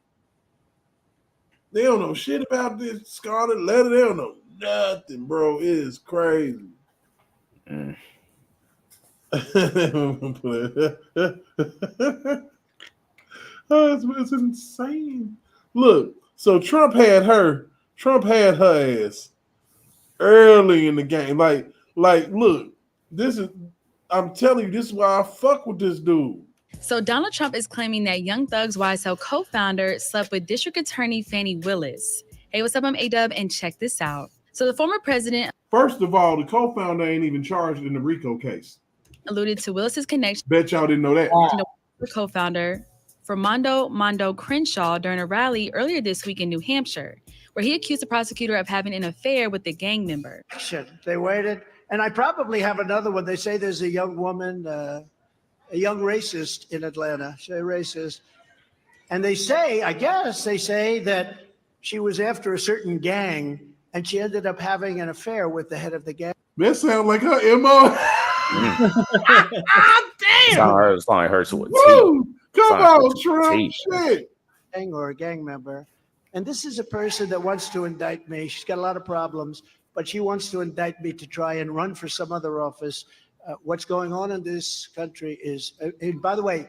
They don't know shit about this scarlet letter. They don't know nothing, bro. It is crazy. It's insane. Look, so Trump had her ass early in the game. Like, look, I'm telling you, this is why I fuck with this dude. So Donald Trump is claiming that Young Thug's YSL co-founder slept with District Attorney Fani Willis. Hey, what's up? I'm A-Dub, and check this out. So the former president... First of all, the co-founder ain't even charged in the RICO case. ...alluded to Willis's connection... Bet y'all didn't know that. ...the co-founder for Mondo Crenshaw during a rally earlier this week in New Hampshire, where he accused the prosecutor of having an affair with the gang member. They waited, and I probably have another one. They say there's a young woman... a young racist in Atlanta. She's a racist. And they say, I guess they say that she was after a certain gang and she ended up having an affair with the head of the gang. That sounds like her MO. Damn. It's like her to a Woo! T. Come on, Trump. Shit. Gang or a gang member. And this is a person that wants to indict me. She's got a lot of problems, but she wants to indict me to try and run for some other office. What's going on in this country is, and by the way,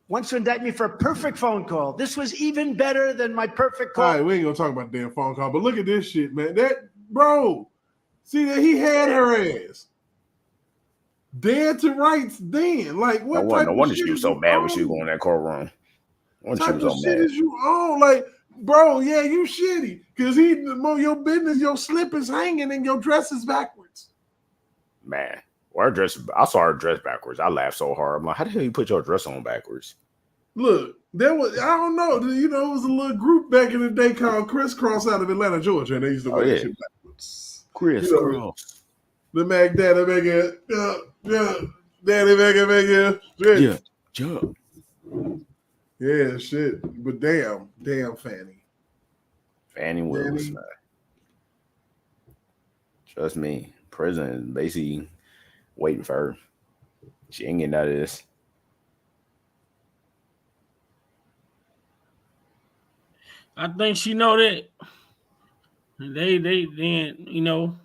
wants to indict me for a perfect phone call. This was even better than my perfect call. All right, we ain't gonna talk about the damn phone call, but look at this shit, man. That bro, see that he had her ass dead to rights. Then, like, what? No wonder she was so mad when she was going in that courtroom. What type of shit is you on? Like, bro, yeah, you shitty because your business, your slip is hanging and your dress is backwards. Man. I saw her dress backwards. I laughed so hard. I'm like, how the hell you put your dress on backwards? Look, there was, I don't know. You know, it was a little group back in the day called Crisscross out of Atlanta, Georgia, and they used to wear that shit backwards. Crisscross. The Mac Daddy make it, Daddy make it, yeah, shit. But damn, Fani Willis, man. Trust me, prison is basically waiting for her. She ain't getting out of this. I think she know that. They then, you know.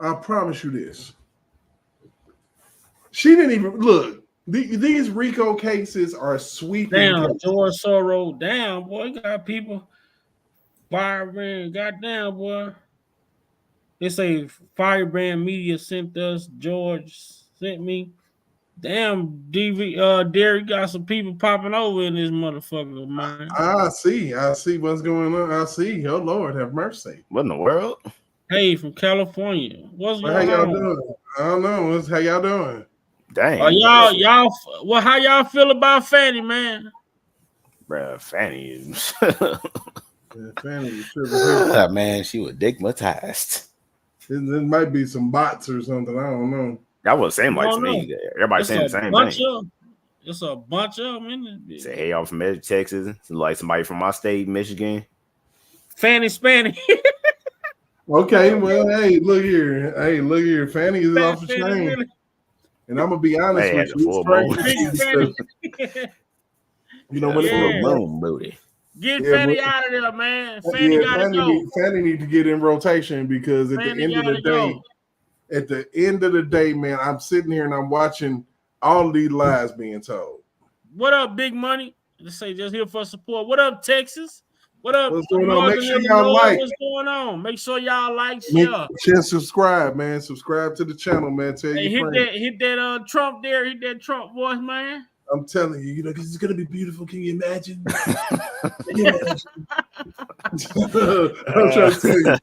I promise you this. She didn't even look. These RICO cases are sweeping. Damn, George Soros. Damn, boy, you got people firebrand. Goddamn, boy. They say Firebrand Media sent us. George sent me. Damn, Derek got some people popping over in this motherfucker, man. I see what's going on. I see. Oh Lord, have mercy. What in the world? Hey, from California. What's going on? How y'all doing? I don't know. How y'all doing? Dang. Y'all. Well, how y'all feel about Fani, man? Bruh, Fani is. Fani is man, she was digmatized. There might be some bots or something. I don't know. That was the same like to me. Everybody saying the same thing. It's a bunch of them in this bitch. Say, hey, y'all from Texas. Like somebody from my state, Michigan. Fani Spanny. Okay, well, hey, look here. Fani is off the chain. Really? And I'm gonna be honest with you. You know what? Boom booty. Get Fani out of there, man. Fani gotta go. Fani need to get in rotation because at the end of the day, man, I'm sitting here and I'm watching all these lies being told. What up, Big Money? Let's say just here for support. What up, Texas? What up? What's going on? Make sure y'all like. What's going on? Make sure y'all like, share, subscribe, man. Subscribe to the channel, man. Tell your friends. Hit that Trump there. Hit that Trump voice, man. I'm telling you, you know, because it's gonna be beautiful. Can you imagine? I'm trying to tell you,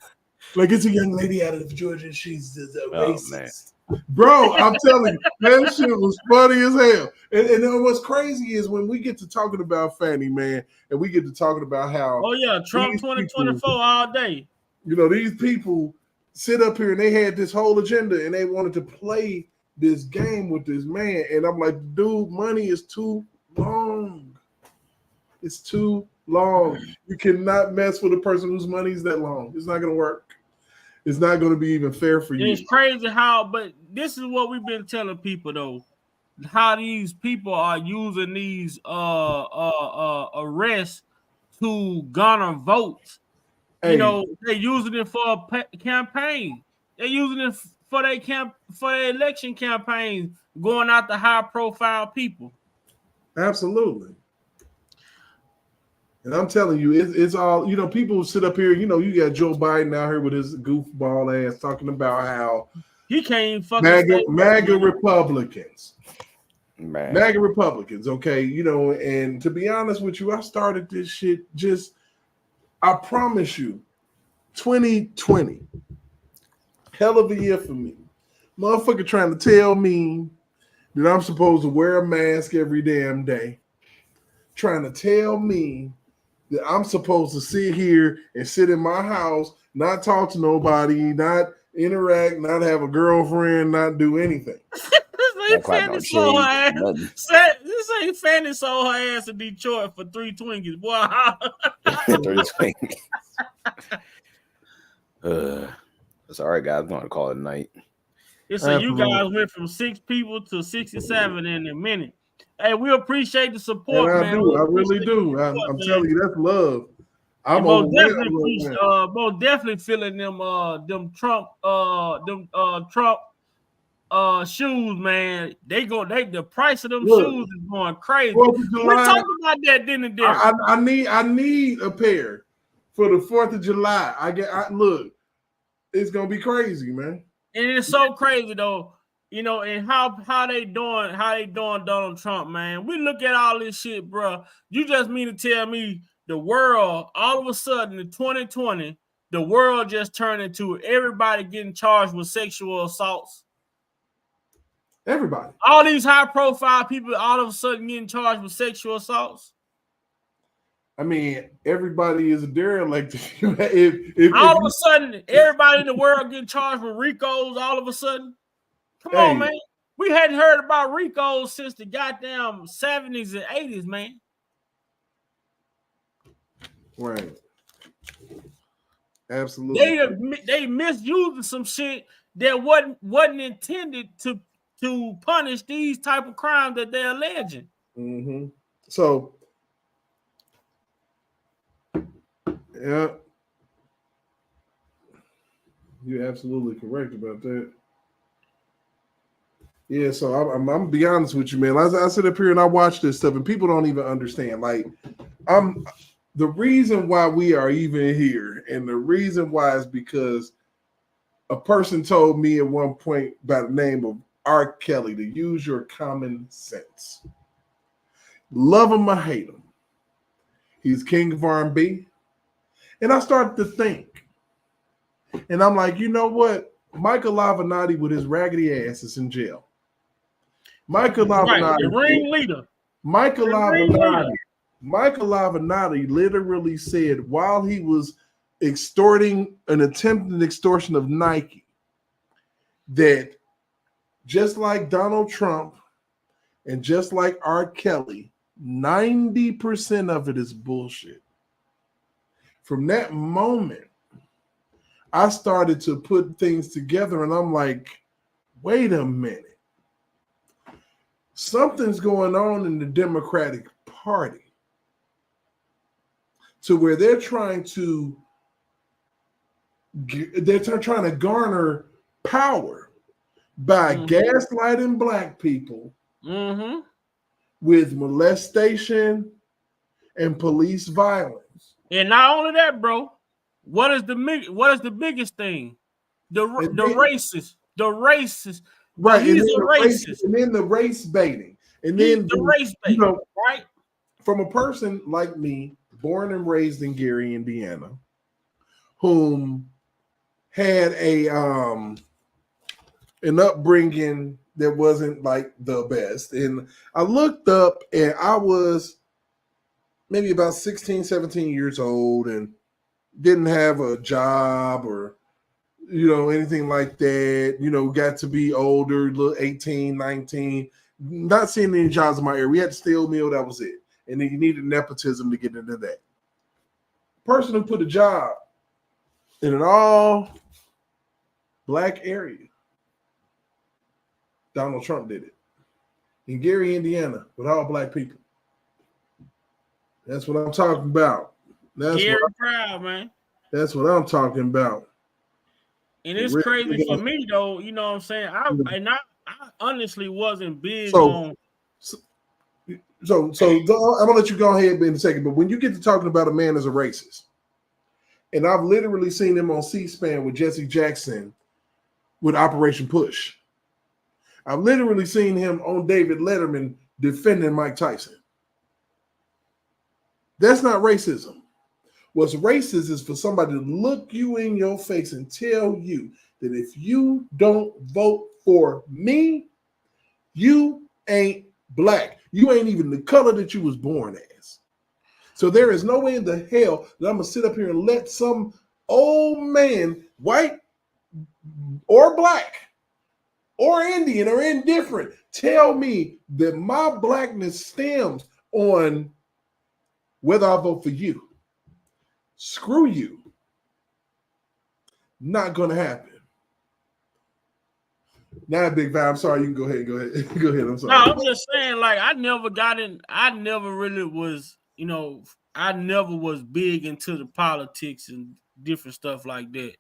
like it's a young lady out of Georgia. She's racist, bro. I'm telling you, that shit was funny as hell. And what's crazy is when we get to talking about Fani, man, and we get to talking about how Trump 2024 all day. You know, these people sit up here and they had this whole agenda and they wanted to play this game with this man, and I'm like, dude, money is too long. It's too long. You cannot mess with a person whose money is that long. It's not gonna work. It's not gonna be even fair for you. It's crazy but this is what we've been telling people though, how these people are using these arrests to garner votes. Hey. You know, they're using it for a campaign. They're using it for their election campaigns, going after high-profile people. Absolutely. And I'm telling you, it's all, you know, people sit up here, you know, you got Joe Biden out here with his goofball ass talking about how he can't fucking MAGA Republicans. Man. MAGA Republicans, okay, you know, and to be honest with you, I started this shit I promise you, 2020. Hell of a year for me. Motherfucker trying to tell me that I'm supposed to wear a mask every damn day. Trying to tell me that I'm supposed to sit here and sit in my house, not talk to nobody, not interact, not have a girlfriend, not do anything. Say Fanny sold her ass. Say Fanny sold her ass in Detroit for 3 Twinkies, boy. 3 Twinkies. That's all right, guys. I'm going to call it a night. It's so you guys went from 6 people to 67 in a minute. Hey, we appreciate the support, and man. I really do. I'm telling you, that's love. I'm most definitely feeling them Trump shoes, man. The price of them shoes is going crazy. We talked about that, didn't it? I need a pair for the 4th of July. Look, it's gonna be crazy, man. And it's so crazy though, and how they doing Donald Trump, man. We look at all this shit, bro. You just mean to tell me the world, all of a sudden in 2020, the world just turned into everybody getting charged with sexual assaults? Everybody. All these high-profile people all of a sudden getting charged with sexual assaults? I mean, everybody is a derelict. All of a sudden, everybody in the world getting charged with RICOs all of a sudden? Come on, man. We hadn't heard about RICOs since the goddamn 70s and 80s, man. Right. Absolutely. They misusing some shit that wasn't intended to punish these type of crimes that they're alleging. Mm-hmm. So, yeah, you're absolutely correct about that. Yeah, so I'm gonna be honest with you, man. I sit up here and I watch this stuff, and people don't even understand. Like, the reason why we are even here, and the reason why is because a person told me at one point by the name of R. Kelly to use your common sense. Love him or hate him, he's king of R&B. And I started to think, and I'm like, you know what? Michael Avenatti with his raggedy ass is in jail. Michael Avenatti, the ring leader. Michael Avenatti literally said while he was extorting an attempted extortion of Nike that just like Donald Trump and just like R. Kelly, 90% of it is bullshit. From that moment, I started to put things together and I'm like, wait a minute. Something's going on in the Democratic Party to where they're trying to garner power by gaslighting black people with molestation and police violence. And not only that, bro, what is the biggest thing? The racist. Right. He's a racist. And then the race baiting. And then the race baiting, right? From a person like me, born and raised in Gary, Indiana, whom had an upbringing that wasn't like the best. And I looked up and I was maybe about 16, 17 years old and didn't have a job or, anything like that. Got to be older, 18, 19, not seeing any jobs in my area. We had to steel mill, that was it. And then you needed nepotism to get into that. Person who put a job in an all black area, Donald Trump did it. In Gary, Indiana, with all black people. That's what I'm talking about. Gary proud, man. That's what I'm talking about. And it's crazy for me, though. You know what I'm saying? I honestly wasn't big on. So I'm gonna let you go ahead in a second. But when you get to talking about a man as a racist, and I've literally seen him on C-SPAN with Jesse Jackson with Operation Push. I've literally seen him on David Letterman defending Mike Tyson. That's not racism. What's racist is for somebody to look you in your face and tell you that if you don't vote for me, you ain't black. You ain't even the color that you was born as. So there is no way in the hell that I'm going to sit up here and let some old man, white or black, or Indian or indifferent tell me that my blackness stems on whether I vote for you, screw you. Not going to happen. Now, Big Five, I'm sorry. You can go ahead. Go ahead. I'm sorry. No, I'm just saying, like, I never really was, I never was big into the politics and different stuff like that.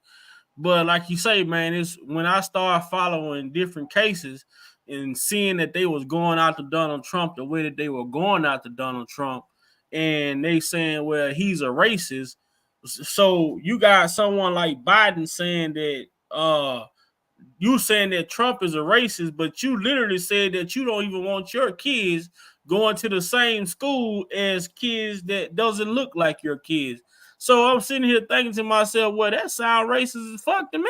But like you say, man, it's when I started following different cases and seeing that they was going after Donald Trump the way that they were going after Donald Trump, and they saying, well, he's a racist. So you got someone like Biden saying that you saying that Trump is a racist, but you literally said that you don't even want your kids going to the same school as kids that doesn't look like your kids. So I'm sitting here thinking to myself, well, that sounds racist as fuck to me.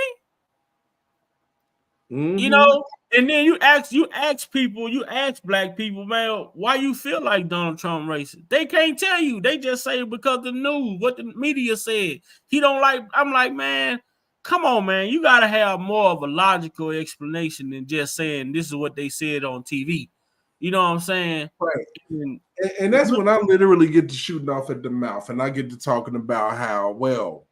Mm-hmm. And then you ask black people, man, why you feel like Donald Trump racist? They can't tell you. They just say because the news, what the media said. He don't like, I'm like, man, come on, man. You got to have more of a logical explanation than just saying this is what they said on TV. You know what I'm saying? Right. And that's when I literally get to shooting off at the mouth and I get to talking about how, well,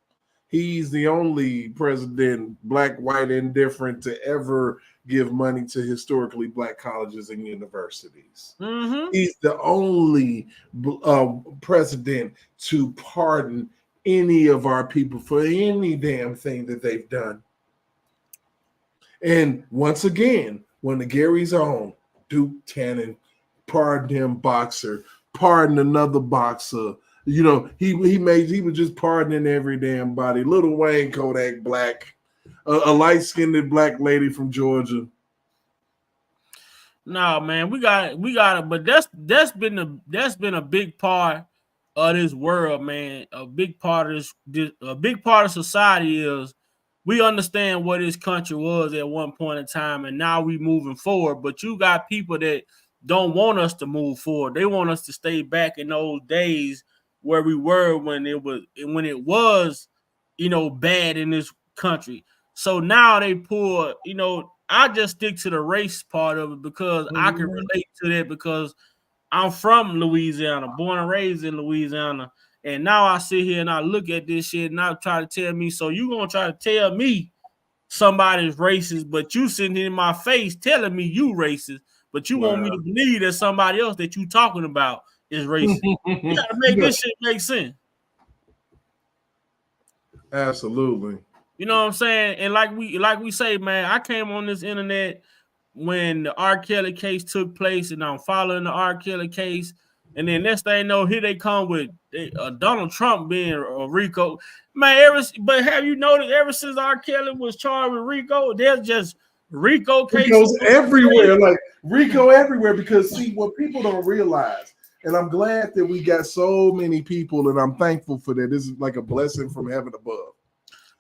he's the only president, black, white, indifferent, to ever give money to historically black colleges and universities. Mm-hmm. He's the only president to pardon any of our people for any damn thing that they've done. And once again, when the Gary's on, Duke Tannen pardoned him, boxer, pardoned another boxer. He was just pardoning every damn body. Lil Wayne, Kodak Black, a light-skinned black lady from Georgia. No, man, we got it. But that's been a big part of this world, man. A big part of society is we understand what this country was at one point in time, and now we moving forward. But you got people that don't want us to move forward. They want us to stay back in those days where we were when it was bad in this country. So now they pull, I just stick to the race part of it because I can relate to that because I'm from Louisiana, born and raised in Louisiana. And now I sit here and I look at this shit and I try to tell me, so you going to try to tell me somebody's racist, but you sitting in my face telling me you racist, but you want me to believe that somebody else that you talking about is racist. You got to make this shit make sense. Absolutely. You know what I'm saying? And like we say, man, I came on this internet when the R. Kelly case took place, and I'm following the R. Kelly case. And then next thing you know, here they come with Donald Trump being a RICO. Man, but have you noticed ever since R. Kelly was charged with RICO, there's just RICO cases everywhere, like RICO everywhere. Because see, what people don't realize, and I'm glad that we got so many people, and I'm thankful for that. This is like a blessing from heaven above.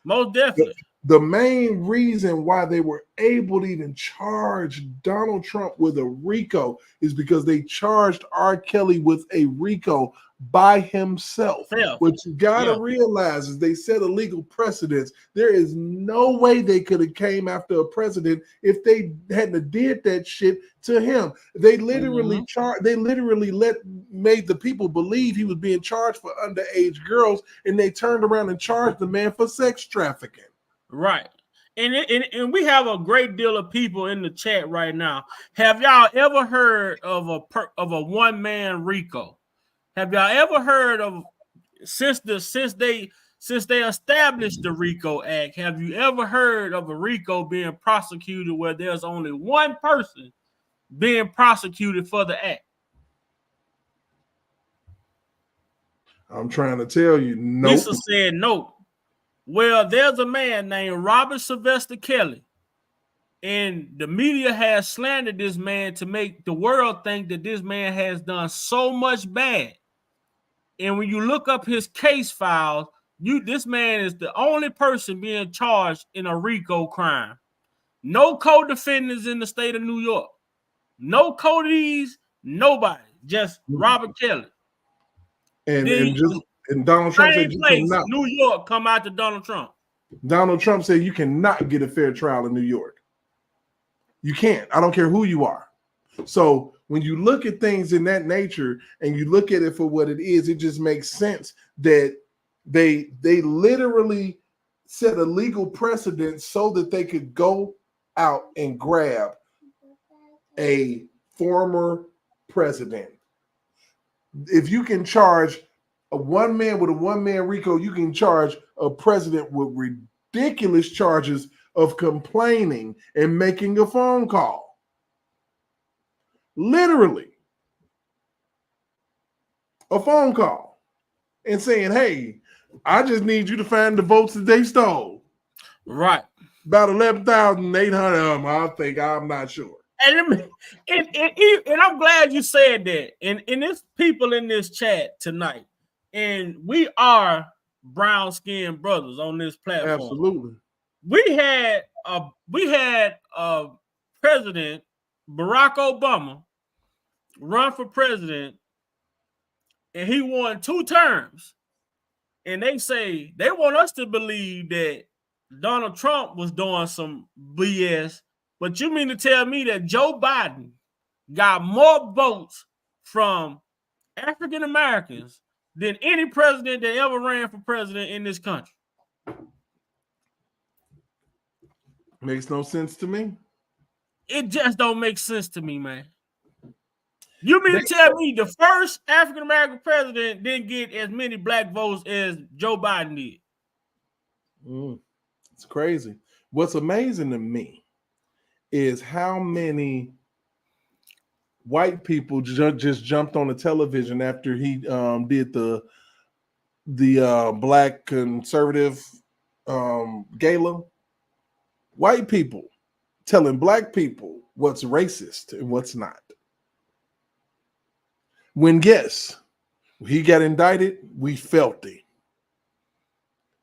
Most definitely. The main reason why they were able to even charge Donald Trump with a RICO is because they charged R. Kelly with a RICO by himself. What you got to realize is they set a legal precedence. There is no way they could have came after a president if they hadn't did that shit to him. They literally made the people believe he was being charged for underage girls, and they turned around and charged the man for sex trafficking. Right. And we have a great deal of people in the chat right now. Have y'all ever heard of a one-man RICO? Have y'all ever heard of since they established the RICO Act? Have you ever heard of a RICO being prosecuted where there's only one person being prosecuted for the act? I'm trying to tell you, no. Lisa said no. Well, there's a man named Robert Sylvester Kelly, and the media has slandered this man to make the world think that this man has done so much bad. And when you look up his case files, this man is the only person being charged in a RICO crime. No co-defendants in the state of New York. No Cody's, nobody. Just Robert Kelly. And Donald Trump said you cannot. New York come out to Donald Trump. Donald Trump said you cannot get a fair trial in New York. You can't. I don't care who you are. So when you look at things in that nature and you look at it for what it is, it just makes sense that they literally set a legal precedent so that they could go out and grab a former president. If you can charge a one man with a one-man RICO, you can charge a president with ridiculous charges of complaining and making a phone call. Literally. A phone call and saying, hey, I just need you to find the votes that they stole. Right. About 11,800 of them, I think. I'm not sure. And I'm glad you said that. And there's people in this chat tonight, and we are brown-skinned brothers on this platform. Absolutely. We had President Barack Obama run for president, and he won 2 terms. And they say they want us to believe that Donald Trump was doing some BS. But you mean to tell me that Joe Biden got more votes from African Americans than any president that ever ran for president in this country? Makes no sense to me. It just don't make sense to me, man. You mean to tell me the first African American president didn't get as many black votes as Joe Biden did? It's crazy. What's amazing to me is how many white people just jumped on the television after he did the black conservative gala. White people telling black people what's racist and what's not. When he got indicted, we felt it.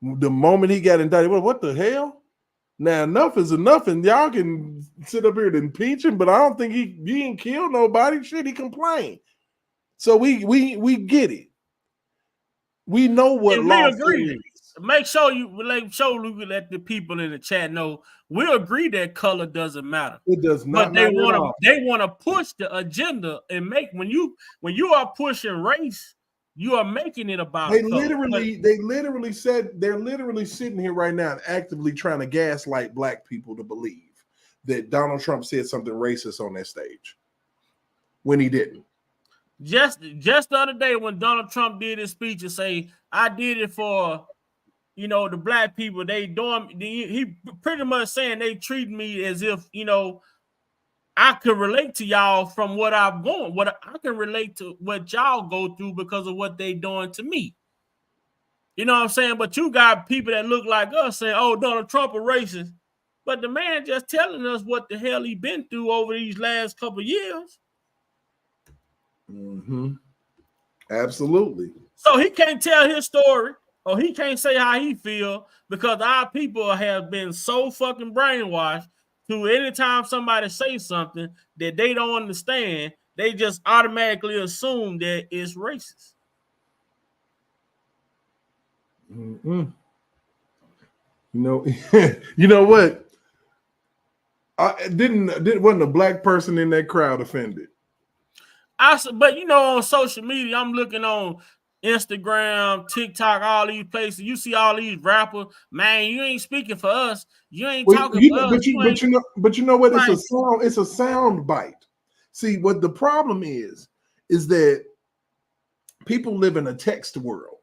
The moment he got indicted, what the hell? Now enough is enough, and y'all can sit up here and impeach him, but I don't think he didn't kill nobody. Shit, he complained. So we get it. We know what law is. Make sure you let the people in the chat know we agree that color doesn't matter. It does not. But they want to push the agenda and make when you are pushing race, you are making it about. They literally said they're literally sitting here right now and actively trying to gaslight black people to believe that Donald Trump said something racist on that stage when he didn't. Just the other day when Donald Trump did his speech and say, I did it for the black people, he pretty much saying they treat me as if, I could relate to y'all from what I've gone, what I can relate to what y'all go through because of what they doing to me. You know what I'm saying? But you got people that look like us saying, oh, Donald Trump a racist. But the man just telling us what the hell he been through over these last couple of years. Mm-hmm. Absolutely. So he can't tell his story. Or he can't say how he feel because our people have been so fucking brainwashed to anytime somebody says something that they don't understand, they just automatically assume that it's racist. Mm-hmm. You know what? Wasn't a black person in that crowd offended? But on social media, I'm looking on Instagram, TikTok, all these places. You see all these rappers, man. You ain't speaking for us. You ain't talking for us. But you know what? It's a sound bite. See, what the problem is that people live in a text world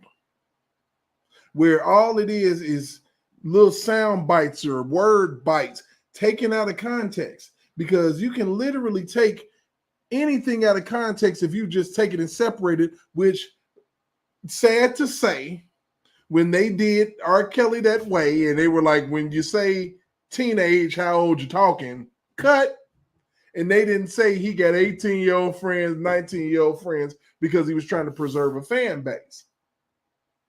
where all it is little sound bites or word bites taken out of context, because you can literally take anything out of context if you just take it and separate it, which, sad to say, when they did R. Kelly that way, and they were like, when you say teenage, how old you talking, cut. And they didn't say he got 18-year-old friends, 19-year-old friends, because he was trying to preserve a fan base.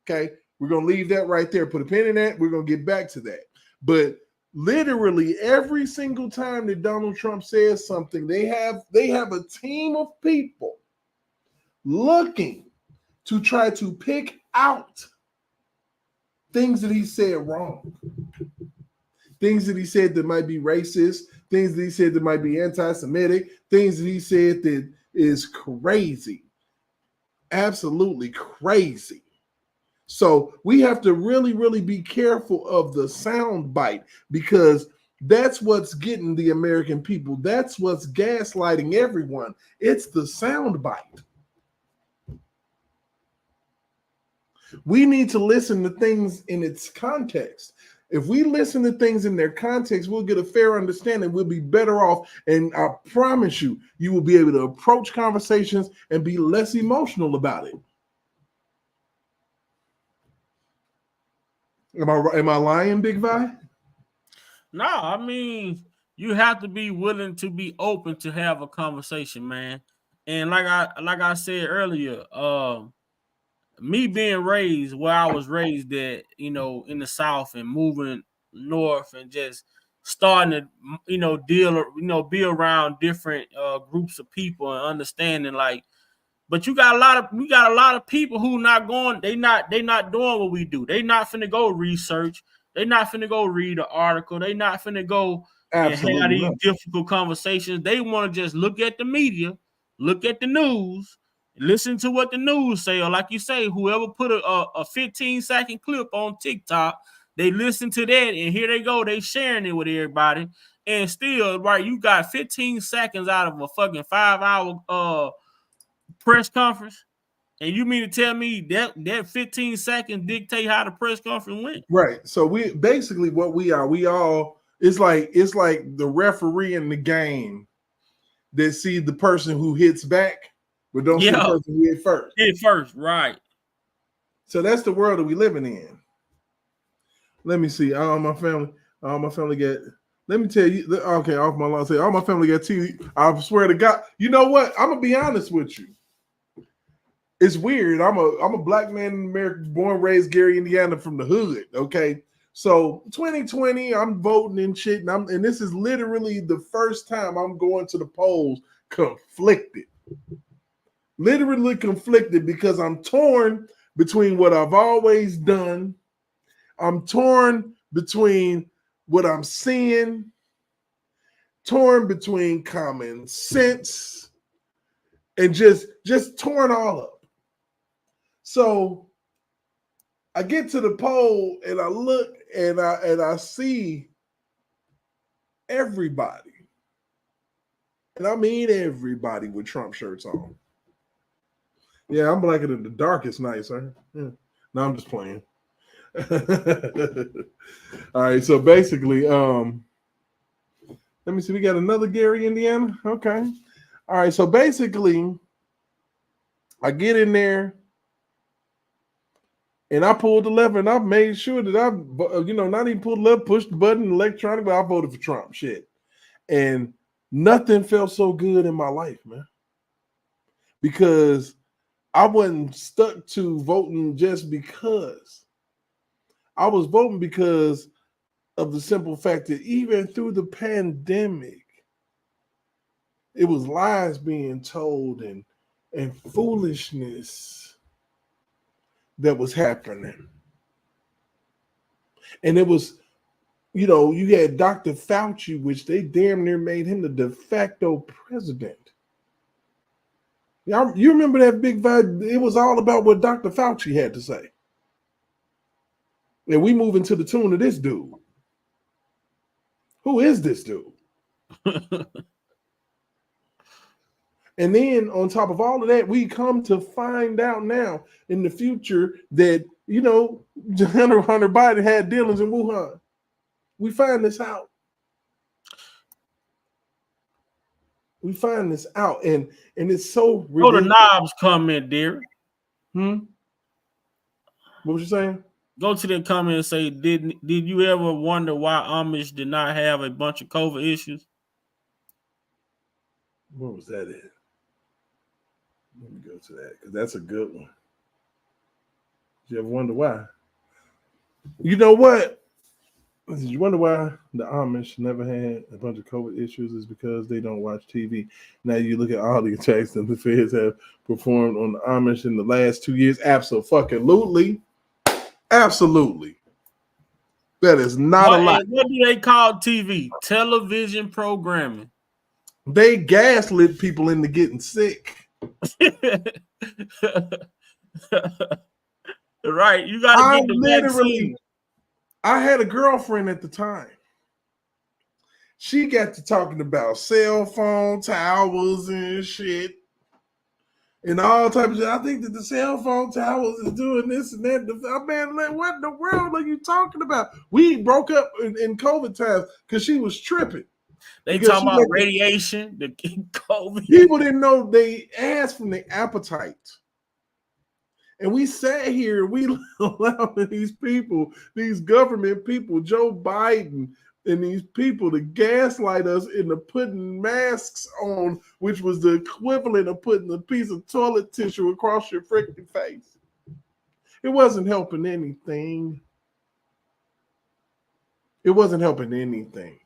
Okay, we're going to leave that right there. Put a pin in that. We're going to get back to that. But literally every single time that Donald Trump says something, they have a team of people looking to try to pick out things that he said wrong, things that he said that might be racist, things that he said that might be anti-Semitic, things that he said that is crazy. Absolutely crazy. So we have to really, really be careful of the sound bite, because that's what's getting the American people. That's what's gaslighting everyone. It's the sound bite. We need to listen to things in its context. If we listen to things in their context, we'll get a fair understanding. We'll be better off. And I promise you, you will be able to approach conversations and be less emotional about it. Am I lying, Big Vi? No, I mean, you have to be willing to be open to have a conversation, man. And like I said earlier, me being raised where I was raised at, in the South, and moving north and just starting to, be around different groups of people and understanding, like, but you got a lot of people who not going, they not doing what we do. They not finna go research. They not finna go read an article. They not finna go and have these difficult conversations. They want to just look at the media, look at the news, listen to what the news say, or like you say, whoever put a 15-second clip on TikTok, they listen to that, and here they go, they sharing it with everybody. And still, right, you got 15 seconds out of a fucking 5-hour press conference, and you mean to tell me that 15 seconds dictate how the press conference went? Right. So we basically what we all it's like the referee in the game that see the person who hits back, but don't see the person who hit first. Hit first, right. So that's the world that we living in. Let me see. All my family got. Let me tell you. Okay, off my line. Say all my family got TV. I swear to God. You know what? I'm gonna be honest with you. It's weird. I'm a black man in America, born, raised Gary, Indiana, from the hood. Okay, so 2020, I'm voting and shit, and this is literally the first time I'm going to the polls conflicted. Literally conflicted, because I'm torn between what I've always done. I'm torn between what I'm seeing, torn between common sense, and just torn all up. So I get to the poll and I look and I see everybody, and I mean everybody, with Trump shirts on. Yeah, I'm blacker than the darkest night, sir. Yeah. No, I'm just playing. All right, so basically, let me see. We got another Gary, Indiana. Okay. All right, so basically, I get in there and I pulled the lever, and I made sure that I, not even pulled the lever, pushed the button electronic, but I voted for Trump. Shit. And nothing felt so good in my life, man, because I wasn't stuck to voting just because. I was voting because of the simple fact that even through the pandemic, it was lies being told and foolishness that was happening. And it was, you had Dr. Fauci, which they damn near made him the de facto president. You remember that big vibe? It was all about what Dr. Fauci had to say. And we move into the tune of this dude. Who is this dude? And then on top of all of that, we come to find out now in the future that, Hunter Biden had dealings in Wuhan. We find this out. And it's so ridiculous. Go to Knobs comment, dear. What was you saying? Go to the comment and say, did you ever wonder why Amish did not have a bunch of COVID issues? What was that in? Let me go to that, because that's a good one. Did you ever wonder why? You know what? Did you wonder why the Amish never had a bunch of COVID issues? Is because they don't watch TV. Now you look at all the attacks that the feds have performed on the Amish in the last 2 years. Absolutely. That is not a lie. What do they call TV? Television programming. They gaslit people into getting sick. Right. You got to get the vaccine. I had a girlfriend at the time. She got to talking about cell phone towers and shit. And all types of shit. I think that the cell phone towers is doing this and that. Man, what in the world are you talking about? We broke up in COVID times because she was tripping. They talking about radiation, the COVID. People didn't know they asked from the appetite. And we sat here, we allowed these people, these government people, Joe Biden, and these people to gaslight us into putting masks on, which was the equivalent of putting a piece of toilet tissue across your freaking face. It wasn't helping anything. It wasn't helping anything.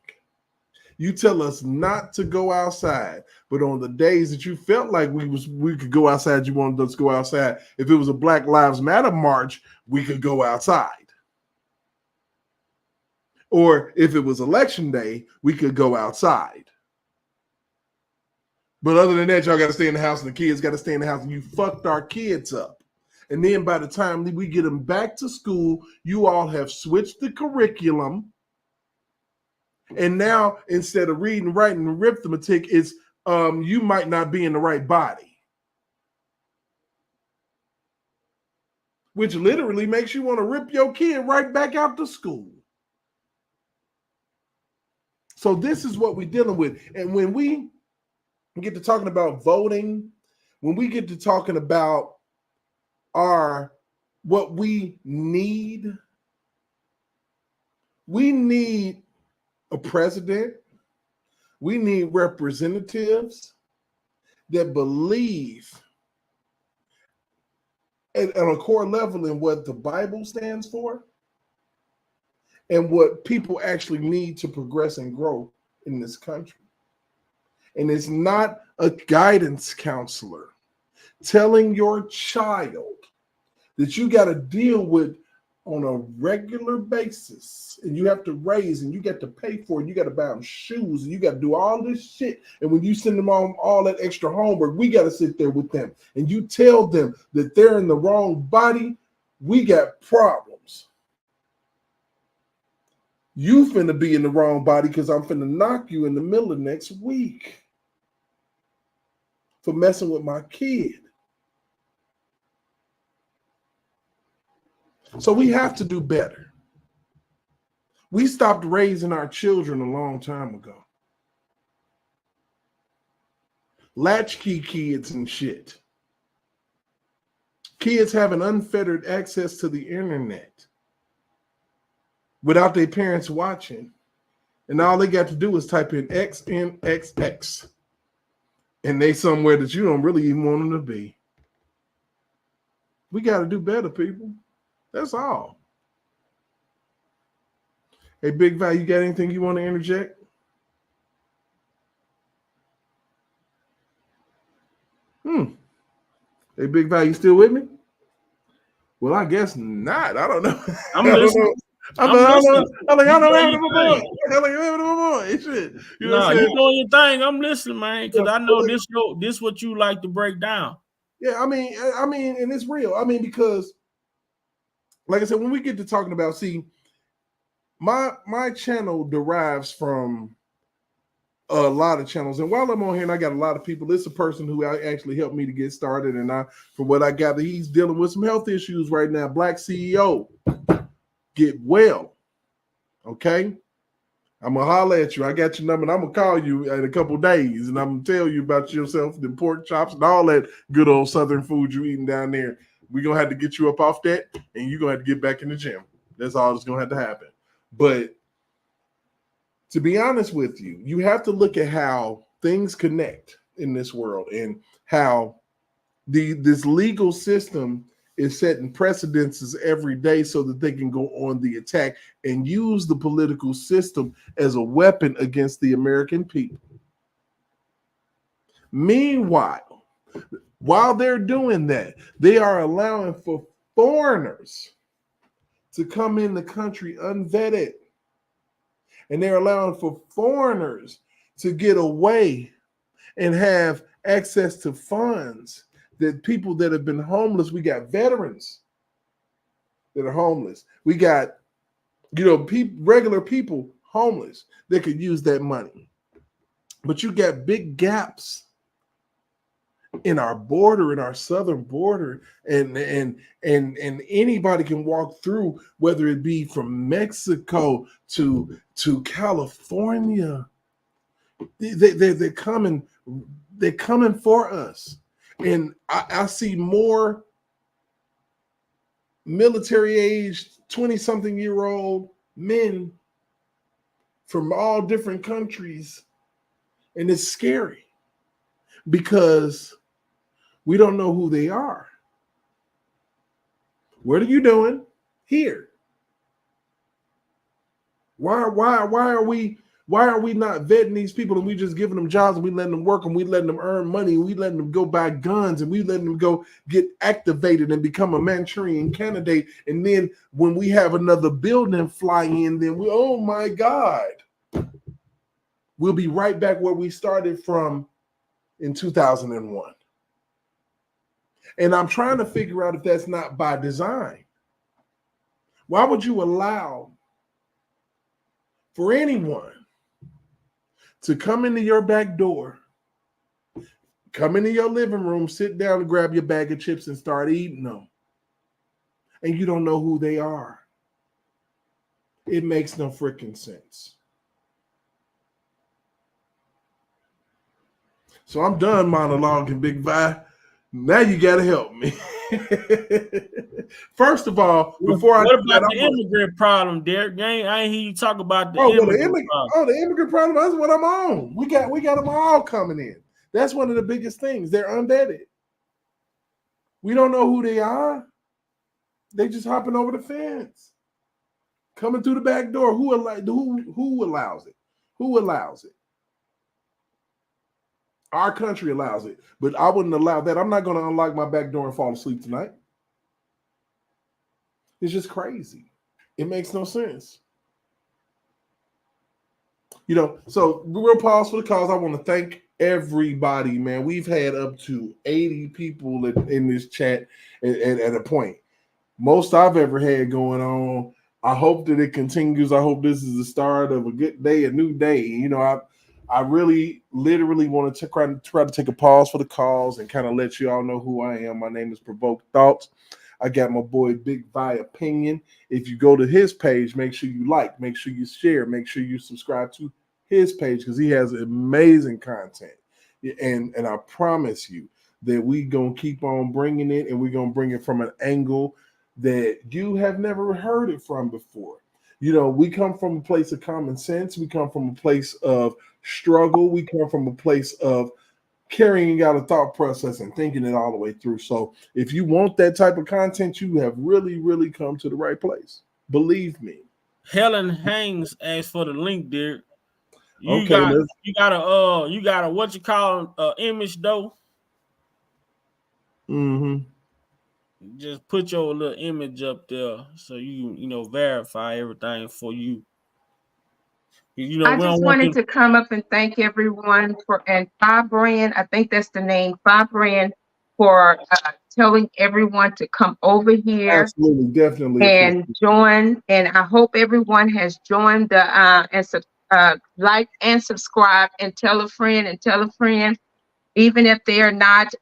You tell us not to go outside, but on the days that you felt like we could go outside, you wanted us to go outside. If it was a Black Lives Matter march, we could go outside. Or if it was election day, we could go outside. But other than that, y'all got to stay in the house and the kids got to stay in the house, and you fucked our kids up. And then by the time we get them back to school, you all have switched the curriculum. And now instead of reading, writing, and arithmetic, it's you might not be in the right body. Which literally makes you want to rip your kid right back out to school. So this is what we're dealing with. And when we get to talking about voting, when we get to talking about what we need a president. We need representatives that believe at a core level in what the Bible stands for and what people actually need to progress and grow in this country. And it's not a guidance counselor telling your child that you got to deal with on a regular basis, and you have to raise, and you got to pay for it. You got to buy them shoes, and you got to do all this shit. And when you send them on all that extra homework, we got to sit there with them. And you tell them that they're in the wrong body, we got problems. You finna be in the wrong body because I'm finna knock you in the middle of next week for messing with my kid. So we have to do better. We stopped raising our children a long time ago. Latchkey kids and shit. Kids having unfettered access to the internet without their parents watching. And all they got to do is type in XNXX. And they somewhere that you don't really even want them to be. We got to do better, people. That's all. Hey, Big Val, you got anything you want to interject? Hey, Big Val, you still with me? Well, I guess not. I don't know. I'm listening. I'm listening. I'm like, I don't have my boy. Shit. You know you doing your thing. I'm listening, man, because I know this what you like to break down. Yeah, I mean, and it's real. I mean, because like I said, when we get to talking about, see, my channel derives from a lot of channels. And while I'm on here and I got a lot of people, it's a person who actually helped me to get started. And from what I gather, he's dealing with some health issues right now. Black CEO, get well. Okay? I'm going to holler at you. I got your number and I'm going to call you in a couple days and I'm going to tell you about yourself, the pork chops and all that good old Southern food you eating down there. We're going to have to get you up off that and you're going to have to get back in the gym. That's all that's going to have to happen. But to be honest with you, you have to look at how things connect in this world and how this legal system is setting precedences every day so that they can go on the attack and use the political system as a weapon against the American people. Meanwhile, while they're doing that, they are allowing for foreigners to come in the country unvetted. And they're allowing for foreigners to get away and have access to funds that people that have been homeless. We got veterans that are homeless. We got, regular people homeless that could use that money. But you got big gaps in our border, in our southern border, and anybody can walk through, whether it be from Mexico to California. They're coming for us. And I see more military age 20-something year old men from all different countries, and it's scary because we don't know who they are. What are you doing here? Why are we not vetting these people, and we just giving them jobs, and we letting them work, and we letting them earn money, and we letting them go buy guns, and we letting them go get activated and become a Manchurian candidate? And then when we have another building fly in, then oh my God, we'll be right back where we started from in 2001. And I'm trying to figure out if that's not by design. Why would you allow for anyone to come into your back door, come into your living room, sit down and grab your bag of chips and start eating them, and you don't know who they are? It makes no freaking sense. So I'm done monologuing, Big Vi. Now you got to help me. First of all, before what about the immigrant problem, Derek? I ain't hear you talk about the immigrant problem. Oh, the immigrant problem. That's what I'm on. We got them all coming in. That's one of the biggest things. They're unvetted. We don't know who they are. They just hopping over the fence, coming through the back door. Who allows it? Who allows it? Our country allows it, but I wouldn't allow that. I'm not going to unlock my back door and fall asleep tonight. It's just crazy. It makes no sense. So real pause for the cause. I want to thank everybody, man. We've had up to 80 people in this chat at a point. Most I've ever had going on. I hope that it continues. I hope this is the start of a good day, a new day. I really literally want to try to take a pause for the calls and kind of let you all know who I am. My name is Provoked Thoughts. I got my boy Big Vi Opinion. If you go to his page, make sure you like, make sure you share, make sure you subscribe to his page because he has amazing content. And I promise you that we going to keep on bringing it, and we're going to bring it from an angle that you have never heard it from before. We come from a place of common sense. We come from a place of struggle. We come from a place of carrying out a thought process and thinking it all the way through. So if you want that type of content, you have really, really come to the right place. Believe me. Helen Hangs asked for the link, Derek. You got a what you call image though. Mm-hmm. Just put your little image up there so you verify everything for you. I just wanted to come up and thank everyone and Brand, I think that's the name, Brand, for telling everyone to come over here. Absolutely, definitely. And join. And I hope everyone has joined the like and subscribe and tell a friend, even if they are not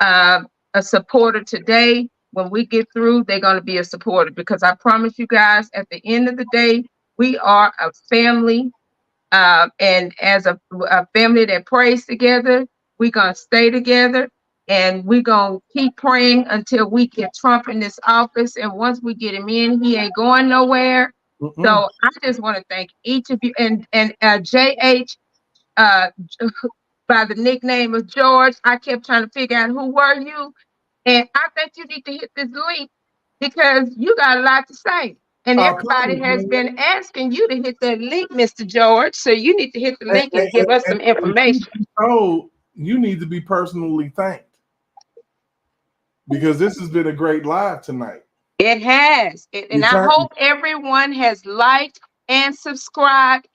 a supporter today. When we get through, they're going to be a supporter, because I promise you guys, at the end of the day, we are a family, and as a family that prays together, we're going to stay together, and we're going to keep praying until we get Trump in this office. And once we get him in, he ain't going nowhere. Mm-mm. So I just want to thank each of you. And JH, by the nickname of George, I kept trying to figure out who were you. And I think you need to hit this link because you got a lot to say. And everybody has been asking you to hit that link, Mr. George. So you need to hit the link and give us some information. Oh, you need to be personally thanked, because this has been a great live tonight. It has. And I hope everyone has liked and subscribed.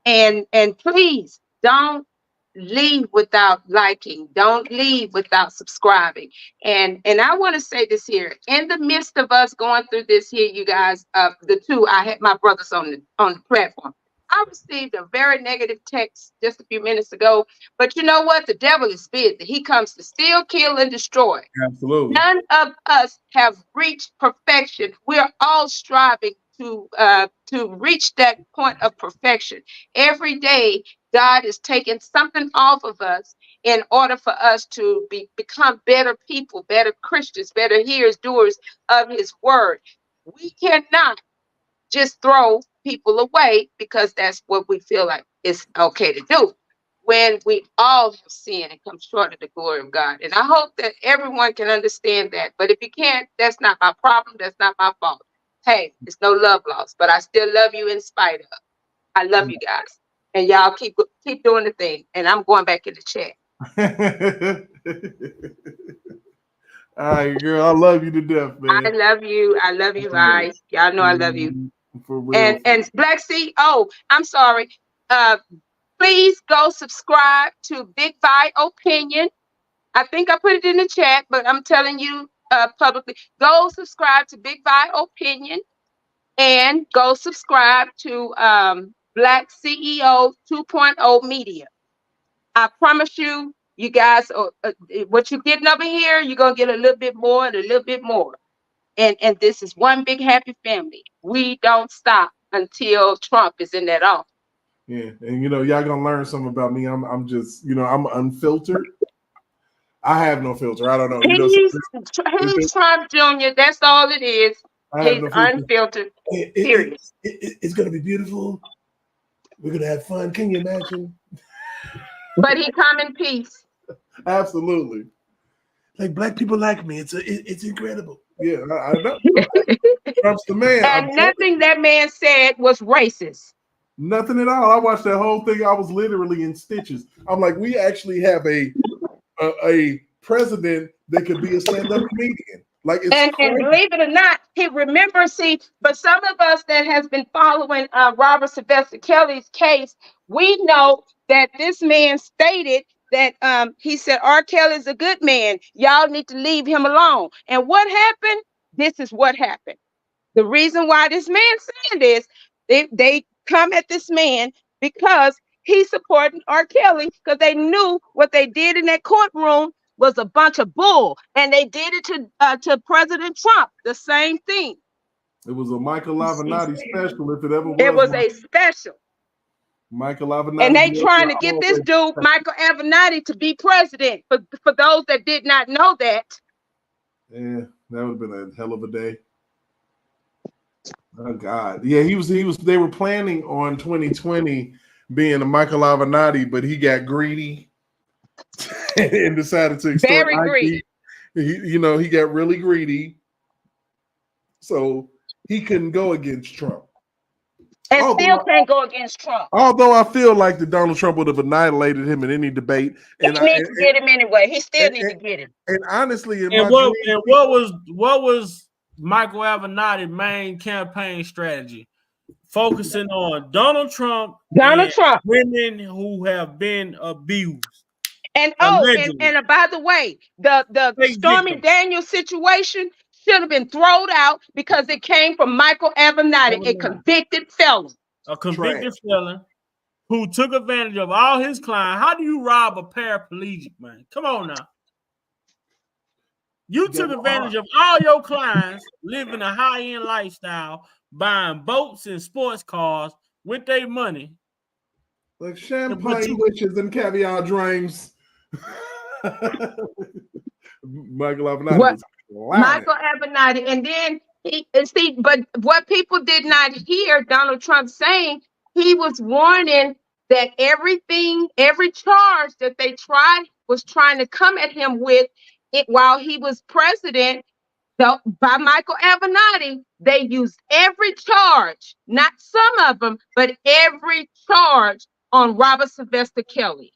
And please don't leave without liking. Don't leave without subscribing. And I want to say this here. In the midst of us going through this here, you guys, I had my brothers on the platform. I received a very negative text just a few minutes ago. But you know what? The devil is busy. He comes to steal, kill, and destroy. Absolutely. None of us have reached perfection. We're all striving to reach that point of perfection. Every day, God is taking something off of us in order for us to become better people, better Christians, better hearers, doers of his word. We cannot just throw people away because that's what we feel like it's okay to do, when we all have sinned and come short of the glory of God. And I hope that everyone can understand that. But if you can't, that's not my problem. That's not my fault. Hey, it's no love lost, but I still love you in spite of. I love you guys. And y'all keep doing the thing. And I'm going back in the chat. All right, girl. I love you to death, man. I love you. I love you guys. Y'all know I love you. For real. And Black C, I'm sorry. Please go subscribe to Big Vi Opinion. I think I put it in the chat, but I'm telling you publicly, go subscribe to Big Vi Opinion and go subscribe to Black CEO 2.0 Media. I promise you, you guys, what you're getting over here, you're going to get a little bit more and a little bit more. And this is one big happy family. We don't stop until Trump is in that office. Yeah, and y'all gonna learn something about me. I'm just, I'm unfiltered. I have no filter. I don't know. He's Trump Jr. That's all it is. He's unfiltered. Period. It's gonna be beautiful. We're gonna have fun. Can you imagine? But he come in peace. Absolutely. Like Black people like me. It's incredible. Yeah, I know. Trump's the man. And nothing that man said was racist. Nothing at all. I watched that whole thing. I was literally in stitches. I'm like, we actually have a president that could be a stand-up comedian. Like, and believe it or not, but some of us that has been following Robert Sylvester Kelly's case, we know that this man stated that he said R. Kelly's a good man. Y'all need to leave him alone. And what happened? This is what happened. The reason why this man saying this, they come at this man because he's supporting R. Kelly, because they knew what they did in that courtroom was a bunch of bull, and they did it to President Trump. The same thing. It was a Michael Avenatti special, if it ever was. It was a special. Michael Avenatti. And they trying to get this dude, Michael Avenatti, to be president. For those that did not know that. Yeah, that would have been a hell of a day. Oh God. Yeah, he was they were planning on 2020 being a Michael Avenatti, but he got greedy and decided to extort very greedy. He got really greedy. So he couldn't go against Trump. And still can't go against Trump. Although I feel like that Donald Trump would have annihilated him in any debate. And he needs to get him anyway. He still needs to get him. And honestly, what was Michael Avenatti's main campaign strategy? Focusing on Donald Trump, women who have been abused. And and by the way, the Stormy Daniels situation should have been thrown out because it came from Michael Avenatti, a convicted felon. A convicted felon who took advantage of all his clients. How do you rob a paraplegic, man? Come on now. You took advantage of all your clients living a high-end lifestyle, buying boats and sports cars with their money. Like champagne wishes and caviar dreams. Michael Avenatti. Michael Avenatti. And then but what people did not hear Donald Trump saying, he was warning that every charge that they was trying to come at him with it while he was president, by Michael Avenatti, they used every charge, not some of them, but every charge on Robert Sylvester Kelly.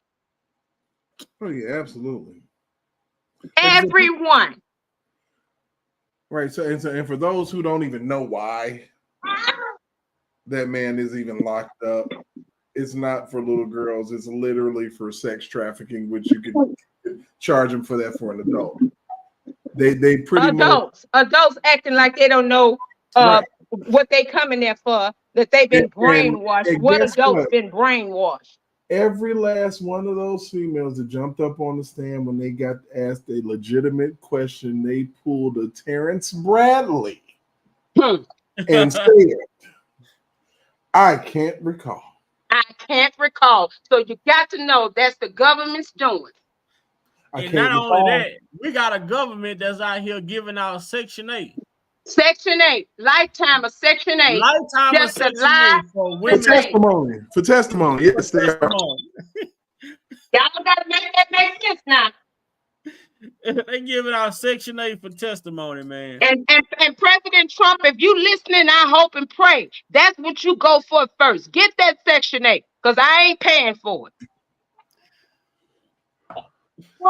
Oh yeah, absolutely. Everyone. Right. So and for those who don't even know why that man is even locked up, it's not for little girls. It's literally for sex trafficking, which you could charge him for that for an adult. They pretty adults acting like they don't know what they coming there for, that they've been brainwashed. And what adults been brainwashed? Every last one of those females that jumped up on the stand when they got asked a legitimate question, they pulled a Terrance Bradley and said, I can't recall. I can't recall. So you got to know that's the government's doing. And not only that, we got a government that's out here giving out Section 8. Section 8, lifetime of Section 8. Lifetime of Section 8 for women. For testimony. Yes, they are. Y'all got to make that make sense now. They giving out Section 8 for testimony, man. And President Trump, if you listening, I hope and pray that's what you go for first. Get that Section 8, because I ain't paying for it.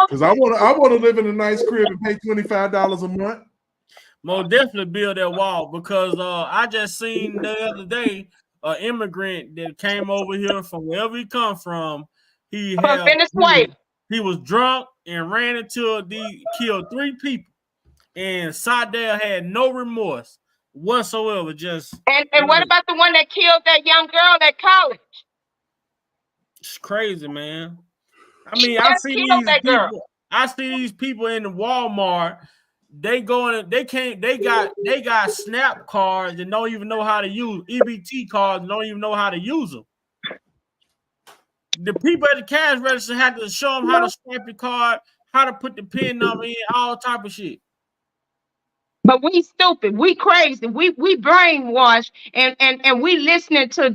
Because I want to live in a nice crib and pay $25 a month. Most definitely build that wall, because I just seen the other day an immigrant that came over here from wherever he come from. He was drunk and ran into killed 3 people, and Sadell had no remorse whatsoever. And what about the one that killed that young girl at college? It's crazy, man. I mean, I see these people in the Walmart. They got SNAP cards and don't even know how to use EBT cards and don't even know how to use them. The people at the cash register had to show them how to swipe the card, how to put the PIN number in, all type of shit. But we stupid, we crazy, we brainwashed, and we listening to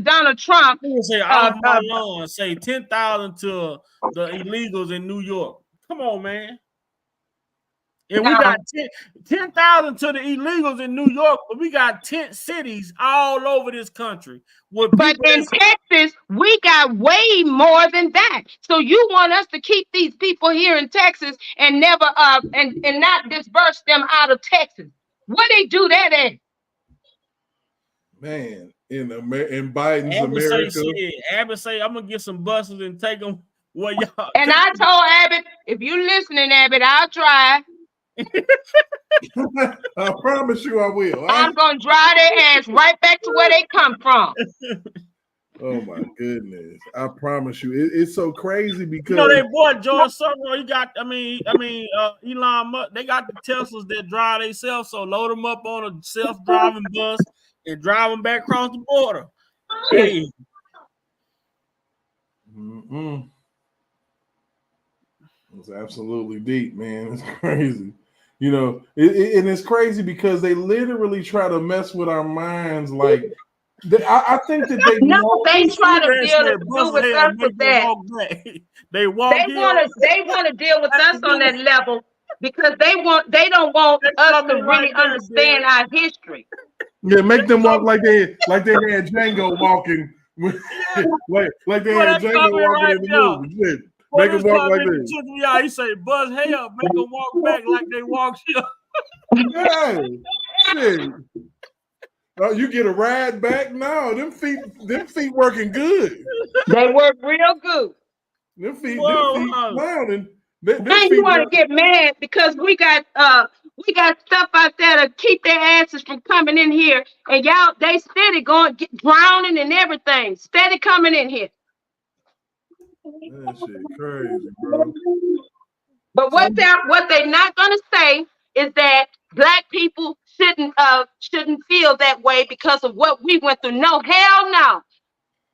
Donald Trump. Say 10,000 to the illegals in New York. Come on, man. And we got 10,000 to the illegals in New York, but we got tent cities all over this country. But in Texas, we got way more than that. So you want us to keep these people here in Texas and never and not disperse them out of Texas? What they do that at? Man, in Biden's America. Abbott say, I'm gonna get some buses and take them where y'all. And I told Abbott, if you listening, Abbott, I'll drive. I promise you I will. I'm gonna drive their ass right back to where they come from. Oh my goodness! I promise you, it's so crazy because they boy George Soros. He got, Elon Musk. They got the Teslas that drive themselves. So load them up on a self-driving bus and drive them back across the border. Hey. It's absolutely deep, man. It's crazy. And it's crazy because they literally try to mess with our minds. Like, I think that they try to deal with us with that. They want to deal with us on that level because they don't want us to really understand our history. Yeah, make them walk like they had Django walking, like they had Django walking in the movie. Make them walk like this. He say, "Buzz, hey up, make them walk back like they walk here." Hey, shit. Oh, you get a ride back? No, them feet working good. They work real good. Them feet clowning. Then you want to get mad because we got stuff out there to keep their asses from coming in here, and y'all they steady drowning and everything, steady coming in here. That shit crazy, bro. But what they're not gonna say is that Black people shouldn't feel that way because of what we went through. No, hell no.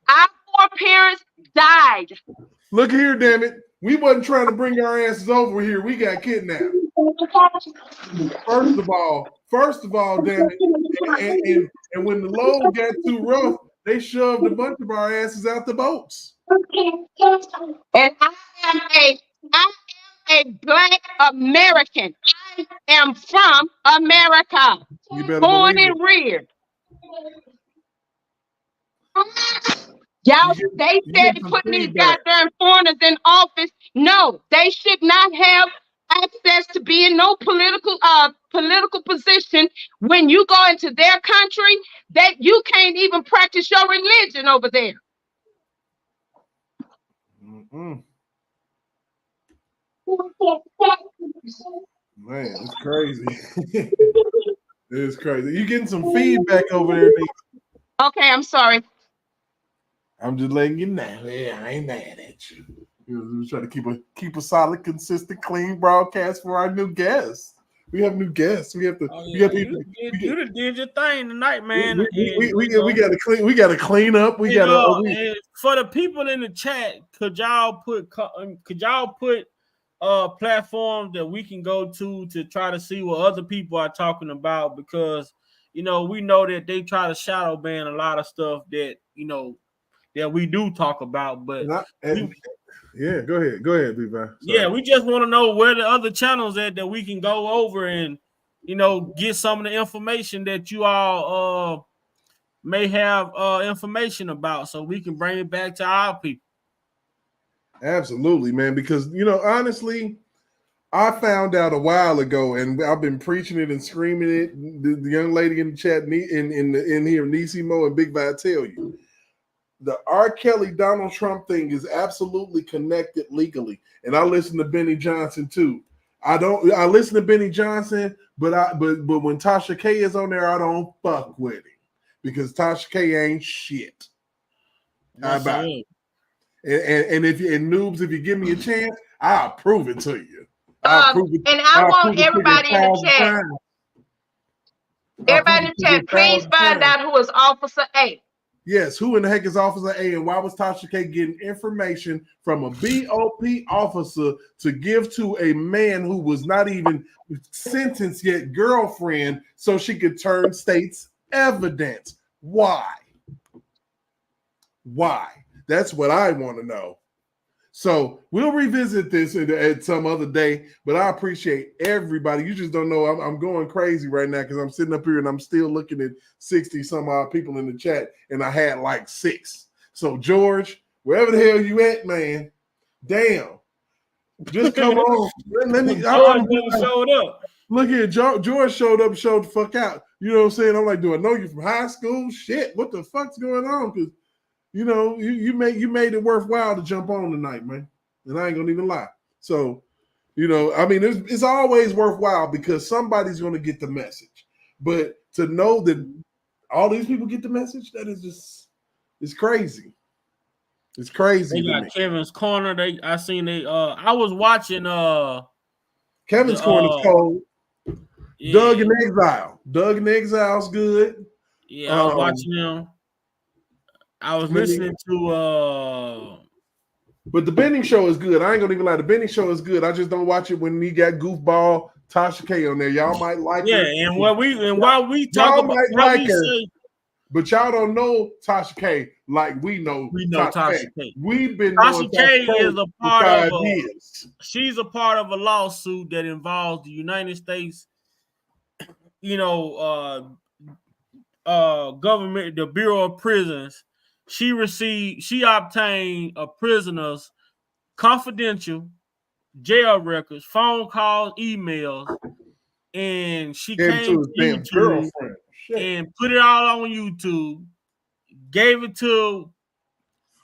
Our foreparents died. Look here, damn it. We wasn't trying to bring our asses over here. We got kidnapped. First of all, damn it. And when the load got too rough, they shoved a bunch of our asses out the boats. And I am a Black American. I am from America. Born and reared. Y'all, they said putting these goddamn foreigners in office. No, they should not have access to be in no political position when you go into their country that you can't even practice your religion over there. Man, it's crazy. It's crazy. You getting some feedback over there, Nick? Okay, I'm sorry. I'm just letting you know. Yeah, I ain't mad at you. We're trying to keep a solid, consistent, clean broadcast for our new guests. We have new guests. We have to. You did your thing tonight, man. We got to clean up. We got to. For the people in the chat, could y'all put platforms that we can go to try to see what other people are talking about, because we know that they try to shadow ban a lot of stuff that that we do talk about, but yeah, go ahead, B-Vine. Yeah, we just want to know where the other channels at that we can go over and get some of the information that you all may have information about, so we can bring it back to our people. Absolutely, man, because honestly, I found out a while ago, and I've been preaching it and screaming it. The young lady in the chat in here, Nisimo and Big Vi, tell you, the R. Kelly Donald Trump thing is absolutely connected legally. And I listen to Benny Johnson too. I listen to Benny Johnson, but when Tasha K is on there, I don't fuck with him because Tasha K ain't shit. How about it? And Noobs, if you give me a chance, I'll prove it to you. I want everybody in the chat. Everybody in the chat, please find out who is Officer A. Yes, who in the heck is Officer A, and why was Tasha K getting information from a BOP officer to give to a man who was not even sentenced yet, girlfriend, so she could turn state's evidence? Why? That's what I want to know. So we'll revisit this at some other day, but I appreciate everybody. You just don't know I'm going crazy right now because I'm sitting up here and I'm still looking at 60 some odd people in the chat, and I had like 6. So George, wherever the hell you at, man, damn, just come on. George showed up. Look here, George showed up, showed the fuck out. You know what I'm saying? I'm like, do I know you from high school? Shit, what the fuck's going on? Because you made it worthwhile to jump on tonight, man. And I ain't gonna even lie. So, I mean, it's always worthwhile because somebody's gonna get the message. But to know that all these people get the message, that is just, it's crazy. It's crazy. They got Kevin's Corner. I was watching Kevin's Corner's cold. Yeah. Doug in Exile. Doug in Exile's good. Yeah, I was watching him. I was listening to but the Benning Show is good. I ain't gonna even lie. The Benning Show is good. I just don't watch it when he got goofball Tasha K on there. Y'all might like it. Yeah, and while we talk about like her, but y'all don't know Tasha K like we know Tasha K. We've been Tasha K is a part of she's a part of a lawsuit that involves the United States, government, the Bureau of Prisons. She obtained a prisoner's confidential jail records, phone calls, emails, and she came to YouTube and put it all on YouTube, gave it to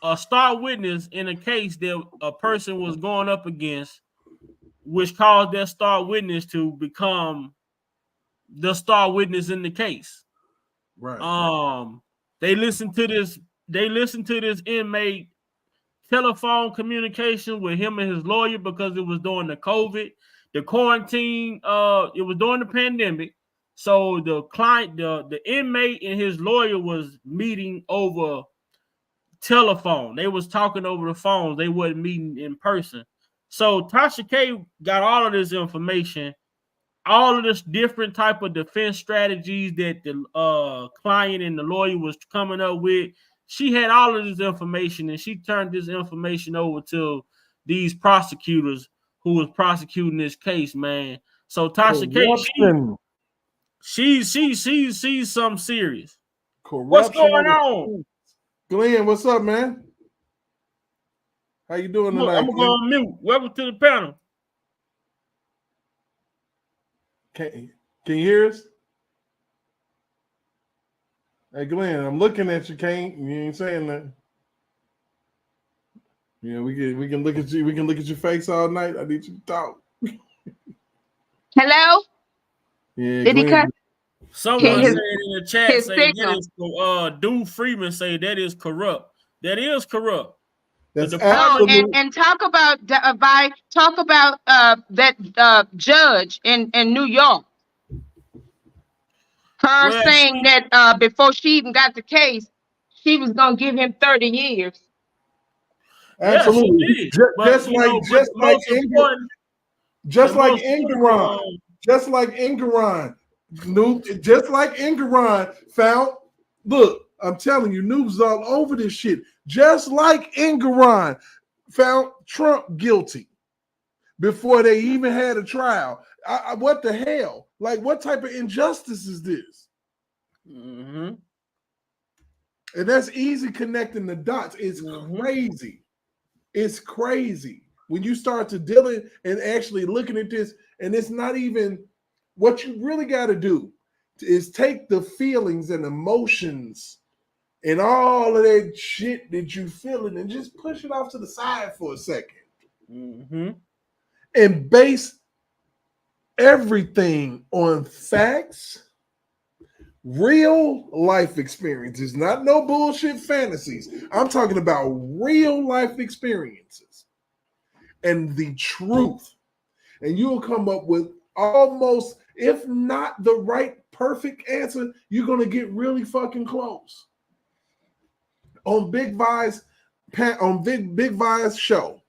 a star witness in a case that a person was going up against, which caused that star witness to become the star witness in the case. Right. They listened to this inmate telephone communication with him and his lawyer because it was during the COVID, the quarantine, it was during the pandemic. So the client, the inmate and his lawyer was meeting over telephone. They was talking over the phone. They wasn't meeting in person. So Tasha K got all of this information, all of this different type of defense strategies that the client and the lawyer was coming up with. She had all of this information, and she turned this information over to these prosecutors who was prosecuting this case, man. So Tasha K, she's something serious. Corruption. What's going on? Glenn, what's up, man? How you doing tonight? I'm going to mute. Welcome to the panel. Can you hear us? Hey Glenn, I'm looking at you. You ain't saying that. Yeah, we can look at you. We can look at your face all night. I need you to talk. Hello? Yeah, Did he Glenn. cut? Someone His- said in the chat, his say signal. that is Dude Freeman say that is corrupt. That is corrupt. That's Oh, and talk about that judge in New York. Her Well, saying that before she even got the case, she was gonna give him 30 years. Absolutely. Yeah, she did. Just like Engeron. Just like Engeron found. Look, I'm telling you, news all over this shit. Just like Engeron found Trump guilty before they even had a trial. What the hell? Like, what type of injustice is this? Mm-hmm. And that's easy connecting the dots. It's crazy. It's crazy when you start to dealing and actually looking at this, and it's not even what you really got to do is take the feelings and emotions and all of that shit that you feeling and just push it off to the side for a second. Mm-hmm. And base everything on facts, real life experiences, not no bullshit fantasies. I'm talking about real life experiences and the truth. And you'll come up with almost, if not the right perfect answer, you're going to get really fucking close. On Big Vi's show,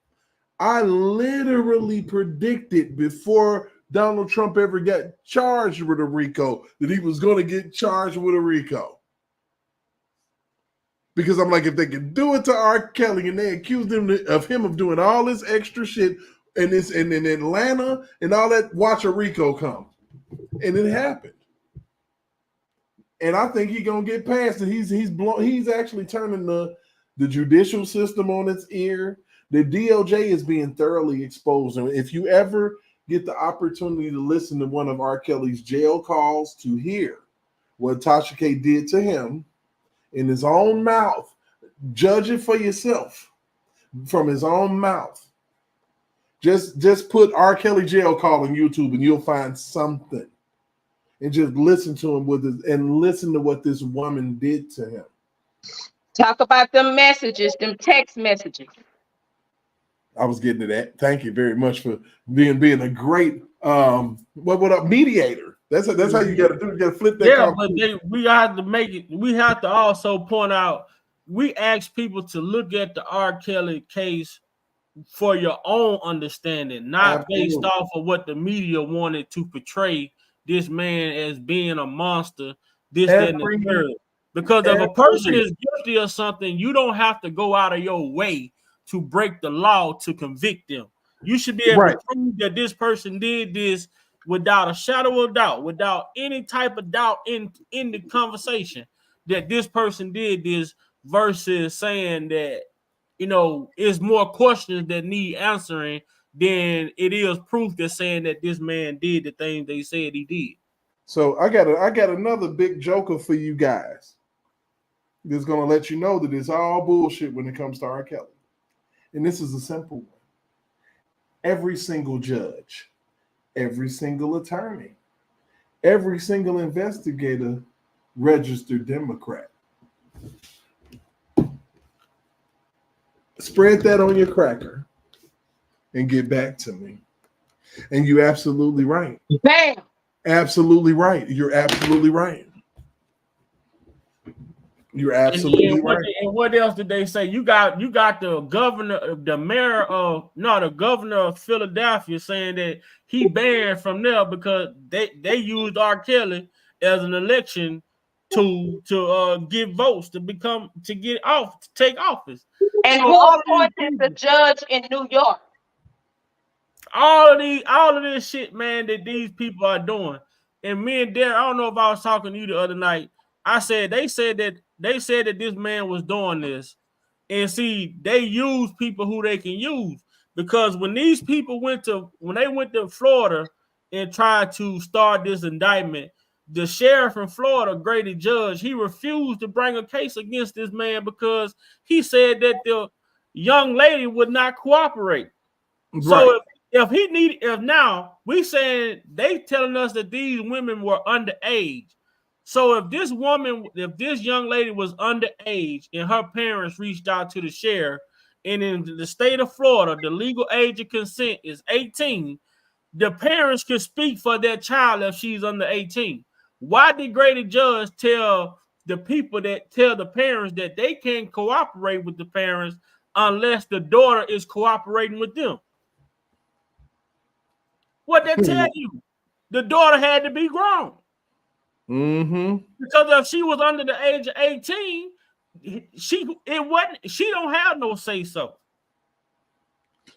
I literally predicted before Donald Trump ever got charged with a RICO that he was going to get charged with a RICO. Because I'm like, if they can do it to R. Kelly and they accused him of doing all this extra shit and in Atlanta and all that, watch a RICO come. And it happened. And I think he's gonna get past it. He's actually turning the judicial system on its ear. The DOJ is being thoroughly exposed. And if you ever get the opportunity to listen to one of R. Kelly's jail calls to hear what Tasha K did to him in his own mouth, judge it for yourself from his own mouth. Just put R. Kelly jail call on YouTube and you'll find something. And just listen to him listen to what this woman did to him. Talk about them messages, them text messages. I was getting to that. Thank you very much for being a great mediator. That's how you got to do. You got to flip that. Yeah, but we have to make it. We have to also point out. We ask people to look at the R. Kelly case for your own understanding, not based off of what the media wanted to portray this man as being a monster, this, that, and the third. Because if a person is guilty of something, you don't have to go out of your way to break the law to convict them. You should be able to prove that this person did this without a shadow of doubt, without any type of doubt in the conversation that this person did this, versus saying that, it's more questions that need answering than it is proof that's saying that this man did the things they said he did. So I got another big joker for you guys. That's gonna let you know that it's all bullshit when it comes to R. Kelly. And this is a simple one. Every single judge, every single attorney, every single investigator, registered Democrat. Spread that on your cracker and get back to me. And you're absolutely right. Bam! Absolutely right. You're absolutely right. You're absolutely right. And what else did they say? You got the governor, the governor of Philadelphia saying that he banned from there because they used R. Kelly as an election to get votes to take office. And so who appointed the judge in New York? All of this shit, man, that these people are doing. And me and Derek, I don't know if I was talking to you the other night. I said they said that this man was doing this. And see, they use people who they can use. Because when these people went to Florida and tried to start this indictment, the sheriff in Florida, Grady Judge, he refused to bring a case against this man because he said that the young lady would not cooperate. Right. So if now we saying they telling us that these women were underage. So if this young lady was underage and her parents reached out to the sheriff, and in the state of Florida, the legal age of consent is 18, the parents can speak for their child if she's under 18. Why did Grady Judge tell the parents that they can't cooperate with the parents unless the daughter is cooperating with them? What they tell you? The daughter had to be grown. Because if she was under the age of 18, she don't have no say so.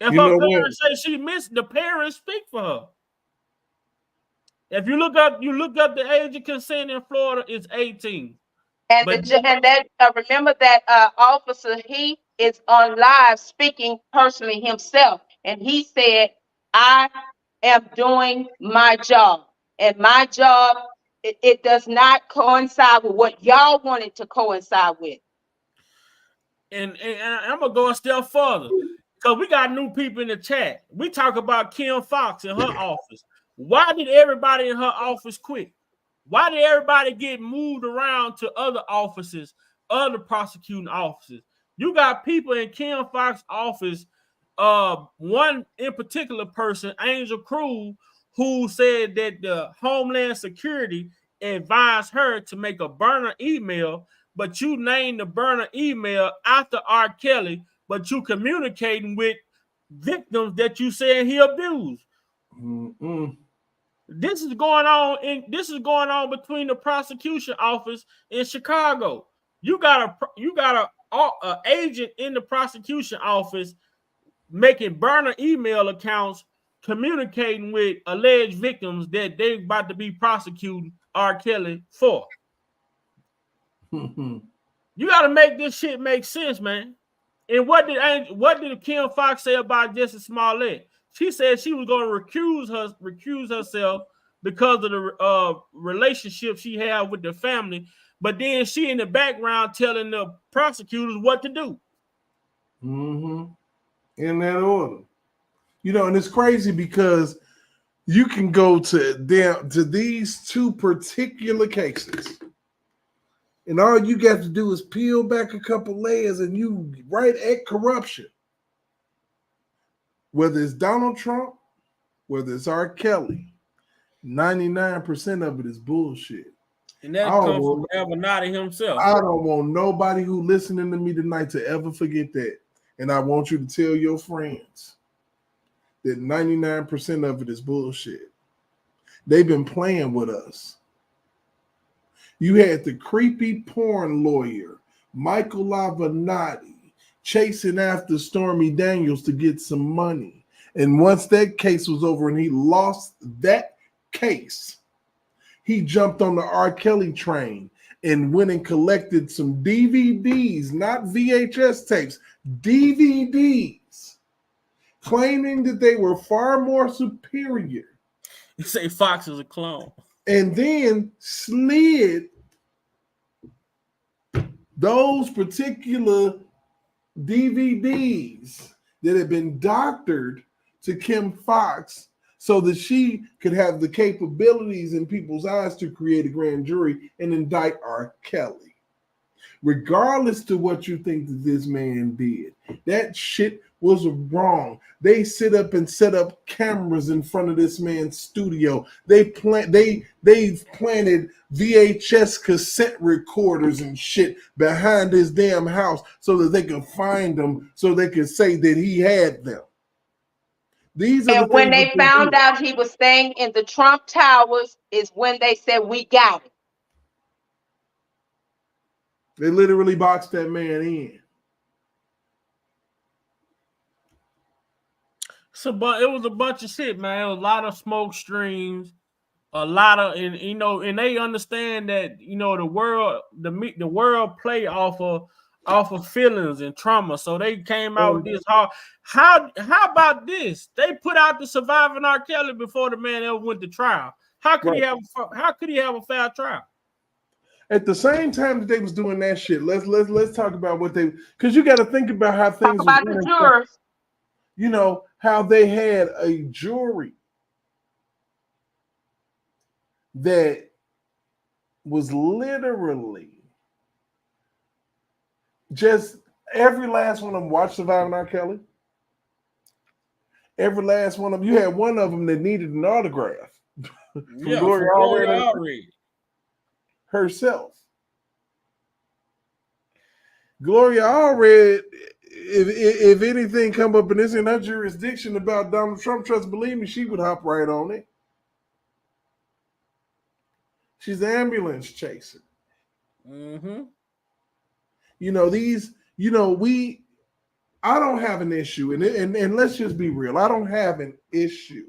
If her parents say she missed, the parents speak for her. If you look up the age of consent in Florida, it's 18. And remember that officer, he is on live speaking personally himself, and he said, "I am doing my job, and my job it does not coincide with what y'all wanted to coincide with." And I'm gonna go a step further because we got new people in the chat. We talk about Kim Fox in her office. Why did everybody in her office quit? Why did everybody get moved around to other offices, other prosecuting offices? You got people in Kim Fox's office, one in particular person, Angel Cruz, who said that the Homeland Security advised her to make a burner email, but you named the burner email after R. Kelly, but you communicating with victims that you said he abused. This is going on between the prosecution office in Chicago. You got a agent in the prosecution office making burner email accounts, communicating with alleged victims that they about to be prosecuting R. Kelly for. You got to make this shit make sense, man. And what did Kim Fox say about Jussie Smollett? She said she was going to recuse herself because of the relationship she had with the family. But then she in the background telling the prosecutors what to do. In that order. And it's crazy because you can go to these two particular cases, and all you got to do is peel back a couple layers and you right at corruption. Whether it's Donald Trump, whether it's R. Kelly, 99% of it is bullshit. And that comes from Avenatti himself. I don't want nobody who listening to me tonight to ever forget that. And I want you to tell your friends that 99% of it is bullshit. They've been playing with us. You had the creepy porn lawyer, Michael Avenatti, chasing after Stormy Daniels to get some money. And once that case was over and he lost that case, he jumped on the R. Kelly train and went and collected some DVDs, not VHS tapes, DVDs, claiming that they were far more superior. You say Fox is a clone. And then slid those particular DVDs that had been doctored to Kim Fox so that she could have the capabilities in people's eyes to create a grand jury and indict R. Kelly. Regardless to what you think that this man did, that shit was wrong. They set up cameras in front of this man's studio. They've planted VHS cassette recorders and shit behind his damn house so that they could find them, so they could say that he had them. And when they found out he was staying in the Trump Towers is when they said, "We got it." They literally boxed that man in. So, but it was a bunch of shit, man. It was a lot of smoke streams, a lot of, and they understand that the world play off of off of feelings and trauma. So they came out with this hard. How about this? They put out the surviving R. Kelly before the man ever went to trial. How could he have a fair trial? At the same time that they was doing that shit, let's talk about what they, because you got to think about how things about the jurors. You know how they had a jury that was literally just every last one of them watched Surviving R. Kelly. Every last one of them. You had one of them that needed an autograph. From Gloria Allred herself. Gloria Allred, if anything come up in her jurisdiction about Donald Trump, trust believe me, she would hop right on it. She's an ambulance chaser. Mm-hmm. You know, I don't have an issue, and let's just be real. I don't have an issue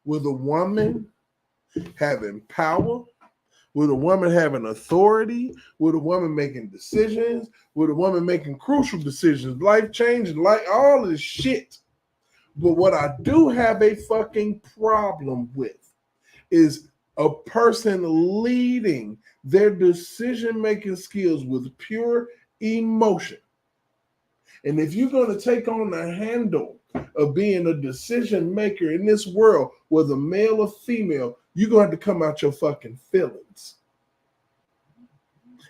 with a woman having power, with a woman having authority, with a woman making decisions, with a woman making crucial decisions, life-changing, like all this shit. But what I do have a fucking problem with is a person leading their decision-making skills with pure emotion. And if you're going to take on the handle of being a decision maker in this world, whether male or female, you're going to have to come out your fucking feelings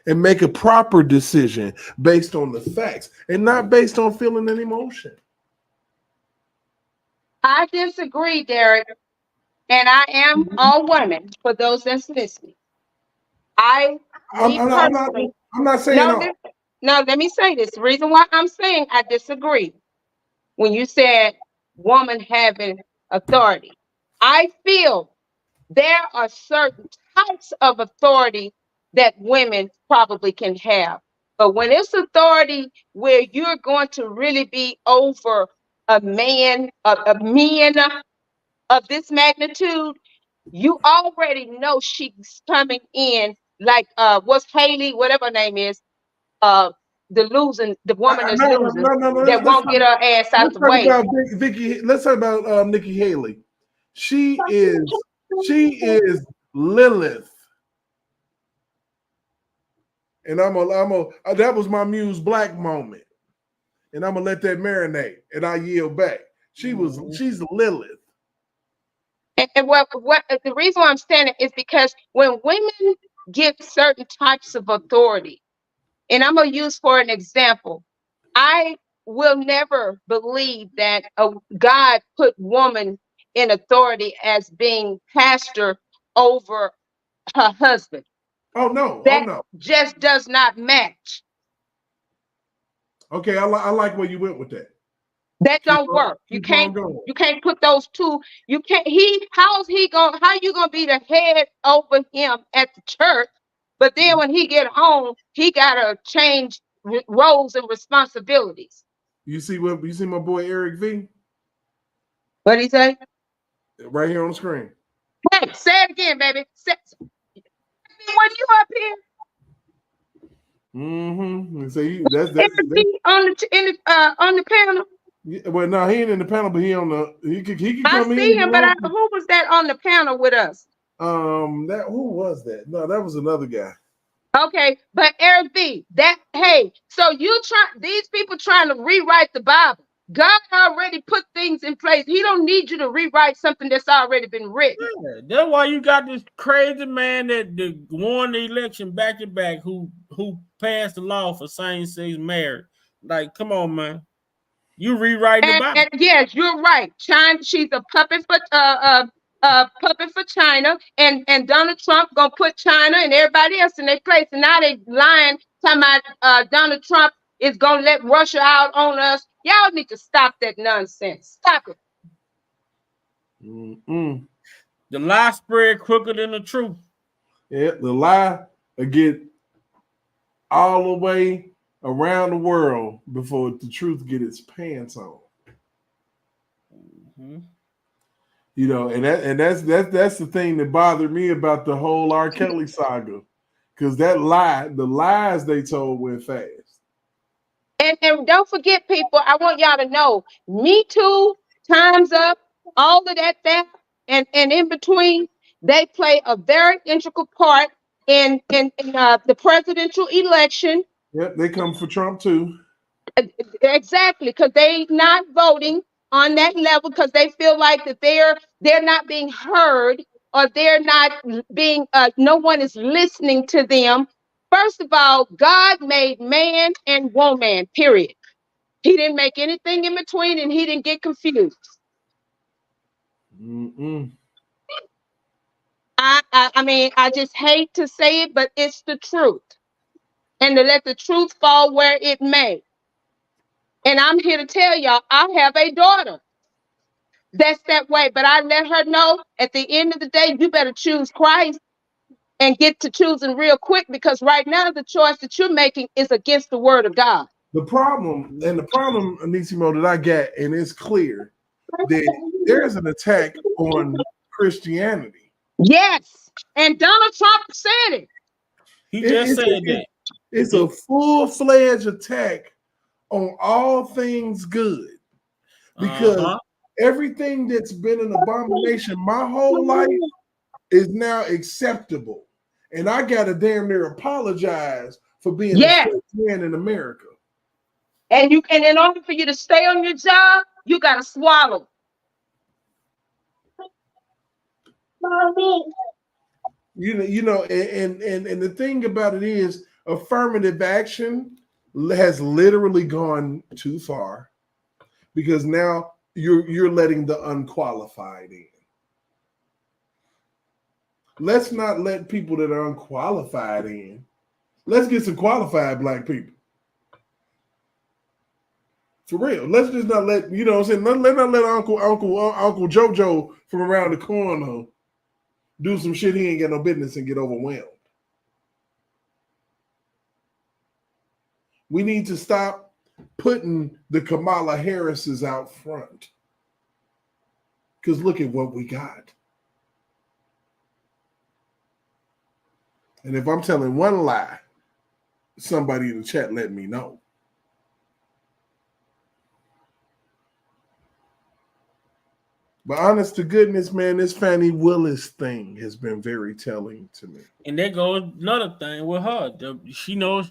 and make a proper decision based on the facts and not based on feeling and emotion. I disagree, Derek, and I am all women for those that's listening. I'm not saying all. No, let me say this. The reason why I'm saying I disagree when you said woman having authority. I feel there are certain types of authority that women probably can have. But when it's authority where you're going to really be over a man of this magnitude, you already know she's coming in like what's Haley, whatever her name is, the woman is losing that won't get her ass out the way. Let's talk about Nikki Haley. She is Lilith. And that was my Muse Black moment. And I'm gonna let that marinate and I yield back. She's Lilith. And what the reason why I'm saying it is because when women get certain types of authority, and I'm going to use for an example, I will never believe that God put woman in authority as being pastor over her husband. Oh, no. That just does not match. Okay, I like where you went with that. That don't work. You can't put those two. You can't. How you gonna be the head over him at the church? But then when he get home, he gotta change roles and responsibilities. You see my boy Eric V? What'd he say? Right here on the screen. Hey, say it again, baby. When you up here? Mm-hmm. So that's on the panel. Yeah, well, no, he ain't in the panel, but he can come in. I see him, but who was that on the panel with us? Who was that? No, that was another guy. Okay, but Eric B, so these people trying to rewrite the Bible. God already put things in place. He don't need you to rewrite something that's already been written. Yeah, that's why you got this crazy man that won the election back to back who passed the law for same-sex marriage. Like, come on, man. You rewriting the Bible. And yes, you're right. China, she's a puppet for China, and Donald Trump gonna put China and everybody else in their place. And now they lying, talking about Donald Trump is gonna let Russia out on us. Y'all need to stop that nonsense. Stop it. The lie spread quicker than the truth. Yeah, the lie will get all the way around the world before the truth get its pants on. Mm-hmm. You know, and that's the thing that bothered me about the whole R. Kelly saga, because the lies they told went fast. And don't forget, people, I want y'all to know, Me Too, Time's Up, all of that there, and in between, they play a very integral part in the presidential election. Yep, they come for Trump too. Exactly, because they not voting on that level because they feel like that they're not being heard, or they're not being no one is listening to them. First of all, God made man and woman, period. He didn't make anything in between, and he didn't get confused. I mean, I just hate to say it, but it's the truth. And to let the truth fall where it may. And I'm here to tell y'all, I have a daughter that's that way, but I let her know at the end of the day, you better choose Christ and get to choosing real quick, because right now the choice that you're making is against the word of God. The problem, Anisimo, that I get, and it's clear that there's an attack on Christianity. Yes, and Donald Trump said it. He just said that. It's a full-fledged attack on all things good, because everything that's been an abomination my whole life is now acceptable, and I gotta damn near apologize for being a first man in America. And in order for you to stay on your job, you gotta swallow. You know, and the thing about it is, affirmative action has literally gone too far, because now you're letting the unqualified in. Let's not let people that are unqualified in. Let's get some qualified black people. For real. Let's just not let, you know what I'm saying? Let's not let Uncle JoJo from around the corner do some shit he ain't got no business and get overwhelmed. We need to stop putting the Kamala Harrises out front. Because look at what we got. And if I'm telling one lie, somebody in the chat let me know. But honest to goodness, man, this Fani Willis thing has been very telling to me. And there goes another thing with her. She knows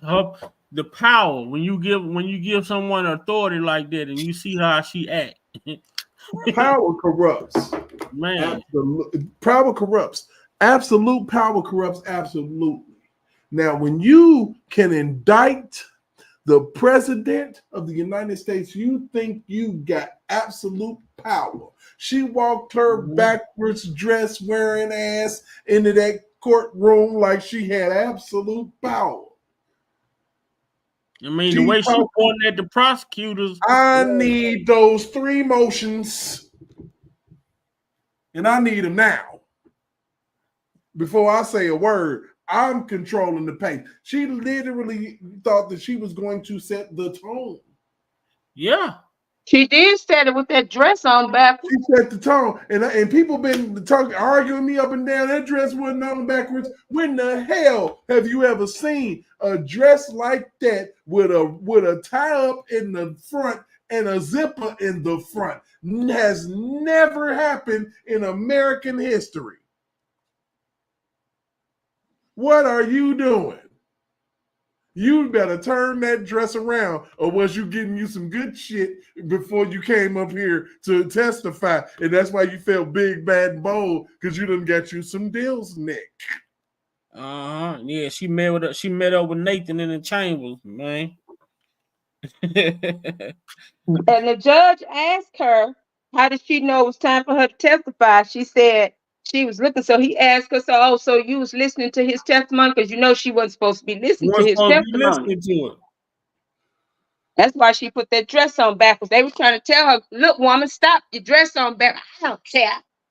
the power when you give someone authority like that, and you see how she act. Power corrupts, man. Power corrupts. Absolute power corrupts absolutely. Now, when you can indict the president of the United States, you think you got absolute power. She walked her backwards dress wearing ass into that courtroom like she had absolute power. I mean, the way she pointed at the prosecutors. I need those 3 motions, and I need them now. Before I say a word, I'm controlling the pace. She literally thought that she was going to set the tone. Yeah. She did set it with that dress on backwards. She set the tone. And people been arguing me up and down. That dress wasn't on backwards. When the hell have you ever seen a dress like that with a tie up in the front and a zipper in the front? Has never happened in American history. What are you doing? You better turn that dress around, or was you getting you some good shit before you came up here to testify? And that's why you felt big, bad, and bold, because you done got you some deals, Nick. Yeah, she met up with Nathan in the chambers, man. And the judge asked her, how did she know it was time for her to testify? She said she was looking. So he asked her, so you was listening to his testimony? Because you know she wasn't supposed to be listening to his testimony. That's why she put that dress on backwards. They were trying to tell her, look, woman, stop your dress on back. I don't care.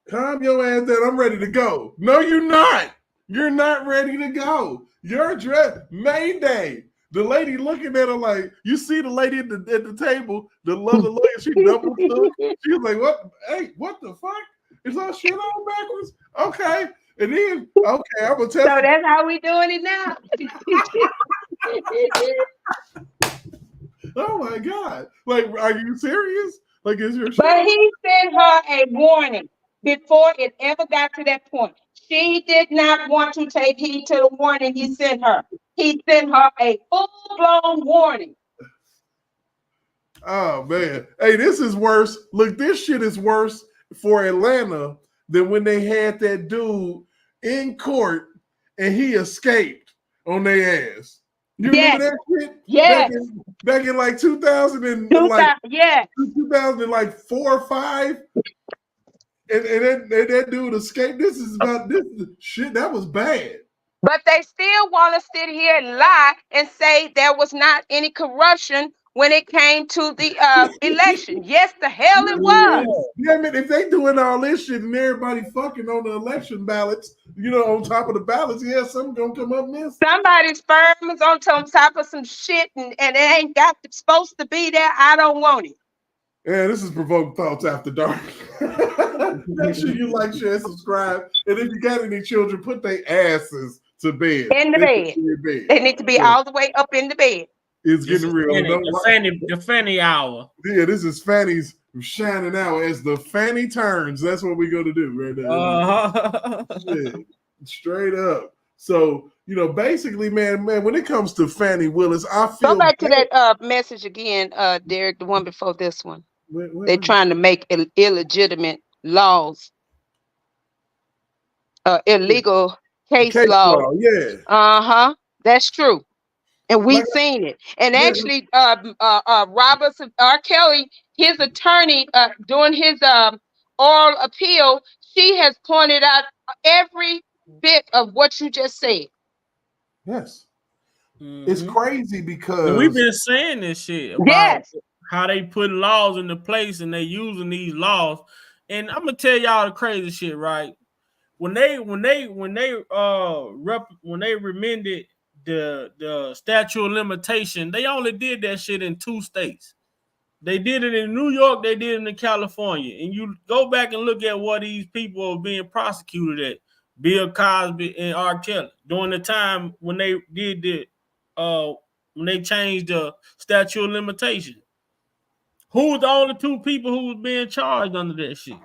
Calm your ass down. I'm ready to go. No, you're not. You're not ready to go. Your dress, Mayday. The lady looking at her like, you see the lady at the table, the lawyer, she double took. She was like, what? Hey, what the fuck? Is our shit on backwards? Okay. And then, okay, I'm going to tell you. So that's how we doing it now. Oh my God! Like, are you serious? Like, is your But he sent her a warning before it ever got to that point. She did not want to take heed to the warning he sent her. He sent her a full-blown warning. Oh man. Hey, this is worse. Look, this shit is worse for Atlanta than when they had that dude in court and he escaped on their ass. You remember that shit? Yes. Back in like 2000 and yes. 2004 or 5. And that dude escaped. This shit. That was bad. But they still want to sit here and lie and say there was not any corruption when it came to the election. Yes, the hell it was. Yeah, I mean, if they doing all this shit and everybody fucking on the election ballots, on top of the ballots, yeah, something gonna come up missing. Somebody's firm is on top of some shit and it ain't supposed to be there. I don't want it. Yeah, this is Provoked Thoughts After Dark. Make sure you like, share, subscribe. And if you got any children, put their asses to bed. In the bed. They need to be all the way up in the bed. It's getting real. The Fani hour. Yeah, this is Fanny's shining out as the Fani turns. That's what we're going to do right now. Yeah, straight up. So, basically, man, when it comes to Fani Willis, I feel... Go back to that message again, Derek, the one before this one. They're trying to make illegitimate laws, illegal case law. Yeah. That's true. And we've seen it. And actually, Roberts, R. Kelly, his attorney, during his oral appeal, she has pointed out every bit of what you just said. Yes. It's crazy because... And we've been saying this shit about how they put laws into place and they using these laws. And I'm gonna tell y'all the crazy shit, right? When they remanded the statute of limitation, they only did that shit in 2 states. They did it in New York, they did it in California. And you go back and look at what these people are being prosecuted at, Bill Cosby and R. Kelly, during the time when they did when they changed the statute of limitation. Who was the only 2 people who was being charged under that shit?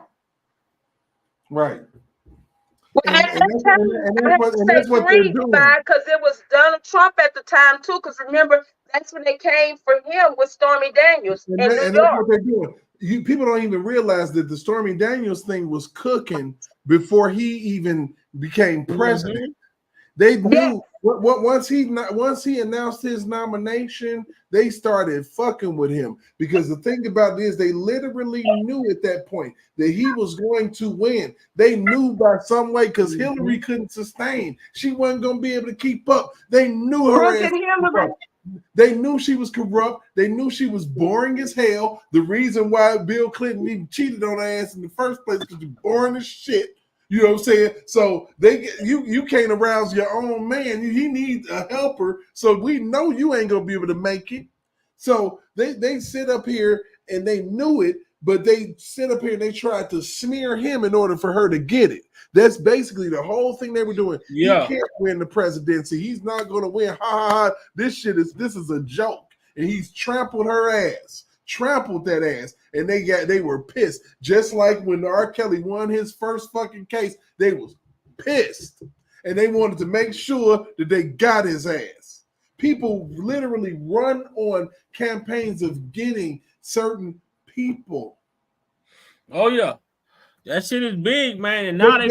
Right. And that's what they're doing. Because it was Donald Trump at the time too. Because remember, that's when they came for him with Stormy Daniels in New York. That's what they're doing. People don't even realize that the Stormy Daniels thing was cooking before he even became president. They knew once he announced his nomination, they started fucking with him, because the thing about it is they literally knew at that point that he was going to win. They knew by some way, because Hillary couldn't sustain. She wasn't going to be able to keep up. They knew her. They knew she was corrupt. They knew she was boring as hell. The reason why Bill Clinton even cheated on her ass in the first place was boring as shit. You know what I'm saying? So you can't arouse your own man. He needs a helper. So we know you ain't gonna be able to make it. So they sit up here and they knew it, but they sit up here and they tried to smear him in order for her to get it. That's basically the whole thing they were doing. Yeah. He can't win the presidency. He's not gonna win. Ha ha ha. This is a joke. And he's trampled her ass. Trampled that ass, and they were pissed. Just like when R. Kelly won his first fucking case, they was pissed, and they wanted to make sure that they got his ass. People literally run on campaigns of getting certain people. Oh yeah, that shit is big, man. And now they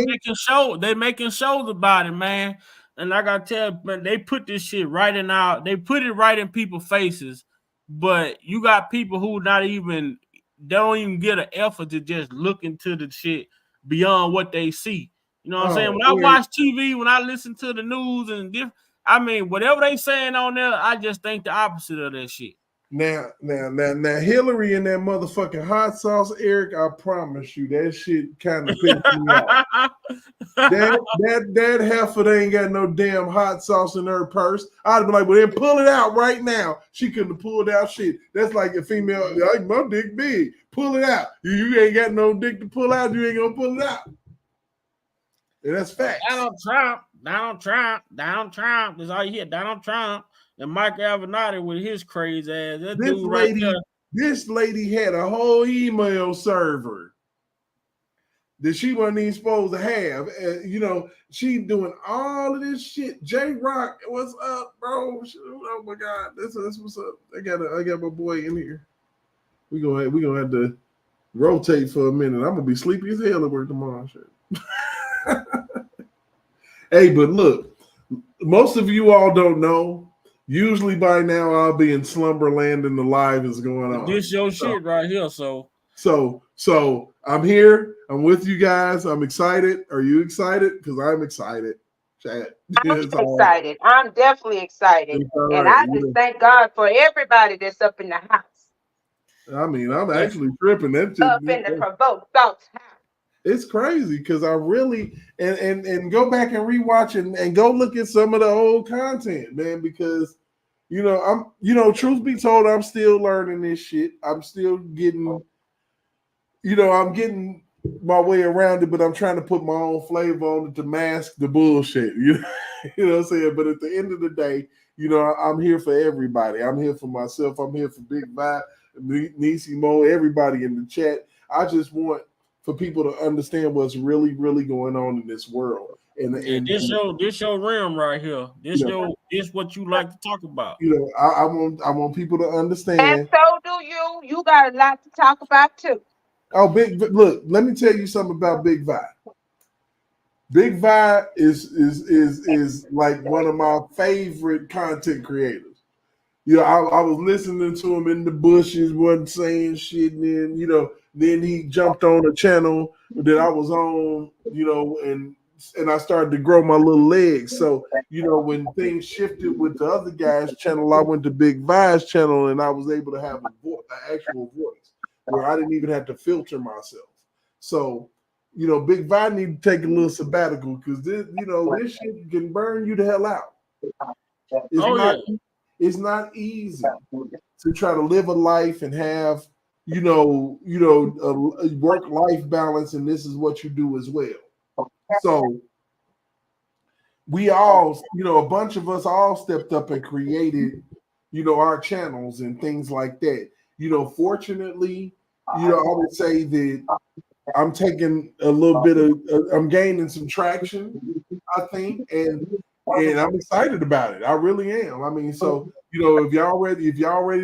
making shows about it, man. And I gotta tell, man, they put this shit right in they put it right in people's faces. But you got people who don't even get an effort to just look into the shit beyond what they see. You know what I'm saying? When I watch TV, when I listen to the news and whatever they saying on there, I just think the opposite of that shit. Now, Hillary and that motherfucking hot sauce, Eric, I promise you, that shit kind of pissed me off. That heifer ain't got no damn hot sauce in her purse. I'd be like, well, then pull it out right now. She couldn't have pulled out shit. That's like a female, like, my dick big. Pull it out. You ain't got no dick to pull out. You ain't gonna pull it out. And that's facts. Donald Trump. That's all you hear. Donald Trump. and Mike Avenatti with his crazy ass. That This dude right lady, there. this lady had a whole email server that she wasn't even supposed to have. You know, she doing all of this shit. J Rock, what's up, bro? Oh my God, that's what's up. I got my boy in here. We gonna have to rotate for a minute. I'm gonna be sleepy as hell at work tomorrow. Shit. Hey, but look, most of you all don't know. Usually by now I'll be in slumberland and the live is going on. This your shit right here, so I'm here. I'm with you guys. I'm excited. Are you excited? Because I'm excited. Chat. I'm excited. I'm definitely excited. And I just thank God for everybody that's up in the house. I mean, I'm actually tripping. That's Up in the Provoked Thoughts house. It's crazy because I really and go back and rewatch and go look at some of the old content, man, because truth be told, I'm still learning this shit. I'm still getting, I'm getting my way around it, but I'm trying to put my own flavor on it to mask the bullshit. You know what I'm saying? But at the end of the day, I'm here for everybody. I'm here for myself. I'm here for Big Vi, Nisimo, everybody in the chat. I just want for people to understand what's really, really going on in this world. And this your realm right here. This what you like to talk about. I want people to understand. And so do you. You got a lot to talk about too. Oh, look, let me tell you something about Big Vi. Big Vi is like one of my favorite content creators. I was listening to him in the bushes, wasn't saying shit, and then then he jumped on a channel that I was on, and I started to grow my little legs. So, when things shifted with the other guy's channel, I went to Big Vi's channel and I was able to have an actual voice where I didn't even have to filter myself. So, Big Vi need to take a little sabbatical because this shit can burn you the hell out. It's not easy to try to live a life and have, a work-life balance, and this is what you do as well. So we all, a bunch of us all stepped up and created, our channels and things like that. Fortunately, I would say that I'm taking a little bit of, I'm gaining some traction, I think, and I'm excited about it. I really am. I mean, so if y'all ready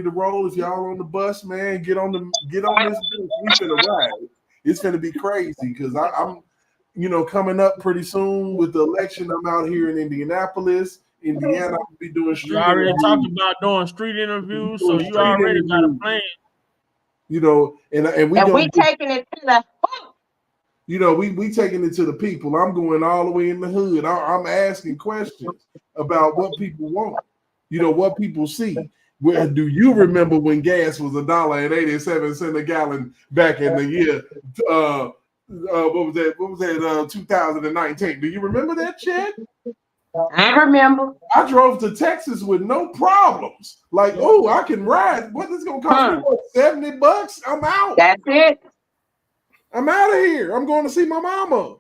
to roll, if y'all on the bus, man, get on this bus. We finna ride. It's gonna be crazy because I'm coming up pretty soon with the election. I'm out here in Indianapolis, Indiana. I'll be doing street. You already talked about doing street interviews, so you already got a plan. And we taking it to the we taking it to the people. I'm going all the way in the hood. I'm asking questions about what people want. What people see. Where do you remember when gas was $1.87 a gallon back in the year? What was that? 2019. Do you remember that shit? I remember. I drove to Texas with no problems. Like, oh, I can ride. What is going to cost me? $70? I'm out. That's it. I'm out of here. I'm going to see my mama.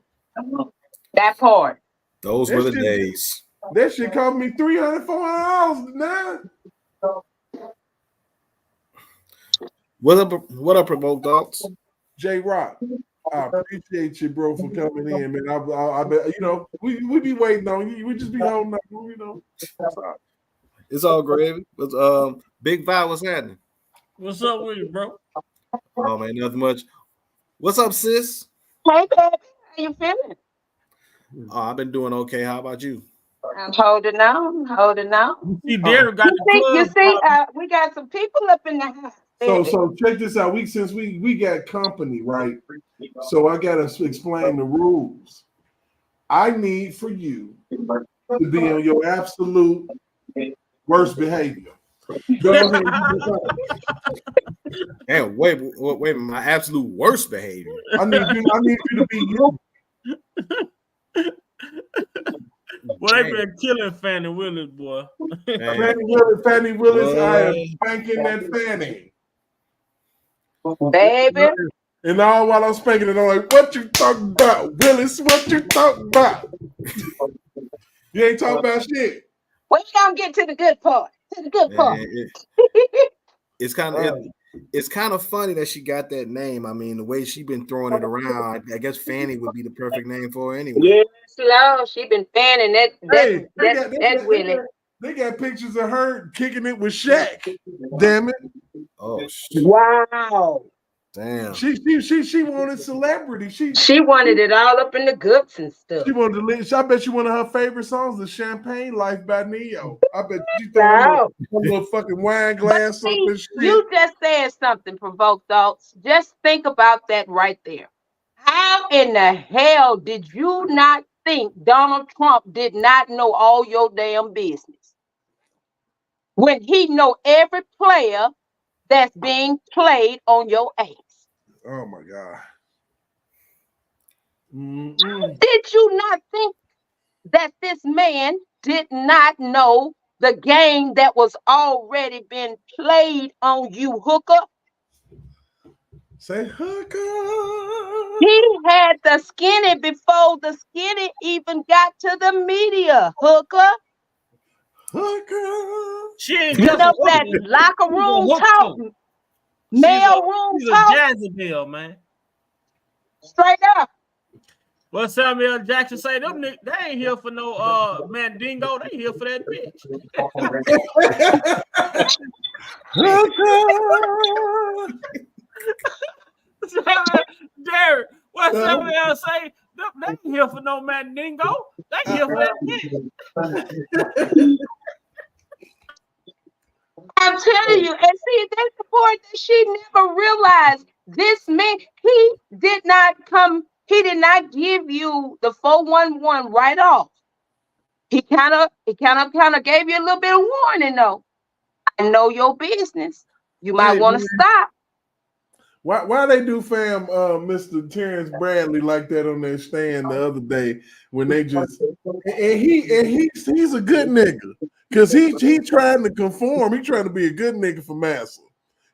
That part. Those were the days. That shit cost me $300, $400 now. What up, Provoked Thoughts? J Rock, I appreciate you, bro, for coming in, man. I bet we be waiting on you. We just be holding up, It's all gravy. But Big Vi, what's happening? What's up with you, bro? Oh man, nothing much. What's up, sis? Hey, baby, how you feeling? Oh, I've been doing okay. How about you? I'm holding on. See, Derek got you see, we got some people up in the house. So check this out. Since we got company, right? So I gotta explain the rules. I need for you to be on your absolute worst behavior. And wait, my absolute worst behavior. I need you to be you. Well, they been killing Fani Willis, boy. Fani Willis, I am spanking that Fanny. Baby. And all while I'm spanking it, I'm like, what you talking about, Willis? What you talking about? You ain't talking about shit. When you gonna get to the good part? the good part. It's kind of funny that she got that name. I mean, the way she been throwing it around, I guess Fani would be the perfect name for her anyway. Yeah, slow. She been fanning that Willie. They got pictures of her kicking it with Shaq. Damn it! Oh, wow. Damn. She wanted celebrity. She wanted it all up in the guts and stuff. She wanted to live. I bet you one of her favorite songs is "Champagne Life" by Neo. I bet you throw a little fucking wine glass up and shit. You just said something, Provoked Thoughts. Just think about that right there. How in the hell did you not think Donald Trump did not know all your damn business? When he know every player that's being played on your ass. Oh my God. Did you not think that this man did not know the game that was already been played on you, hooker? Say hooker. He had the skinny before the skinny even got to the media, hooker. Hooker. She ain't You just know a that hooker. locker room She's a talk, hooker. mail room She's talk. a Jezebel, man. Straight up. Well, Samuel Jackson say them niggas, they ain't here for no Mandingo. They here for that bitch. Derek, what Samuel say? They ain't here for no Mandingo. They here for that bitch. I'm telling you, and see, that's the part that she never realized. This man, he did not give you the 411 right off. He kind of gave you a little bit of warning though. I know your business. You might want to stop. Why they do Mr. Terrance Bradley like that on their stand the other day when they just and he's a good nigga because he trying to conform. He trying to be a good nigga for Massa.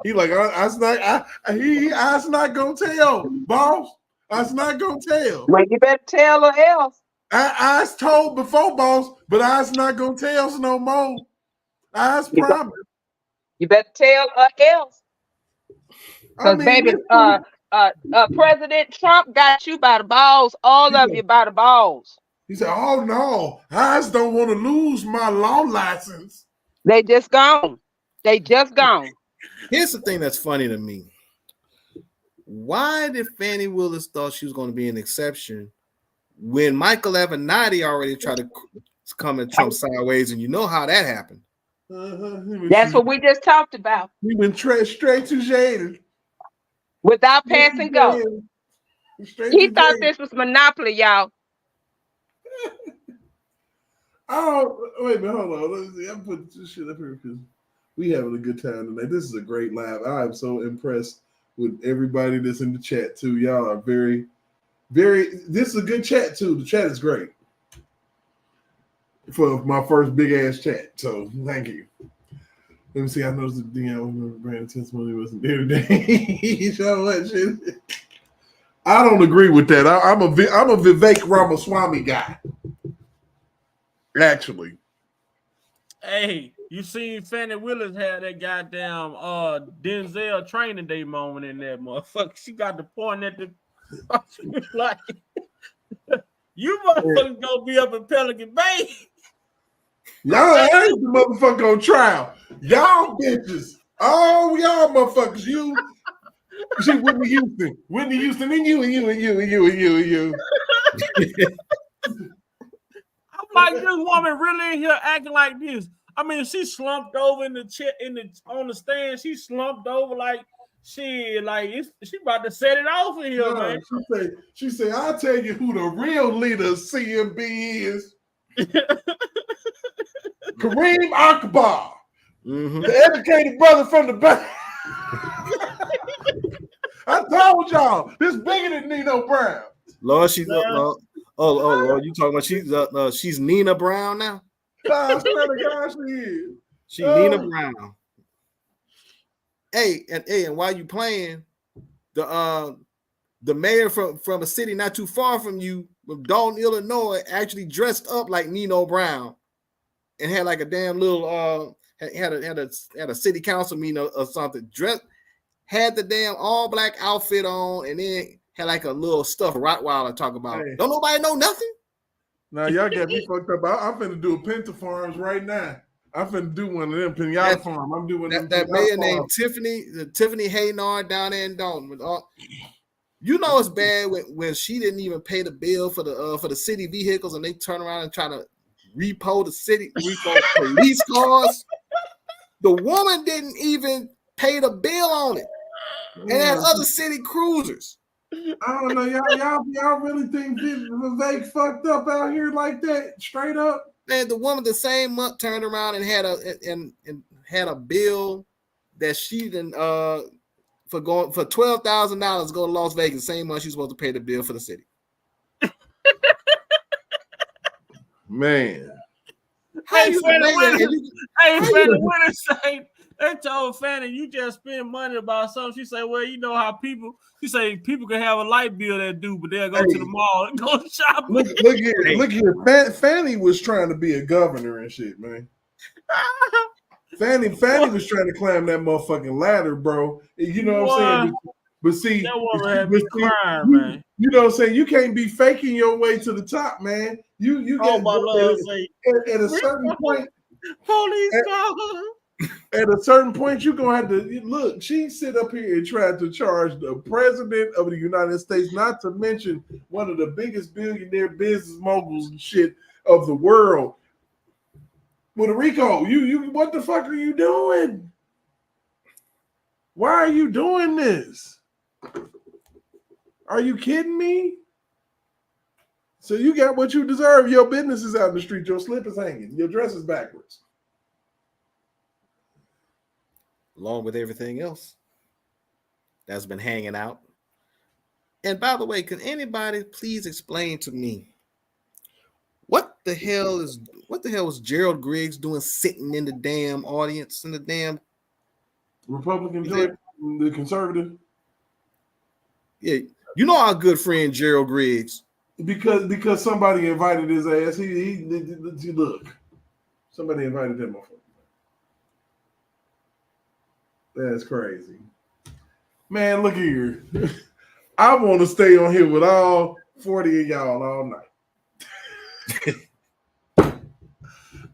He like I's not gonna tell, boss. I's not gonna tell. Well, you better tell or else. I's told before, boss, but I's not gonna tell no more. I's promised. You better tell or else. Because baby, President Trump got you by the balls, all of you by the balls. He said, "Oh no, I just don't want to lose my law license." They just gone. Here's the thing that's funny to me. Why did Fani Willis thought she was going to be an exception when Michael Avenatti already tried to come at Trump sideways, and you know how that happened? That's what we just talked about. He went straight to Jada. Without passing go. He thought this was Monopoly, y'all. Oh, wait a minute, hold on. Let me see. I'm putting this shit up here because we having a good time tonight. This is a great live. I am so impressed with everybody that's in the chat too. Y'all are very, very. This is a good chat too. The chat is great for my first big ass chat. So thank you. Let me see. I noticed that Brandon's testimony wasn't there today. So what shit? I don't agree with that. I'm a Vivek Ramaswamy guy. Actually. Hey, you seen Fani Willis had that goddamn Denzel training day moment in that motherfucker. She got the point at the like you motherfuckers gonna be up in Pelican Bay. Y'all ain't the motherfucker on trial. Y'all bitches. Oh, y'all motherfuckers. You see Whitney Houston, and you. I'm like, this woman really in here acting like this. I mean, she slumped over in the chair on the stand. She slumped over like she about to set it off in here, man. She said, I'll tell you who the real leader of CMB is. Kareem Akbar, the educated brother from the back. I told y'all, this bigger than Nino Brown. Lord, she's Lord, you talking about she's Nina Brown now? I swear to God, she is. She Nina Brown. Hey, and while you playing, the mayor from a city not too far from you, from Dalton, Illinois, actually dressed up like Nino Brown and had like a damn little had a city council meeting or something. Had the damn all black outfit on, and then had like a little stuffed Rottweiler talk about. Don't nobody know nothing. Now y'all got me fucked up. I'm finna do a Pinta Farms right now. I'm finna do one of them Pinata Farm. I'm doing that mayor named Tiffany Haynard down there in Dalton. You know it's bad when she didn't even pay the bill for the city vehicles, and they turn around and try to repo police cars. The woman didn't even pay the bill on it, and had other city cruisers. I don't know, y'all really think Vivek fucked up out here like that? Straight up, man. The woman the same month turned around and had a bill that she didn't for $12,000 go to Las Vegas. Same month she's supposed to pay the bill for the city. Man, Hey, Fanny Willis say they told Fanny, you just spend money about something. She say, well, you know how people can have a light bill that do, but they'll go to the mall and go shopping. Look here. Fanny was trying to be a governor and shit, man. Fanny was trying to climb that motherfucking ladder, bro. You know what I'm saying? But see, that woman had me crying, man. You know what I'm saying? You can't be faking your way to the top, man. You got at a certain point. Police call. At a certain point, you're gonna have to look. She sit up here and tried to charge the president of the United States, not to mention one of the biggest billionaire business moguls and shit of the world. Puerto Rico, you what the fuck are you doing? Why are you doing this? Are you kidding me? So you got what you deserve. Your business is out in the street. Your slip is hanging. Your dress is backwards. Along with everything else that's been hanging out. And by the way, can anybody please explain to me what the hell was Gerald Griggs doing sitting in the damn audience in the damn Republican joint, the conservative? Yeah, you know our good friend Gerald Griggs. Because somebody invited his ass. He look. Somebody invited him. That's crazy. Man, look here. I want to stay on here with all 40 of y'all all night.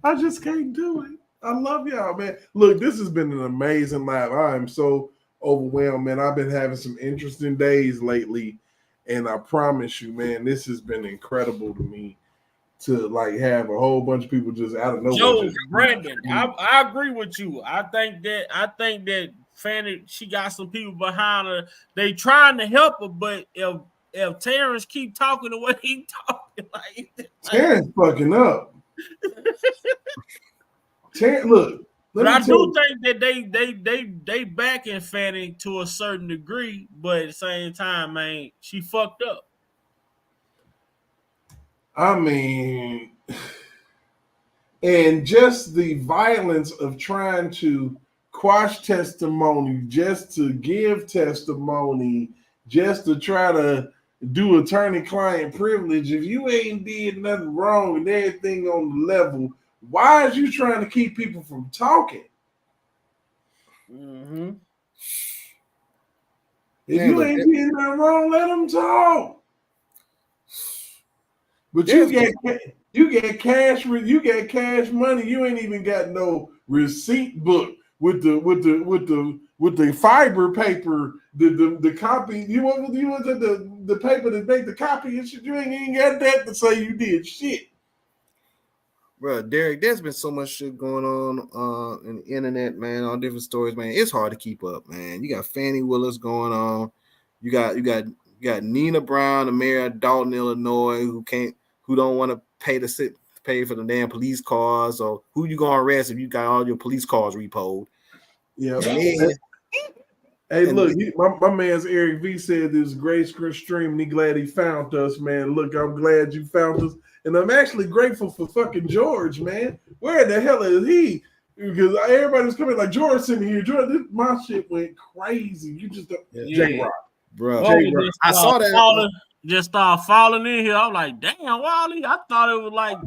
I just can't do it. I love y'all, man. Look, this has been an amazing live. I am so overwhelmed, man. I've been having some interesting days lately, and I promise you, man, this has been incredible to me to like have a whole bunch of people just out of nowhere. Joe, Brandon, I agree with you. I think that Fanny, she got some people behind her. They trying to help her, but if Terrance keep talking the way he talking, like Terrance fucking up. Look, but I do think that they backing Fanny to a certain degree, but at the same time, man, she fucked up. I mean, and just the violence of trying to quash testimony, just to give testimony, just to try to do attorney-client privilege. If you ain't did nothing wrong and everything on the level, why is you trying to keep people from talking? Mm-hmm. If you ain't did nothing wrong, let them talk. But you get cash money. You ain't even got no receipt book with the fiber paper, the copy. You want the paper that make the copy and shit. You ain't got that to say you did shit. Bro, Derek, there's been so much shit going on in the internet, man, on different stories, man. It's hard to keep up, man. You got Fani Willis going on. You got Nina Brown, the mayor of Dalton, Illinois, who don't want to pay for the damn police cars, or who you gonna arrest if you got all your police cars repoed. Yeah. Hey, look, my man's Eric V said this great stream, and he glad he found us, man. Look, I'm glad you found us, and I'm actually grateful for fucking George, man. Where the hell is he? Because everybody was coming like, George sitting here. George, my shit went crazy. You just don't. J-Rock. Bro, I saw that. just start falling in here. I'm like, damn, Wally. I thought it was like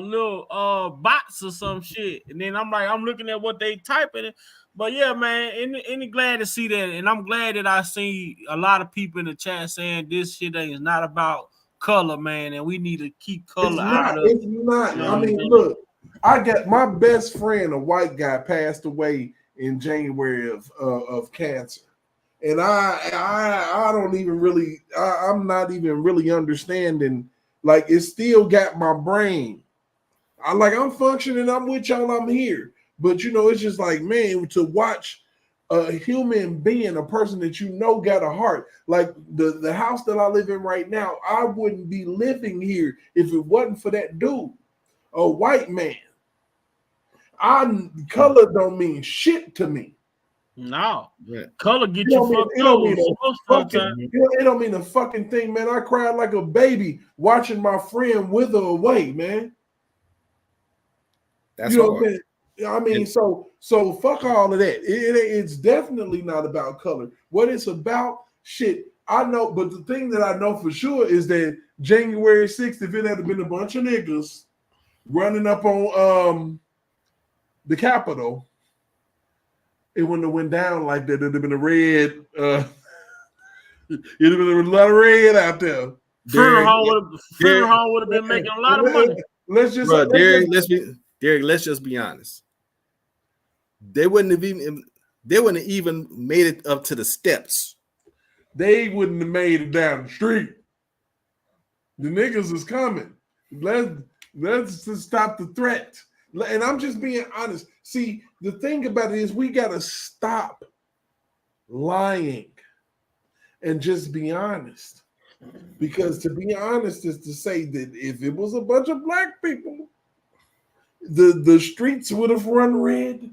little bots or some shit. And then I'm looking at what they typing. But yeah, man, any glad to see that. And I'm glad that I see a lot of people in the chat saying this shit is not about color, man, and we need to keep color out of it. It's not. I mean, look, I got my best friend, a white guy, passed away in January of cancer. And I don't even really, I'm not even really understanding. Like, it still got my brain. I'm functioning, I'm with y'all, I'm here. But, it's just like, man, to watch a human being, a person that got a heart. Like the house that I live in right now, I wouldn't be living here if it wasn't for that dude, a white man. Color don't mean shit to me. No, color get you fucked up. It don't mean a fucking thing, man. I cried like a baby watching my friend wither away, man. That's hard. What I mean? So fuck all of that. It's definitely not about color. What it's about, shit, I know. But the thing that I know for sure is that January 6th, if it had been a bunch of niggas running up on the Capitol, it wouldn't have went down like that. It'd have been a red. It'd have been a lot of red out there. Funeral home would have been making a lot of money. Let's just be honest. They wouldn't have even made it up to the steps. They wouldn't have made it down the street. The niggas is coming. Let's just stop the threat. And I'm just being honest. See, the thing about it is we got to stop lying and just be honest. Because to be honest is to say that if it was a bunch of black people, the streets would have run red.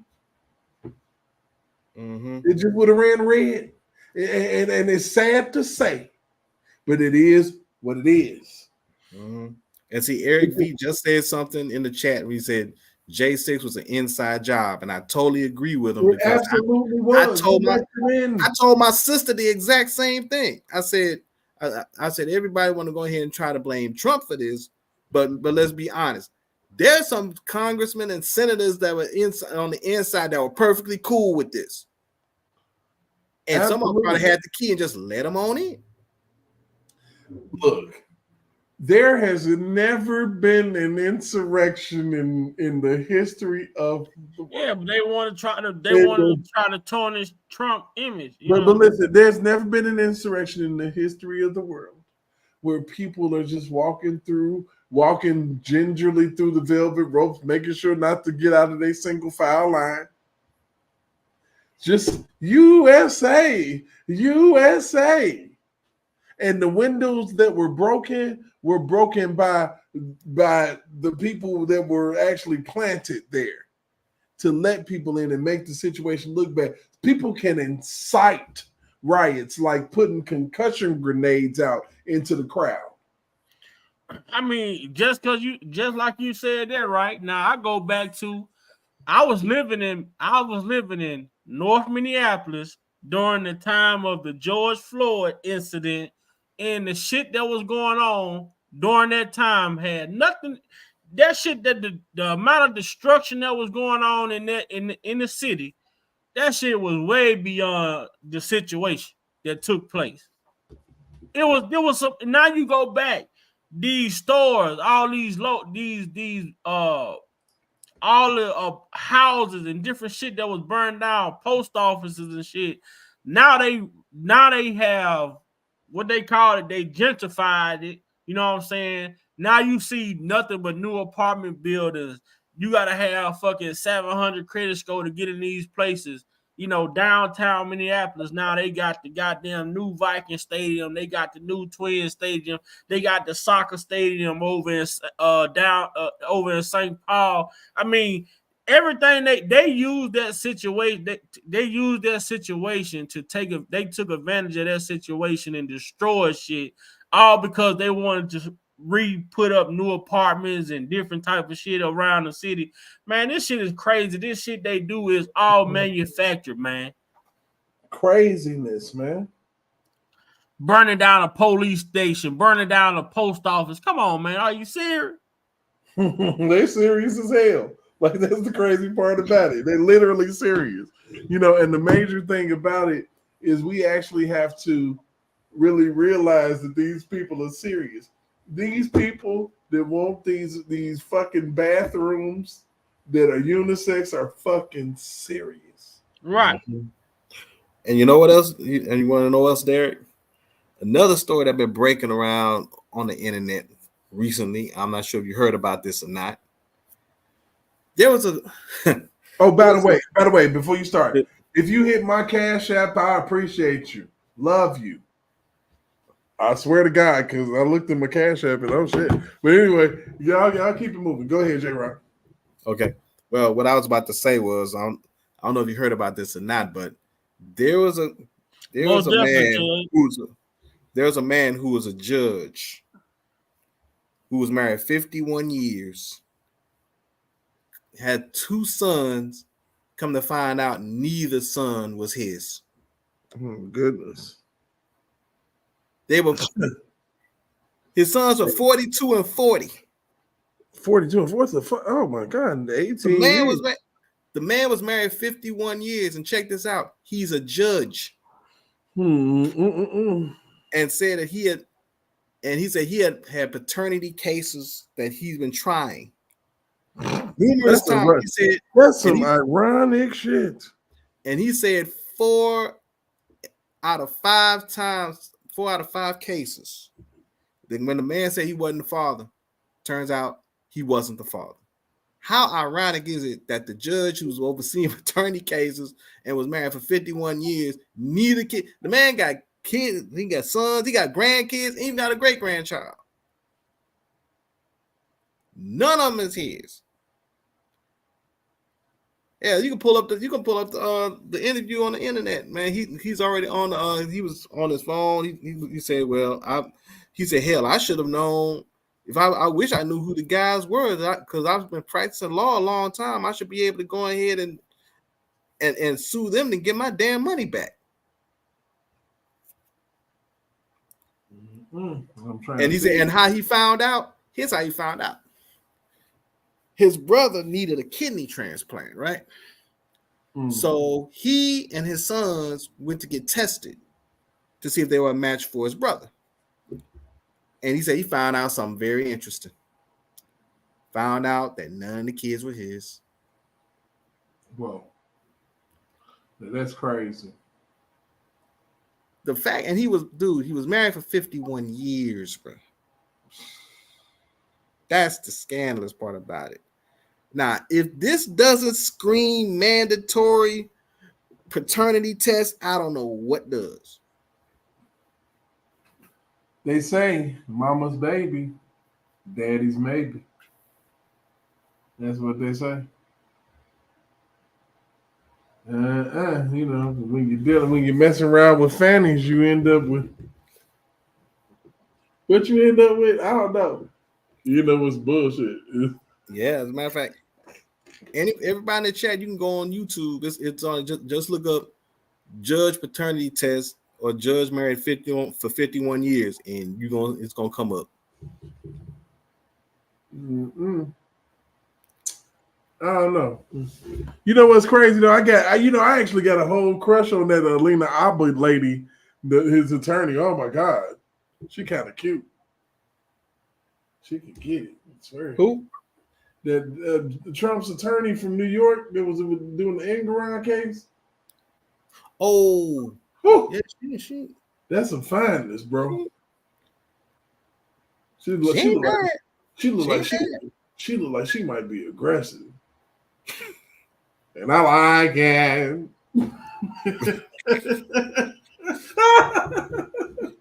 Mm-hmm. It just would have ran red. And it's sad to say, but it is what it is. Mm-hmm. And see, Eric V just said something in the chat where he said J6 was an inside job, and I totally agree with him. It absolutely was. I told my sister the exact same thing. I said everybody want to go ahead and try to blame Trump for this, but let's be honest. There's some congressmen and senators that were on the inside that were perfectly cool with this, and some of them probably had the key and just let them on in. Look. There has never been an insurrection in the history of the world. Yeah, but they want to try to tarnish Trump image. But listen, there's never been an insurrection in the history of the world where people are just walking gingerly through the velvet ropes, making sure not to get out of their single file line. Just USA. And the windows that were broken by the people that were actually planted there to let people in and make the situation look bad. People can incite riots like putting concussion grenades out into the crowd. I mean, just like you said that right now, I go back to I was living in North Minneapolis during the time of the George Floyd incident, and the shit that was going on during that time had nothing. That shit, that the amount of destruction that was going on in the city, that shit was way beyond the situation that took place. There was some. Now you go back, these stores, all these all the houses and different shit that was burned down, post offices and shit. Now they have what they call it, they gentrified it. You know what I'm saying? Now you see nothing but new apartment buildings. You gotta have fucking 700 credit score to get in these places. You know, downtown Minneapolis, now they got the goddamn new Viking Stadium. They got the new Twin Stadium. They got the soccer stadium over in St. Paul. I mean, everything they used that situation. They used that situation to they took advantage of that situation and destroyed shit, all because they wanted to put up new apartments and different type of shit around the city. Man, this shit is crazy. This shit they do is all manufactured, man. Craziness, man. burning down a police station, burning down a post office. Come on, man. Are you serious? They're serious as hell. Like, that's the crazy part about it. They're literally serious. You know, and the major thing about it is we actually have to really realize that these people are serious. These people that want these fucking bathrooms that are unisex are fucking serious. Right. And you know what else? And you want to know what else, Derek? Another story that's been breaking around on the internet recently. I'm not sure if you heard about this or not. There was a by the way, before you start, if you hit my Cash App, I appreciate you. Love you. I swear to God, because I looked at my Cash App and oh shit. But anyway, y'all keep it moving. Go ahead, J-Rock. Okay. Well, what I was about to say was I don't know if you heard about this or not, but there was a man who was a judge who was married 51 years, had 2 sons. Come to find out, neither son was his. Oh goodness. They were his sons were 42 and 40. 42 and 40. Oh my God, 18. The man was married 51 years, and check this out. He's a judge. And said that he had had paternity cases that he's been trying numerous times. He said that's some ironic shit. And he said 4 out of 5 cases, then when the man said he wasn't the father, turns out he wasn't the father. How ironic is it that the judge who was overseeing paternity cases and was married for 51 years, neither kid, the man got kids, he got sons, he got grandkids, even got a great grandchild. None of them is his. Yeah, you can pull up the interview on the internet, man. He's already on the he was on his phone. He said, well, he said, hell, I should have known. If I wish I knew who the guys were, because I've been practicing law a long time. I should be able to go ahead and sue them and get my damn money back. And he said, and how he found out. Here's how he found out. His brother needed a kidney transplant, right? So he and his sons went to get tested to see if they were a match for his brother. And he said he found out something very interesting. Found out that none of the kids were his. Whoa. That's crazy. The fact, and he was married for 51 years, bro. That's the scandalous part about it. Now, if this doesn't scream mandatory paternity test, I don't know what does. They say mama's baby, daddy's maybe. That's what they say. You know, when you're messing around with fannies, you end up with what you end up with. I don't know. You know, it's bullshit. Yeah, as a matter of fact, everybody in the chat, you can go on YouTube. It's on. Just look up judge paternity test or judge married 51 years, and it's gonna come up. I don't know. You know what's crazy though? I actually got a whole crush on that Alina Abid lady, his attorney. Oh my God, she kind of cute. She can get it. I swear. Who? That Trump's attorney from New York that was doing the Engoron case. Oh, yeah, she. That's some fineness, bro. She look like she might be aggressive. And I like it.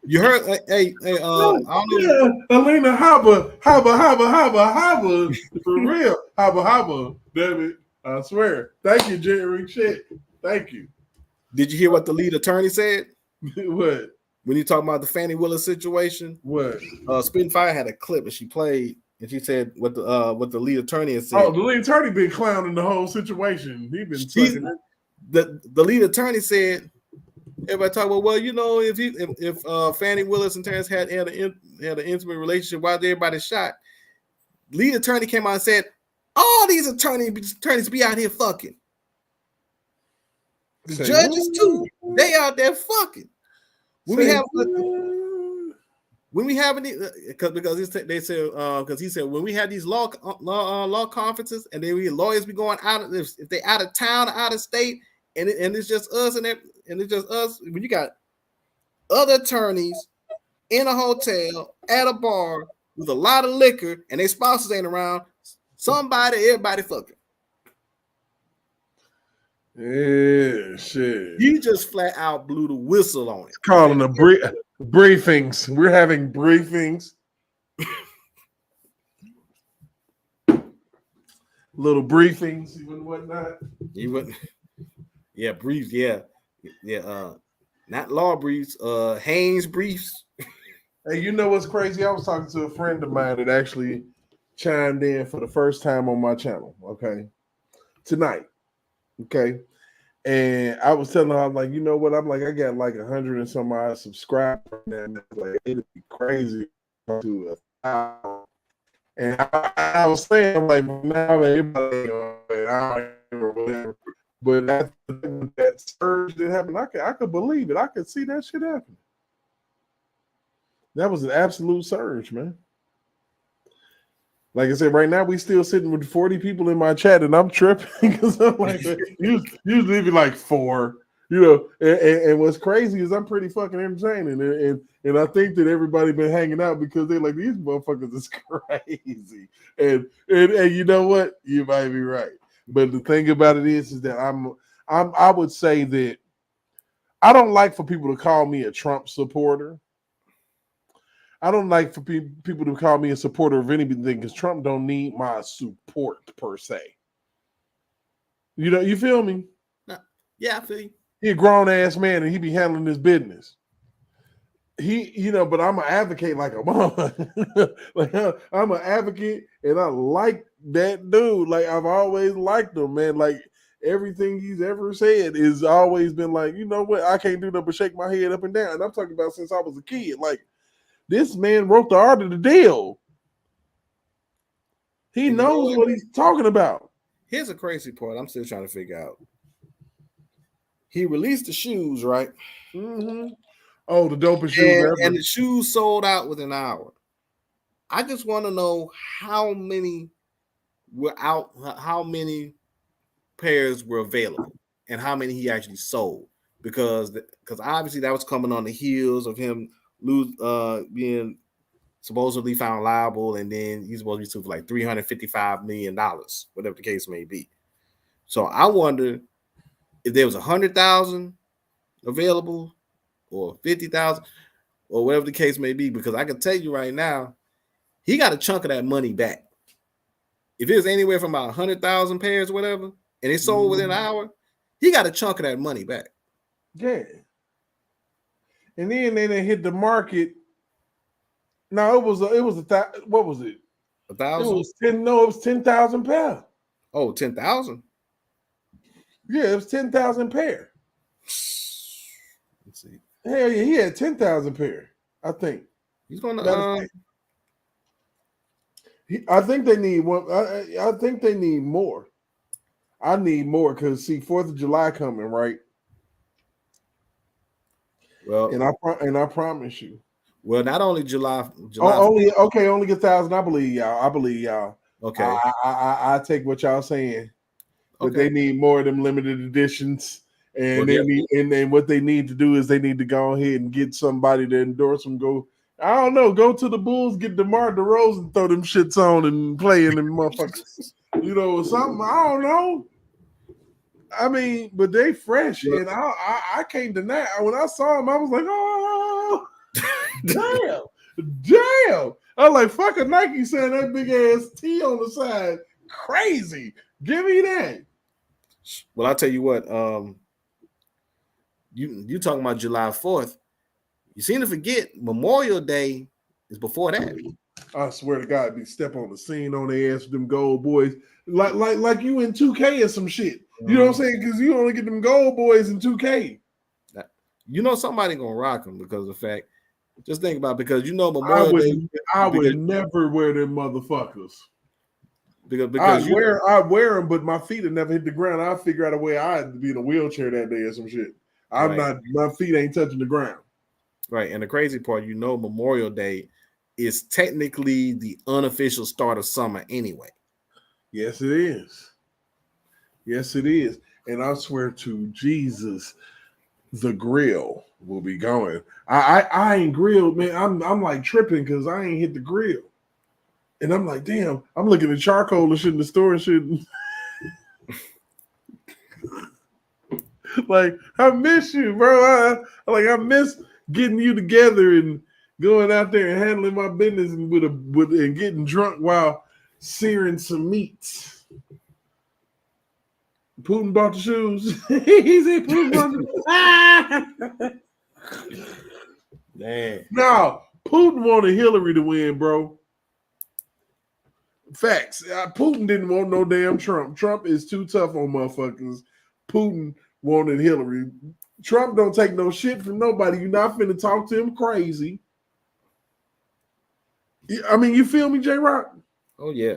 You heard? Hey, I don't know. Yeah, Alina Haba, for real, Haba, damn it, I swear. Thank you, Jerry. Shit, thank you. Did you hear what the lead attorney said? What? When you talk about the Fani Willis situation? What? Spitfire had a clip and she played. And she said what the lead attorney has said. Oh, the lead attorney been clowning the whole situation. He been sucking it. The lead attorney said Everybody talk about, well, you know, if Fani Willis and Terrance had an intimate relationship, why did everybody shot? Lead attorney came out and said, all these attorneys be out here fucking. The judges too, they out there fucking. When we have because he said when we have these law conferences and then we lawyers be going out if they out of town, out of state, and it's just us and it's just us. When you got other attorneys in a hotel at a bar with a lot of liquor and their spouses ain't around, everybody fucking. Yeah, shit. He just flat out blew the whistle on it. It's calling a briefings. We're having briefings. Little briefings, even whatnot. Yeah, briefs. Yeah. Not law briefs. Haynes briefs. Hey, you know what's crazy? I was talking to a friend of mine that actually chimed in for the first time on my channel. Okay, tonight. Okay. And I was telling her, I'm like, you know what? I'm like, I got like 100 and some odd subscribers. And like, it'd be crazy to 1,000. And I was saying, I'm like, now everybody, or whatever. But that surge that happened, I could believe it. I could see that shit happen. That was an absolute surge, man. Like I said, right now we still sitting with 40 people in my chat, and I'm tripping because I'm like, usually be like 4, you know. And what's crazy is I'm pretty fucking entertaining, and I think that everybody been hanging out because they're like, these motherfuckers is crazy. And you know what? You might be right, but the thing about it is that I would say that I don't like for people to call me a Trump supporter. I don't like for people to call me a supporter of anything because Trump don't need my support per se. You know, you feel me? Yeah, I feel you. He a grown ass man and he be handling his business. But I'm an advocate like a mom. Like I'm an advocate and I like that dude. Like I've always liked him, man. Like everything he's ever said has always been like, you know what? I can't do nothing but shake my head up and down. And I'm talking about since I was a kid. Like, this man wrote the art of the deal. He knows what he's talking about. Here's a crazy part I'm still trying to figure out. He released the shoes, right? Mm-hmm. Oh, the dopest shoes ever. And the shoes sold out within an hour. I just want to know how many were out, how many pairs were available, and how many he actually sold. Because obviously that was coming on the heels of him being supposedly found liable, and then he's supposed to be sued for like $355 million, whatever the case may be. So I wonder if there was 100,000 available or 50,000 or whatever the case may be, because I can tell you right now, he got a chunk of that money back. If it was anywhere from about 100,000 pairs or whatever, and it sold within an hour, he got a chunk of that money back. Yeah. And then they hit the market. No, it was what was it? 1,000? It was 10. No, it was 10,000 pair. Oh, 10,000? Yeah, it was 10,000 pair. Let's see. Hell yeah, he had 10,000 pair. I think he's gonna. I think they need one. I think they need more. I need more because 4th of July coming, right? Well, and I promise you. Well, not only July. Only 1,000. I believe y'all. Okay. I take what y'all saying, but they need more of them limited editions, and then what they need to do is they need to go ahead and get somebody to endorse them. Go to the Bulls, get DeMar DeRozan, throw them shits on and play in them motherfuckers, or something. I don't know. I mean, but they fresh, and I can't deny. When I saw them, I was like, oh, damn. I was like, fuck a Nike saying that big ass T on the side, crazy. Give me that. Well, I'll tell you what. You talking about July 4th? You seem to forget Memorial Day is before that. I swear to God, be step on the scene on their ass with them gold boys, like you in 2K or some shit. You know what I'm saying? Because you only get them gold boys in 2K. You know somebody gonna rock them because of the fact. Just think about it, because you know Memorial Day. I would never wear them motherfuckers. Because I wear them, but my feet have never hit the ground. I figure out a way I'd be in a wheelchair that day or some shit. My feet ain't touching the ground. Right. And the crazy part, you know, Memorial Day is technically the unofficial start of summer anyway. Yes, it is. Yes, it is. And I swear to Jesus, the grill will be going. I ain't grilled, man. I'm like tripping because I ain't hit the grill. And I'm like, damn, I'm looking at charcoal and shit in the store and shit. Like, I miss you, bro. I miss getting you together and going out there and handling my business and and getting drunk while searing some meats. Putin bought the shoes. He said Putin bought the Man. No, Putin wanted Hillary to win, bro. Facts. Putin didn't want no damn Trump. Trump is too tough on motherfuckers. Putin wanted Hillary. Trump don't take no shit from nobody. You're not finna talk to him crazy. I mean, you feel me, J-Rock? Oh, yeah.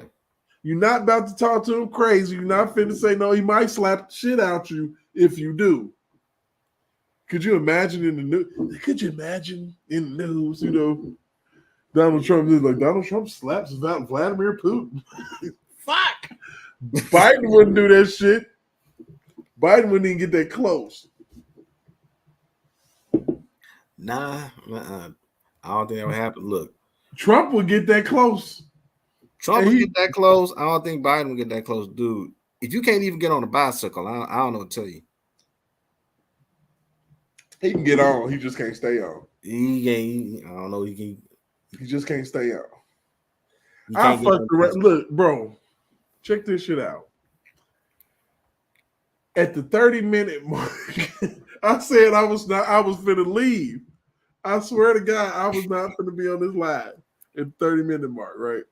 You're not about to talk to him crazy. You're not finna say, no, he might slap the shit out you if you do. Could you imagine in the news? Could you imagine in the news, you know, Donald Trump is like, Donald Trump slaps Vladimir Putin. Fuck! Biden wouldn't do that shit. Biden wouldn't even get that close. Nah, I don't think that would happen. Look, Trump would get that close. Trump would get that close. I don't think Biden would get that close, dude. If you can't even get on a bicycle, I don't know what to tell you. He can get on. He just can't stay on. He can't. I don't know. He just can't stay on. I fucked around. Look, bro, check this shit out. At the 30-minute mark, I said I was finna leave. I swear to God, I was not finna be on this live at the 30-minute mark, right?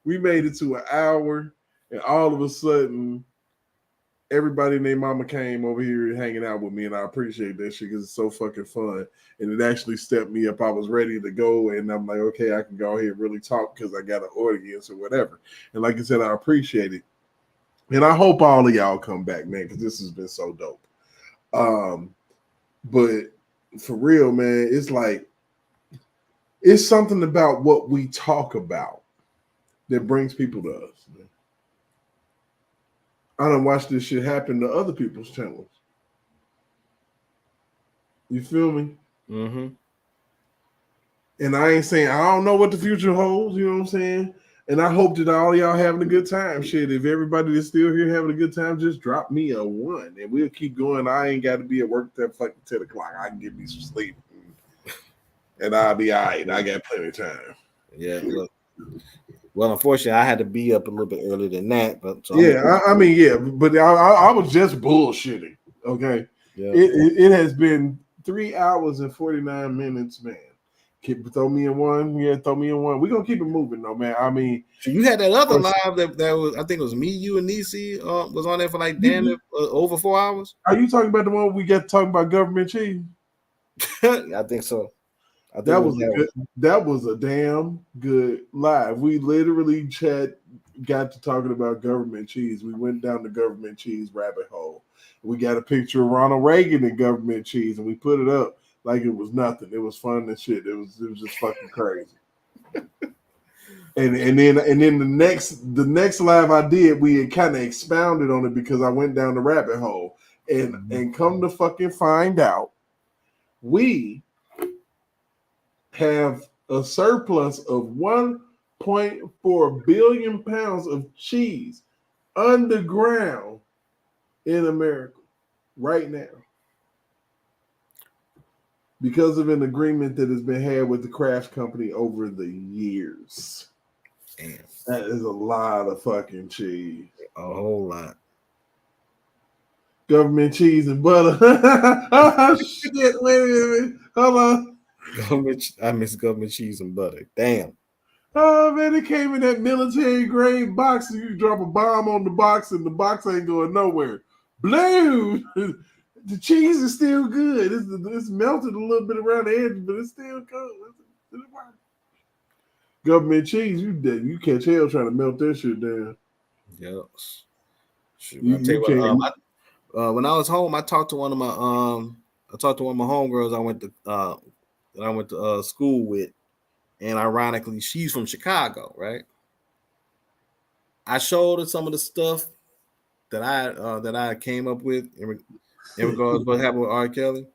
We made it to an hour, and all of a sudden, everybody and their mama came over here hanging out with me, and I appreciate that shit because it's so fucking fun. And it actually stepped me up. I was ready to go, and I'm like, okay, I can go ahead and really talk because I got an audience or whatever. And like I said, I appreciate it. And I hope all of y'all come back, man, because this has been so dope. But for real, man, it's like, it's something about what we talk about that brings people to us, man. I done watched this shit happen to other people's channels. You feel me? Mm-hmm. And I ain't saying, I don't know what the future holds, you know what I'm saying? And I hope that all y'all having a good time. Shit, if everybody that's still here having a good time, just drop me a 1 and we'll keep going. I ain't got to be at work till fucking 10 o'clock. I can get me some sleep and I'll be all right. I got plenty of time. Yeah, look. Well, unfortunately, I had to be up a little bit earlier than that. But so but I was just bullshitting. Okay, yeah. It has been 3 hours and 49 minutes, man. Throw me in one. Yeah, throw me in one. We're gonna keep it moving though, man. I mean, so you had that other live that was, I think it was me, you, and Nisi was on there for like damn over 4 hours. Are you talking about the one we got to talk about government cheese? I think so. That was a damn good live. We literally got to talking about government cheese. We went down the government cheese rabbit hole. We got a picture of Ronald Reagan in government cheese, and we put it up like it was nothing. It was fun and shit. It was just fucking crazy. and then the next live I did, we had kind of expounded on it because I went down the rabbit hole and come to fucking find out, we have a surplus of 1.4 billion pounds of cheese underground in America right now because of an agreement that has been had with the Kraft Company over the years. Damn. That is a lot of fucking cheese. A whole lot. Government cheese and butter. Oh, shit. Wait a minute. Hold on. I miss government cheese and butter. Damn. Oh man, it came in that military grade box, and you drop a bomb on the box, and the box ain't going nowhere. Blue. the cheese is still good. It's melted a little bit around the edge, but it's still good. Government cheese, you catch hell trying to melt that shit down. Yes. You can't. When I was home, I talked to one of my homegirls I went to school with, and ironically, she's from Chicago, right? I showed her some of the stuff that I came up with in regards to what happened with R. Kelly.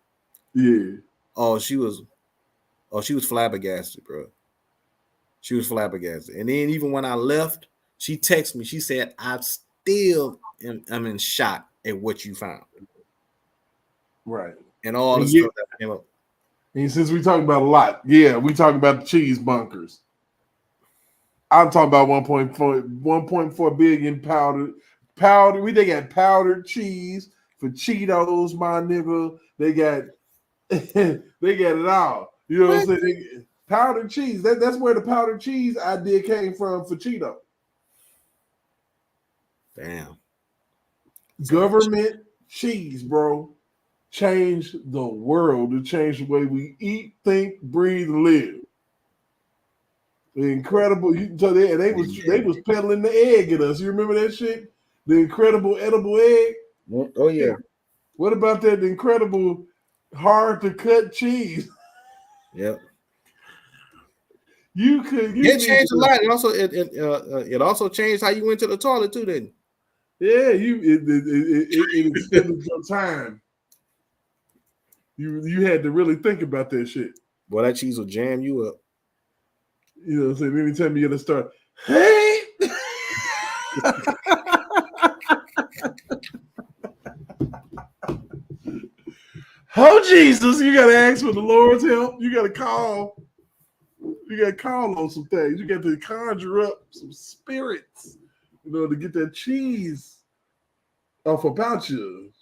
Yeah. Oh, she was flabbergasted, bro. She was flabbergasted. And then even when I left, she texted me. She said, "I still am in shock at what you found." Right. And all the stuff that came up. And since we talk about a lot, we talk about the cheese bunkers. I'm talking about 1.4 billion powdered. They got powdered cheese for Cheetos, my nigga. They got it all. You know what I'm saying? Powdered cheese. That's where the powdered cheese idea came from for Cheeto. Damn. Government cheese, bro, changed the world. It changed the way we eat, think, breathe, and live. The incredible, they was peddling the egg at us. You remember that shit? The incredible edible egg. Oh yeah. What about that incredible hard to cut cheese? Yep. It changed a lot. It also changed how you went to the toilet too, didn't it? Yeah, it extended your time. You had to really think about that shit. Boy, that cheese will jam you up. You know what I'm saying? Anytime you get to start, hey! Oh, Jesus, you got to ask for the Lord's help. You got to call. You got to call on some things. You got to conjure up some spirits, to get that cheese off about you.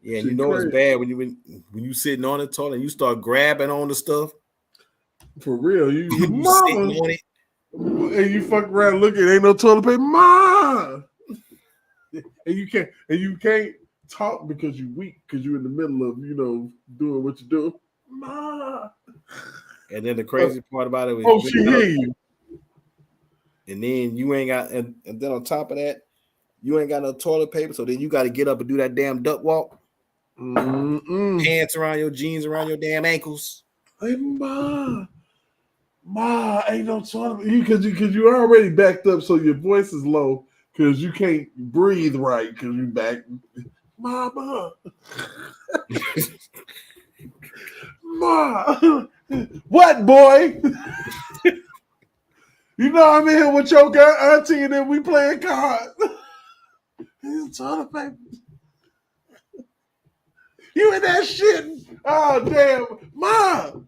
Yeah, and it's bad when you sitting on the toilet and you start grabbing on the stuff. For real, you sitting on it, and you fuck around looking, ain't no toilet paper, ma. And you can't talk because you're weak, because you're in the middle of doing what you're doing, ma. And then the crazy part about it was, she hear you. And then you ain't got, and then on top of that, you ain't got no toilet paper, so then you got to get up and do that damn duck walk. Pants around your jeans, around your damn ankles. Hey, ma, ain't no toilet because you already backed up, so your voice is low because you can't breathe right because you back. Mama, ma, what, boy? I'm in here with your auntie and then we playing cards. Toilet paper. You in that shit? Oh damn, Mom!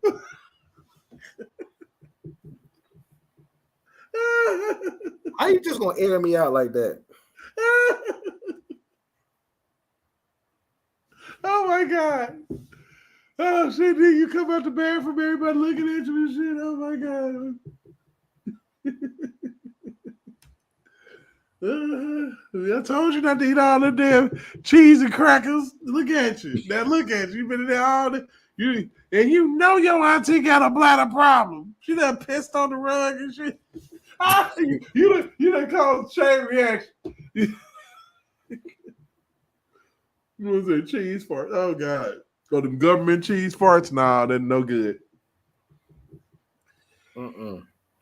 How you just gonna air me out like that? Oh my God! Oh shit! Then you come out the bathroom, everybody looking at you and shit. Oh my God! I told you not to eat all the damn cheese and crackers. Look at you. Now look at you. You've been in there all day. And your auntie got a bladder problem. She done pissed on the rug and shit. You done caused a chain reaction. What was it? Cheese farts. Oh God. Go to government cheese farts? Nah, that's no good.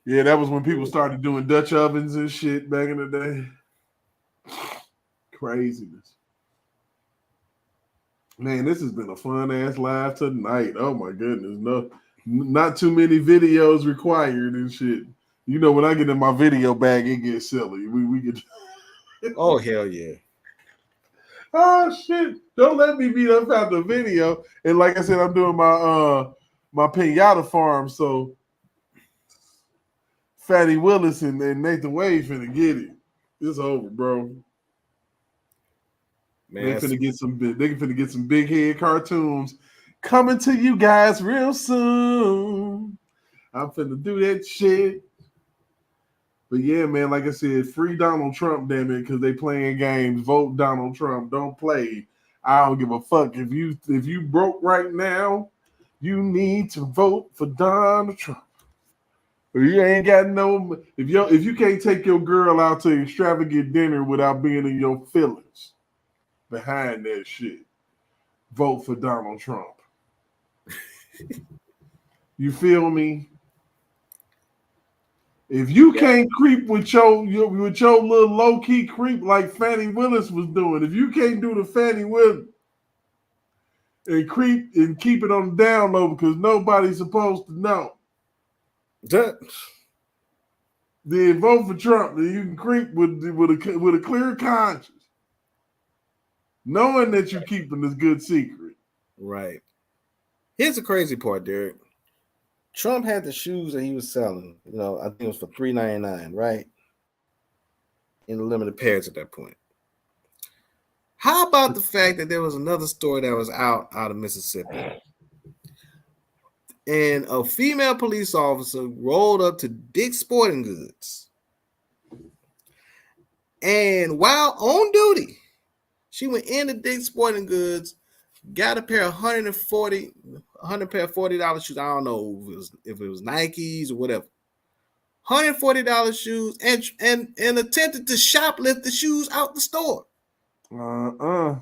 Yeah, that was when people started doing Dutch ovens and shit back in the day. Craziness. Man, this has been a fun ass live tonight. Oh my goodness. No, not too many videos required and shit. When I get in my video bag, it gets silly. We get Oh hell yeah. Oh shit. Don't let me beat up out the video. And like I said, I'm doing my pinata farm, so Fani Willis and Nathan Wade finna get it. It's over, bro. Man, they finna get some big head cartoons coming to you guys real soon. I'm finna do that shit. But yeah, man, like I said, free Donald Trump, damn it, because they playing games. Vote Donald Trump. Don't play. I don't give a fuck if you broke right now. You need to vote for Donald Trump. Or you ain't got no. If you can't take your girl out to extravagant dinner without being in your feelings behind that shit, vote for Donald Trump. You feel me? If you can't creep with your little low key creep like Fani Willis was doing, if you can't do the Fani Willis and creep and keep it on the down low because nobody's supposed to know, then vote for Trump. Then you can creep with a clear conscience, knowing that you're keeping this good secret. Right. Here's the crazy part, Derek. Trump had the shoes that he was selling. I think it was for $3.99, right? In the limited pairs at that point. How about the fact that there was another story that was out of Mississippi? And a female police officer rolled up to Dick's Sporting Goods. And while on duty, she went into Dick's Sporting Goods, got a pair of $100 pair of $40 shoes. I don't know if it was Nikes or whatever. $140 shoes and attempted to shoplift the shoes out the store. The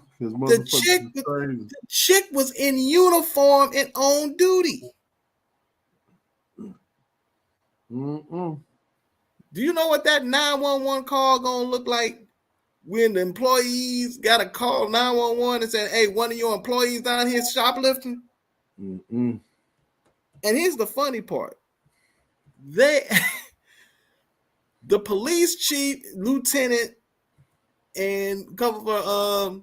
chick was in uniform and on duty. Do you know what that 911 call gonna look like when the employees got a call 911 and said, "Hey, one of your employees down here shoplifting"? And here's the funny part: the police chief, lieutenant, and a couple of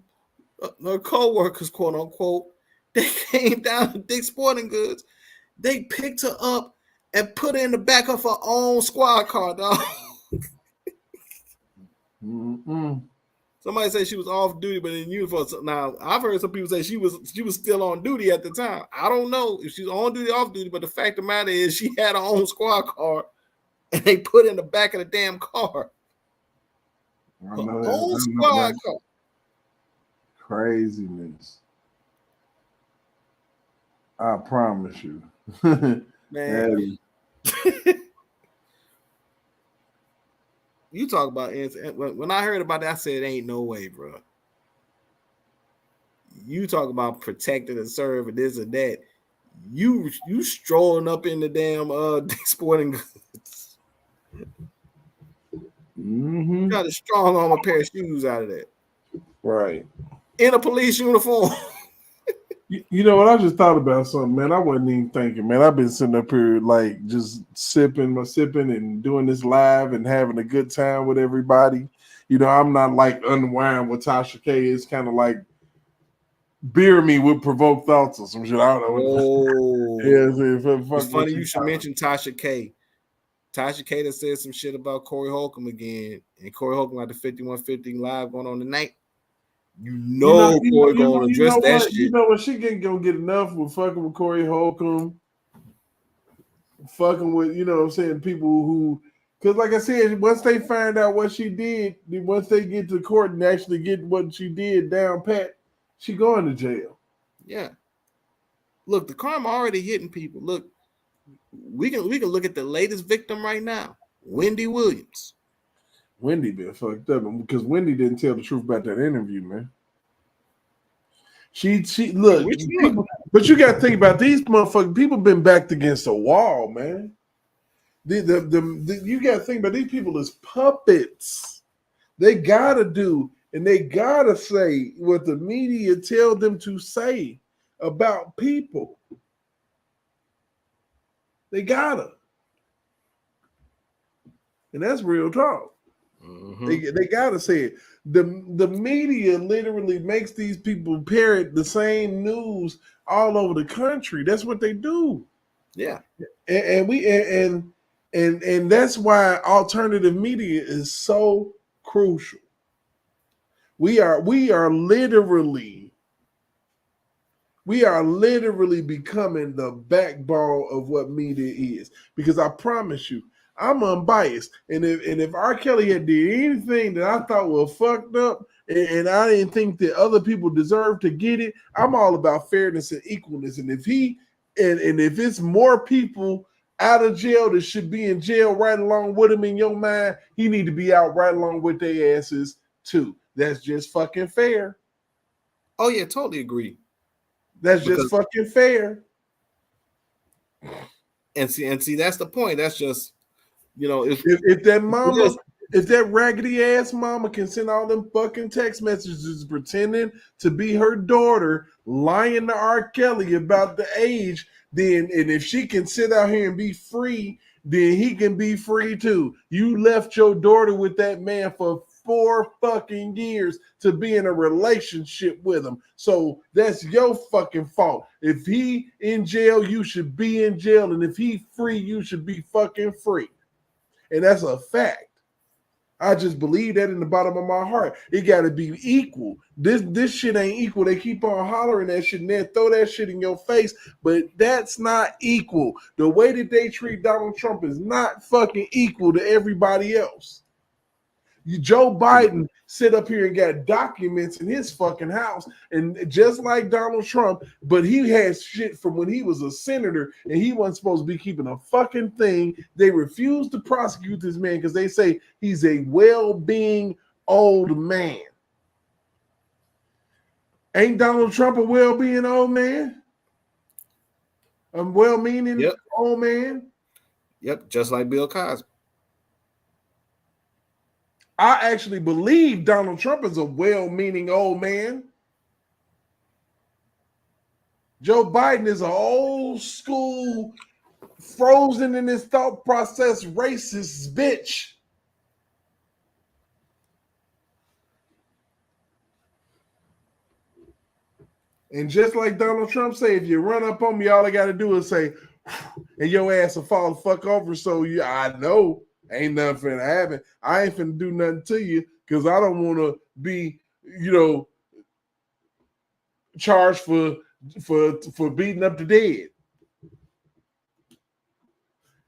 her co-workers, quote unquote, they came down to Dick's Sporting Goods. They picked her up and put her in the back of her own squad car, dog. Somebody said she was off duty, but in uniform. Now, I've heard some people say she was still on duty at the time. I don't know if she's on duty or off duty, but the fact of the matter is she had her own squad car, and they put her in the back of the damn car. Her own squad car. Craziness. I promise you. Man. You talk about when I heard about that, I said, "Ain't no way, bro." You talk about protected and serve and this and that. You strolling up in the damn Sporting Goods. Got a strong arm a pair of shoes out of that. Right. In a police uniform. You know what? I just thought about something, man. I wasn't even thinking, man. I've been sitting up here like just sipping and doing this live and having a good time with everybody. I'm not like unwind with Tasha K. It's kind of like beer me with provoked thoughts or some shit. I don't know. Oh, it's funny you should mention Tasha K. Tasha K. that said some shit about Corey Holcomb again, and Corey Holcomb at the 5150 live going on tonight. Corey gonna address that shit. You know what? She gonna get enough with fucking with Corey Holcomb, fucking with people who, because like I said, once they find out what she did, once they get to court and actually get what she did down pat, she going to jail. Yeah. Look, the karma already hitting people. Look, we can look at the latest victim right now, Wendy Williams. Wendy been fucked up because Wendy didn't tell the truth about that interview, man. She look, but you got to think about these motherfuckers. People been backed against a wall, man. You got to think about these people as puppets. They gotta do and they gotta say what the media tell them to say about people. They gotta, and that's real talk. They gotta say it. The media literally makes these people parrot the same news all over the country. That's what they do. Yeah, and that's why alternative media is so crucial. We are literally becoming the backbone of what media is. Because I promise you, I'm unbiased, and if R. Kelly had did anything that I thought was fucked up, and I didn't think that other people deserve to get it. I'm all about fairness and equalness. And if if it's more people out of jail that should be in jail right along with him in your mind, he need to be out right along with their asses too. That's just fucking fair. Oh yeah, totally agree. That's just fucking fair. And see, that's the point. That's just, if that mama, if that raggedy ass mama can send all them fucking text messages pretending to be her daughter, lying to R. Kelly about the age, then, and if she can sit out here and be free, then he can be free too. You left your daughter with that man for 4 fucking years to be in a relationship with him. So that's your fucking fault. If he in jail, you should be in jail. And if he free, you should be fucking free. And that's a fact. I just believe that in the bottom of my heart. It got to be equal. This shit ain't equal. They keep on hollering that shit and then throw that shit in your face, but that's not equal. The way that they treat Donald Trump is not fucking equal to everybody else. Joe Biden sit up here and got documents in his fucking house, and just like Donald Trump, but he has shit from when he was a senator, and he wasn't supposed to be keeping a fucking thing. They refuse to prosecute this man because they say he's a well-being old man. Ain't Donald Trump a well-being old man? A well-meaning old man? Yep, just like Bill Cosby. I actually believe Donald Trump is a well-meaning old man. Joe Biden is an old school, frozen in his thought process, racist bitch. And just like Donald Trump say, if you run up on me, all I got to do is say, and your ass will fall the fuck over. So I know. Ain't nothing finna happen. I ain't finna do nothing to you because I don't want to be, charged for beating up the dead.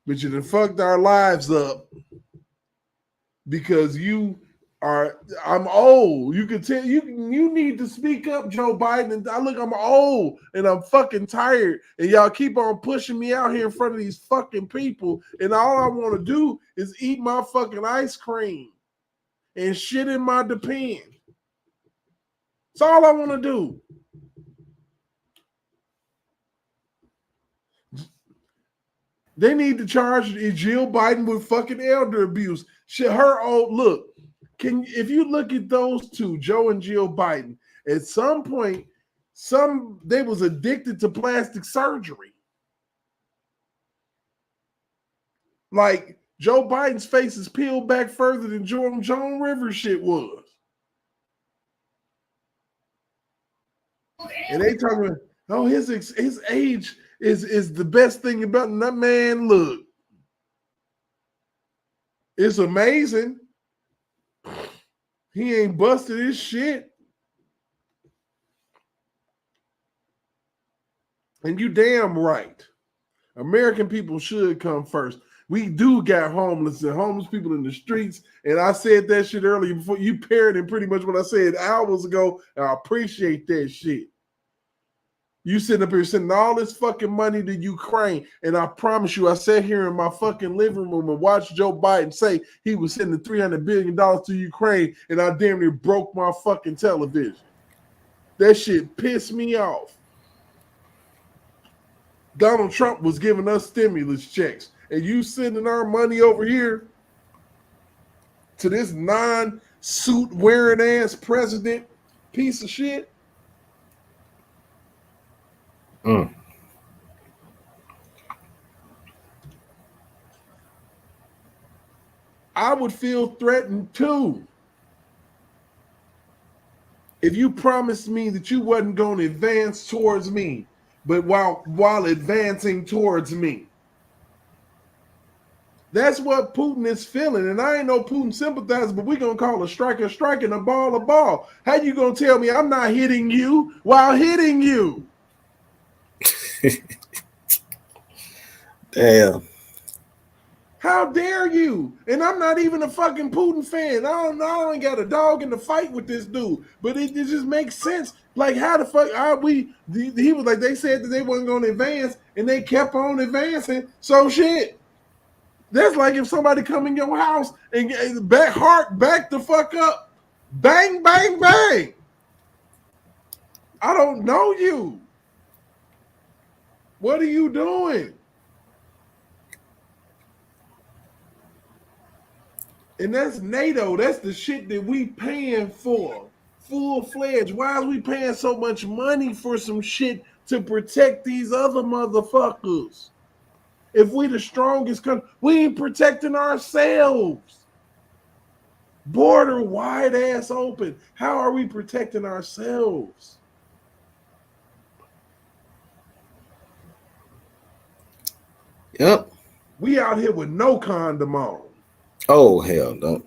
But you done fucked our lives up because I'm old. You can tell you need to speak up, Joe Biden. And I'm old and I'm fucking tired. And y'all keep on pushing me out here in front of these fucking people. And all I want to do is eat my fucking ice cream and shit in my Depend. That's all I want to do. They need to charge Jill Biden with fucking elder abuse. Shit, her old look. If you look at those two, Joe and Jill Biden, at some point, they was addicted to plastic surgery. Like Joe Biden's face is peeled back further than Joan Rivers shit was. And they talking about, oh, his age is the best thing about him. That man, look. It's amazing. He ain't busted his shit. And you damn right. American people should come first. We do got homeless people in the streets. And I said that shit earlier before you parroted pretty much what I said hours ago. And I appreciate that shit. You sitting up here sending all this fucking money to Ukraine. And I promise you, I sat here in my fucking living room and watched Joe Biden say he was sending $300 billion to Ukraine. And I damn near broke my fucking television. That shit pissed me off. Donald Trump was giving us stimulus checks. And you sending our money over here to this non-suit wearing ass president piece of shit. I would feel threatened too. If you promised me that you wasn't going to advance towards me, but while advancing towards me. That's what Putin is feeling. And I ain't no Putin sympathizer, but we're going to call a striker and a ball. How you going to tell me I'm not hitting you while hitting you? Damn. How dare you? And I'm not even a fucking Putin fan. I don't got a dog in the fight with this dude. But it just makes sense. Like, how the fuck are we? He was like, they said that they wasn't going to advance, and they kept on advancing. So shit. That's like if somebody come in your house and back the fuck up. Bang, bang, bang. I don't know you. What are you doing? And that's NATO. That's the shit that we paying for. Full-fledged. Why are we paying so much money for some shit to protect these other motherfuckers? If we the strongest country, we ain't protecting ourselves. Border wide ass open. How are we protecting ourselves? Yep. We out here with no condom on. Oh, hell no.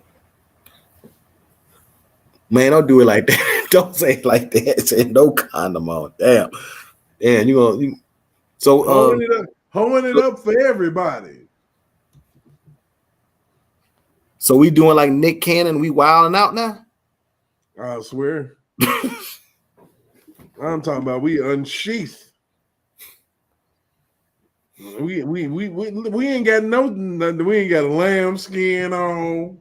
Man, don't do it like that. Don't say it like that. Say no condom on. Damn. Damn, holding it up for everybody. So we doing like Nick Cannon, we wilding out now? I swear. I'm talking about we unsheath. We ain't got nothing. We ain't got a lamb skin on.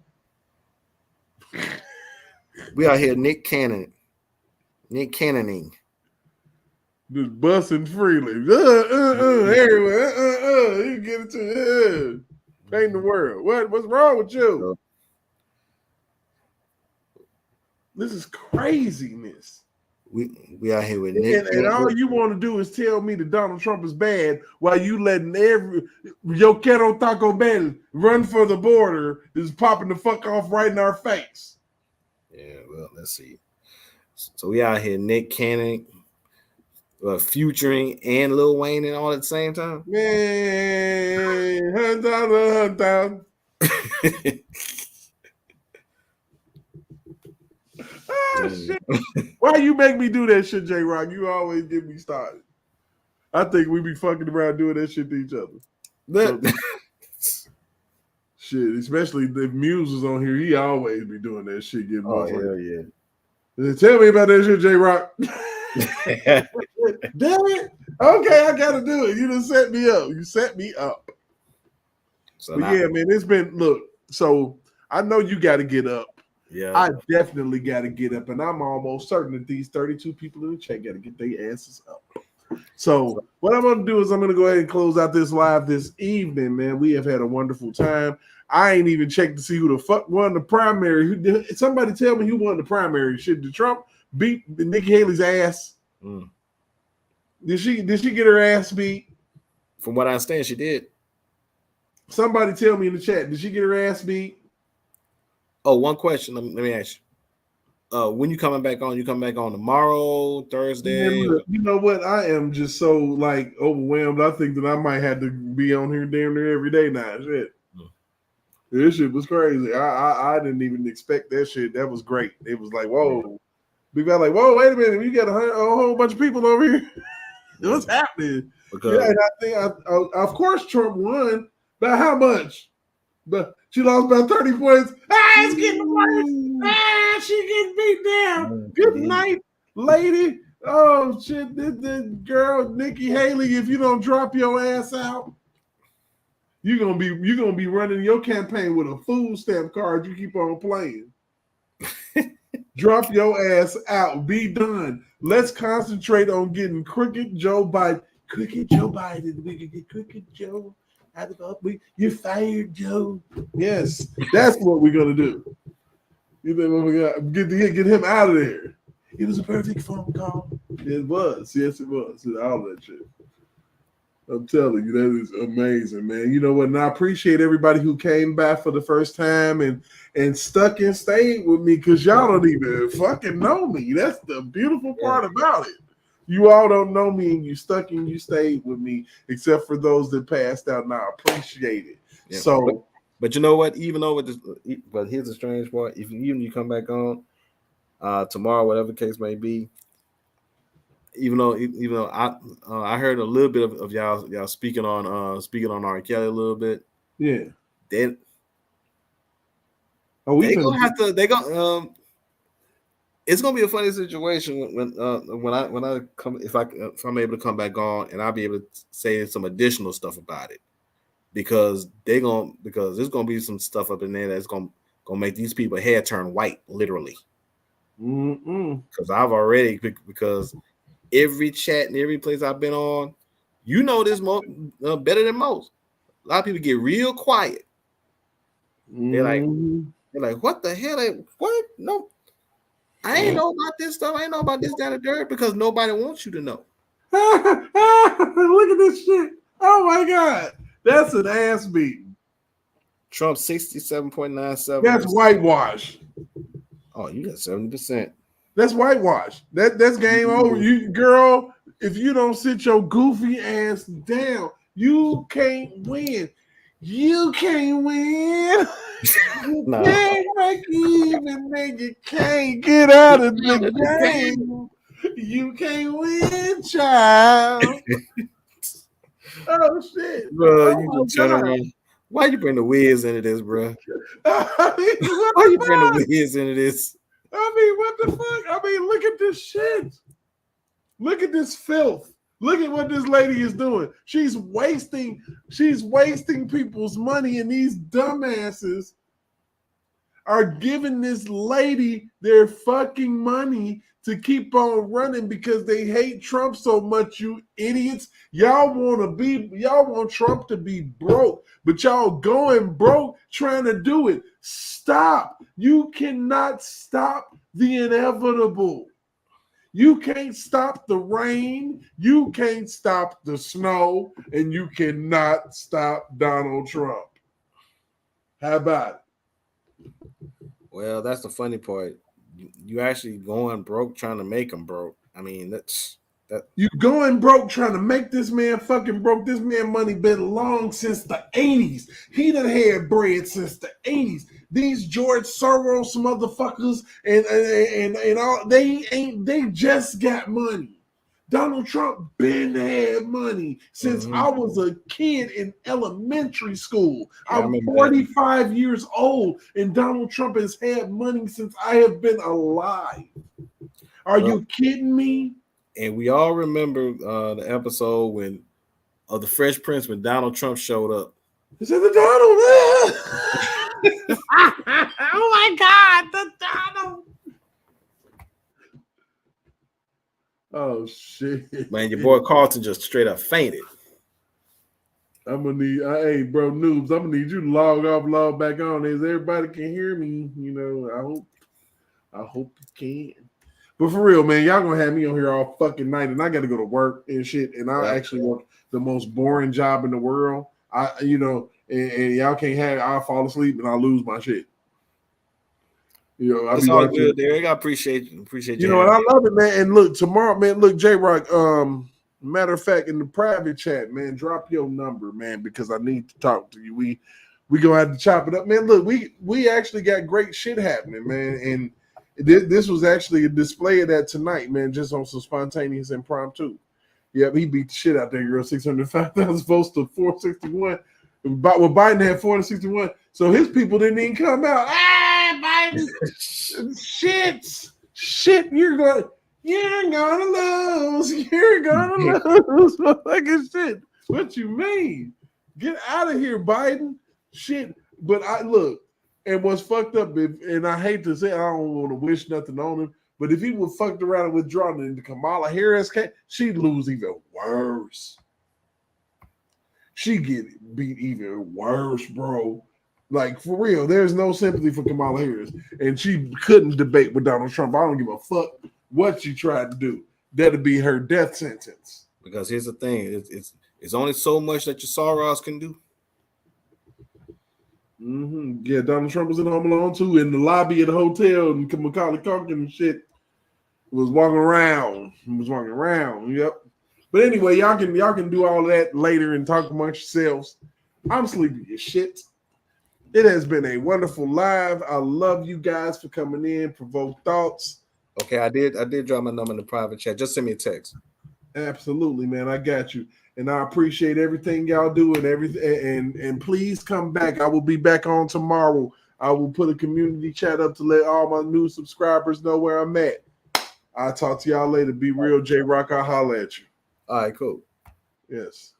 We out here Nick Cannoning. Just busting freely. Everywhere. You get it to paint the world. What's wrong with you? This is craziness. We out here with Nick. And all you want to do is tell me that Donald Trump is bad while you letting yo quiero Taco Bell run for the border is popping the fuck off right in our face. Yeah, well, let's see. So we out here Nick Cannon, Futuring and Lil Wayne and all at the same time. Man, hunt down. Shit. Why you make me do that shit, J-Rock? You always get me started. I think we be fucking around doing that shit to each other. Shit, especially if Muse was on here, he always be doing that shit. Oh, hell yeah. Tell me about that shit, J-Rock. Damn it. Okay, I gotta do it. You done set me up. You set me up. So but yeah, man, it's been, look, so I know you got to get up. Yeah, I definitely got to get up, and I'm almost certain that these 32 people in the chat got to get their asses up. So what I'm going to do is I'm going to go ahead and close out this live this evening, man. We have had a wonderful time. I ain't even checked to see who the fuck won the primary. Somebody tell me who won the primary. Did Trump beat Nikki Haley's ass? Mm. Did she get her ass beat? From what I understand, she did. Somebody tell me in the chat. Did she get her ass beat? Oh, one question. Let me ask you. When you coming back on? You come back on tomorrow, Thursday? You know what? I am just so like overwhelmed. I think that I might have to be on here damn near every day now. Shit. This shit was crazy. I didn't even expect that shit. That was great. It was like, whoa. We got like, whoa, wait a minute. We got a whole bunch of people over here. What's happening? Because and I think, of course, Trump won. By how much? But she lost by 30 points. It's getting worse. She getting beat down. Good night, lady. Oh, shit. This girl, Nikki Haley, if you don't drop your ass out, you're gonna be running your campaign with a food stamp card you keep on playing. Drop your ass out. Be done. Let's concentrate on getting Crooked Joe Biden. Crooked Joe Biden. We can get Crooked Joe out of up. You're fired, Joe. Yes, that's what we're gonna do. You think we got get him out of there? It was a perfect phone call. It was. Yes, it was. All that shit. I'm telling you, that is amazing, man. You know what? And I appreciate everybody who came back for the first time and stuck and stayed with me because y'all don't even fucking know me. That's the beautiful part about it. You all don't know me and you stuck and you stayed with me, except for those that passed out, and I appreciate it. Yeah, so, but you know what? Even though with this, but here's the strange part: even you come back on tomorrow, whatever the case may be, even though I heard a little bit of y'all speaking on R. Kelly a little bit. Yeah, then we they gonna have to. They gonna it's gonna be a funny situation when I come if I'm able to come back on and I'll be able to say some additional stuff about it because there's gonna be some stuff up in there that's gonna make these people hair turn white literally. Because I've already because every chat and every place I've been on, you know this better than most. A lot of people get real quiet. They're like, what the hell? Like, what? No. I ain't know about this stuff. I ain't know about this down the dirt because nobody wants you to know. Look at this shit. Oh my God. That's an ass beating. Trump 67.97. That's whitewash. Oh, you got 70%. That's whitewash. That's game over. You girl, if you don't sit your goofy ass down, you can't win. You can't win. You can't make even, nigga. Can't get out of the game. You can't win, child. Oh shit, bro! You just turn around. Why you bring the Wiz into this, bro? Why you bring the Wiz into this? I mean, what the fuck? I mean, look at this shit. Look at this filth. Look at what this lady is doing. She's wasting people's money, and these dumbasses are giving this lady their fucking money to keep on running because they hate Trump so much, you idiots. Y'all want Trump to be broke, but y'all going broke trying to do it. Stop. You cannot stop the inevitable. You can't stop the rain, you can't stop the snow, and you cannot stop Donald Trump. How about it? Well, that's the funny part. You actually going broke trying to make him broke. I mean, that. You going broke trying to make this man fucking broke. This man money been long since the 80s. He done had bread since the 80s. These George Soros motherfuckers and all they just got money. Donald Trump been had money since I was a kid in elementary school. I'm 45 years old, and Donald Trump has had money since I have been alive. Are you kidding me? And we all remember the episode of the Fresh Prince when Donald Trump showed up. Is it the Donald? Oh my God, the Donald! Oh shit, man! Your boy Carlton just straight up fainted. I'm gonna need, hey, bro, noobs. I'm gonna need you to log back on, as everybody can hear me. You know, I hope you can. But for real, man, y'all gonna have me on here all fucking night, and I got to go to work and shit. And I actually work the most boring job in the world. And y'all can't have. I'll fall asleep and I'll lose my shit. You know, it's all good, Derek. I appreciate you. You know, and I love it, man. And look, tomorrow, man. Look, J-Rock. Matter of fact, in the private chat, man, drop your number, man, because I need to talk to you. We gonna have to chop it up, man. Look, we actually got great shit happening, man, and this was actually a display of that tonight, man, just on some spontaneous impromptu. Yep, he beat the shit out there, girl. 605,000 votes to 461. Well, Biden had 461, so his people didn't even come out. Biden, shit, you're gonna lose. You're gonna lose. Fucking shit. What you mean? Get out of here, Biden. Shit. But look, and what's fucked up, and I hate to say, I don't want to wish nothing on him, but if he would fucked around and withdrawn and Kamala Harris came, she'd lose even worse. She get beat even worse, bro. Like, for real, there's no sympathy for Kamala Harris. And she couldn't debate with Donald Trump. I don't give a fuck what she tried to do. That'd be her death sentence. Because here's the thing. It's only so much that your Soros can do. Yeah, Donald Trump was in Home Alone too, in the lobby of the hotel, and Macaulay Culkin and shit was walking around. He was walking around. Yep. But anyway, y'all can do all that later and talk amongst yourselves. I'm sleepy as shit. It has been a wonderful live. I love you guys for coming in. Provoke thoughts. Okay, I did drop my number in the private chat. Just send me a text. Absolutely, man. I got you. And I appreciate everything y'all do and everything. And please come back. I will be back on tomorrow. I will put a community chat up to let all my new subscribers know where I'm at. I'll talk to y'all later. Be real, J-Rock. I'll holler at you. All right, cool. Yes.